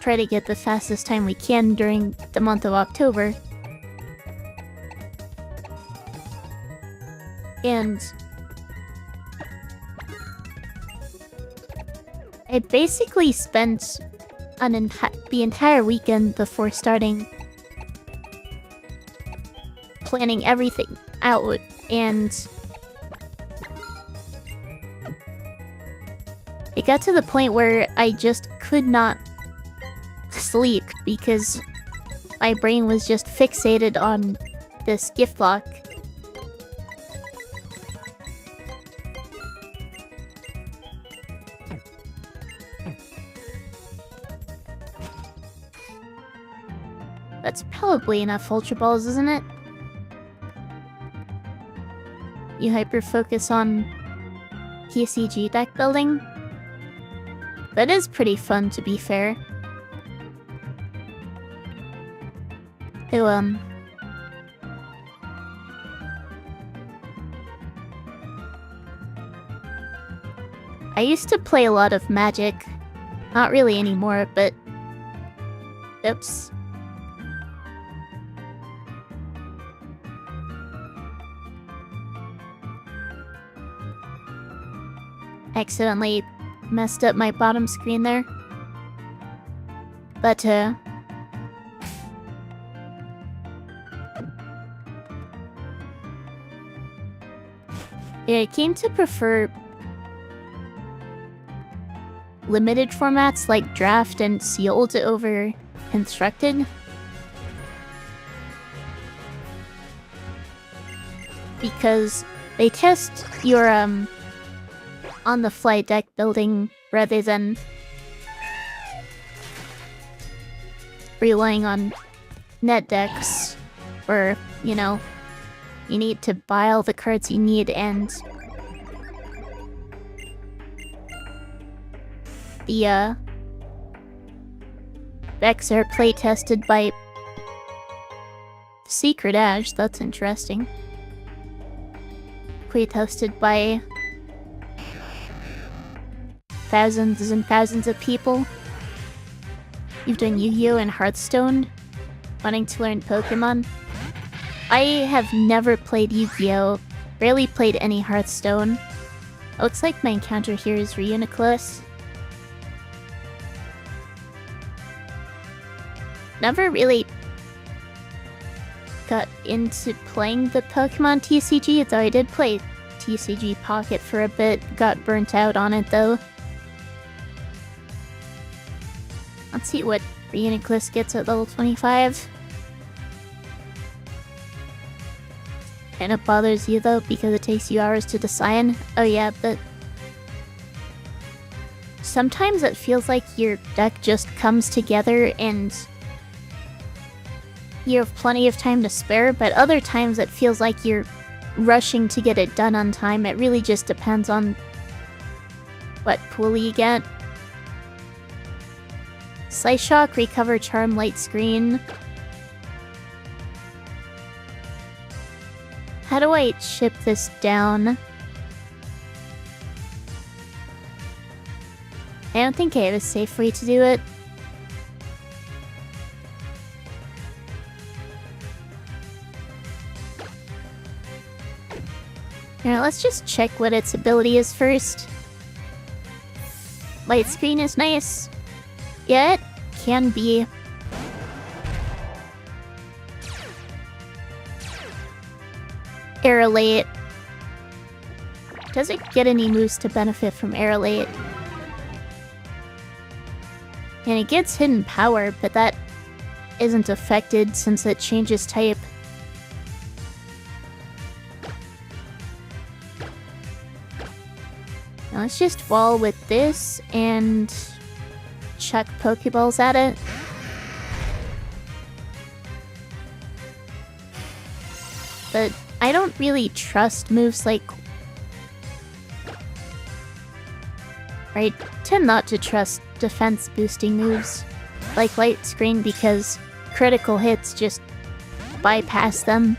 try to get the fastest time we can during the month of October. And I basically spent the entire weekend before starting planning everything out, and it got to the point where I just could not sleep because my brain was just fixated on this gift lock. That's probably enough Ultra Balls, isn't it? You hyper-focus on TCG deck building? That is pretty fun, to be fair. Oh, I used to play a lot of Magic. Not really anymore, but... Oops. Accidentally messed up my bottom screen there. But, yeah, I came to prefer limited formats like draft and sealed over constructed. Because they test your, on-the-fly deck building rather than relying on net decks where, you know, you need to buy all the cards you need and the decks are play-tested by Secret Ash. That's interesting. Play-tested by thousands and thousands of people. You've done Yu-Gi-Oh! And Hearthstone, wanting to learn Pokemon. I have never played Yu-Gi-Oh! Rarely played any Hearthstone. Looks like my encounter here is Reuniclus. Never really got into playing the Pokemon TCG, though I did play TCG Pocket for a bit. Got burnt out on it though. Let's see what Reuniclus gets at level 25. And it bothers you though, because it takes you hours to decide. Oh yeah, but sometimes it feels like your deck just comes together and you have plenty of time to spare, but other times it feels like you're rushing to get it done on time. It really just depends on what pool you get. Slice Shock, Recover, Charm, Light Screen. How do I ship this down? I don't think I have a safe way to do it. Alright, let's just check what its ability is first. Light Screen is nice. Yeah, it can be. Aerolate. Does it get any moves to benefit from Aerolate? And it gets Hidden Power, but that isn't affected since it changes type. Now let's just wall with this and chuck Pokeballs at it. But I don't really trust moves like... I tend not to trust defense boosting moves like Light Screen because critical hits just bypass them.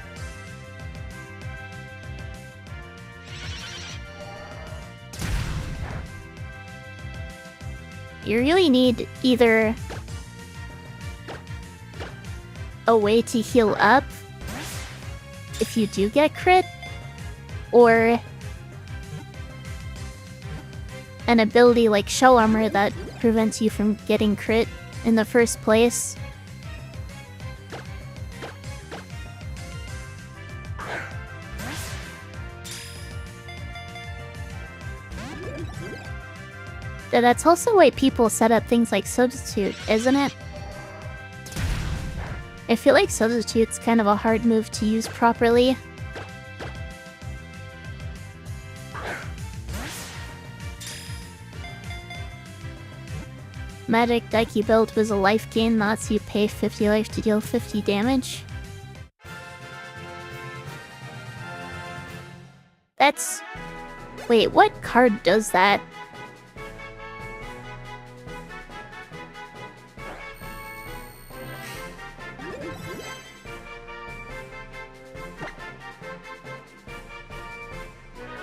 You really need either a way to heal up if you do get crit, or an ability like Shell Armor that prevents you from getting crit in the first place. That's also why people set up things like Substitute, isn't it? I feel like Substitute's kind of a hard move to use properly. Magic deck you build was a life gain that lets you pay 50 life to deal 50 damage. That's... Wait, what card does that?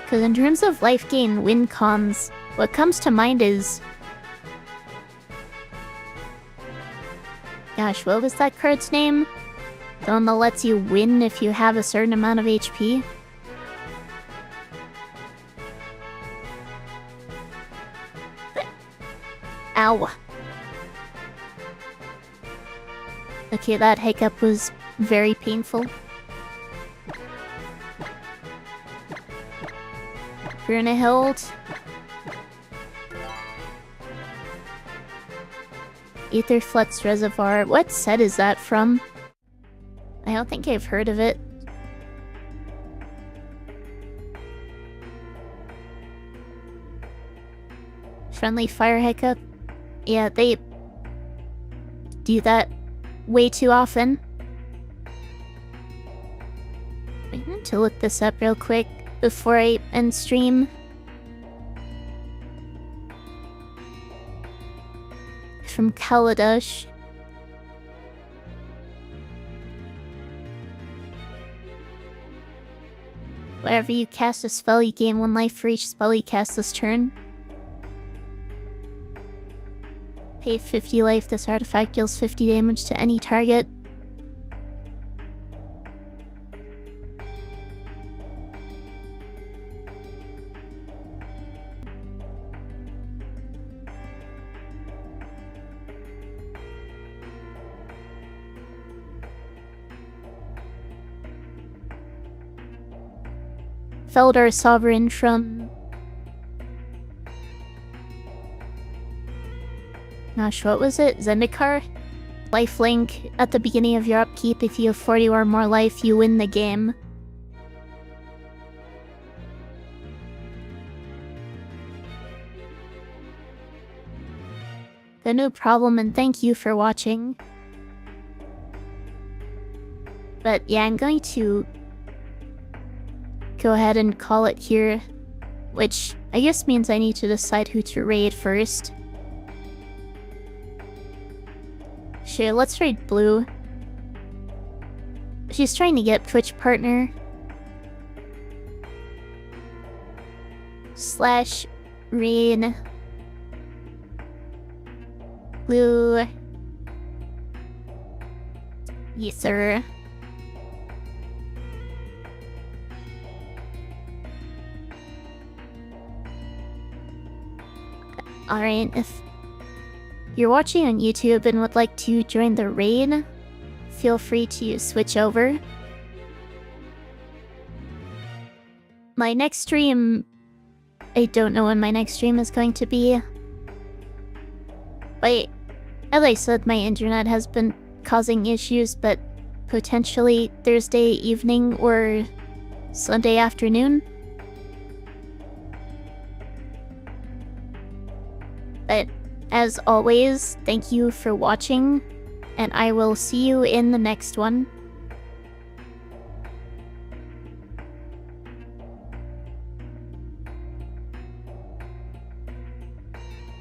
Because in terms of life gain win cons, what comes to mind is... Gosh, what was that card's name? The one that lets you win if you have a certain amount of HP? Ow. Okay, that hiccup was very painful. Brunehild. Aetherflux Reservoir. What set is that from? I don't think I've heard of it. Friendly Fire Hiccup. Yeah, they do that way too often. I need to look this up real quick before I end stream. From Kaladesh. Whenever you cast a spell, you gain 1 life for each spell you cast this turn. Pay 50 life, this artifact deals 50 damage to any target. Feldar Sovereign from... Gosh, what was it? Zendikar? Lifelink. At the beginning of your upkeep, if you have 40 or more life, you win the game. No problem, and thank you for watching. But yeah, I'm going to go ahead and call it here, which I guess means I need to decide who to raid first. Sure, let's raid Blue. She's trying to get Twitch partner. / raid Blue. Yes, sir. Alright, if you're watching on YouTube and would like to join the raid, feel free to switch over. My next stream... I don't know when my next stream is going to be. But as I said, my internet has been causing issues, but potentially Thursday evening or Sunday afternoon. But as always, thank you for watching, and I will see you in the next one.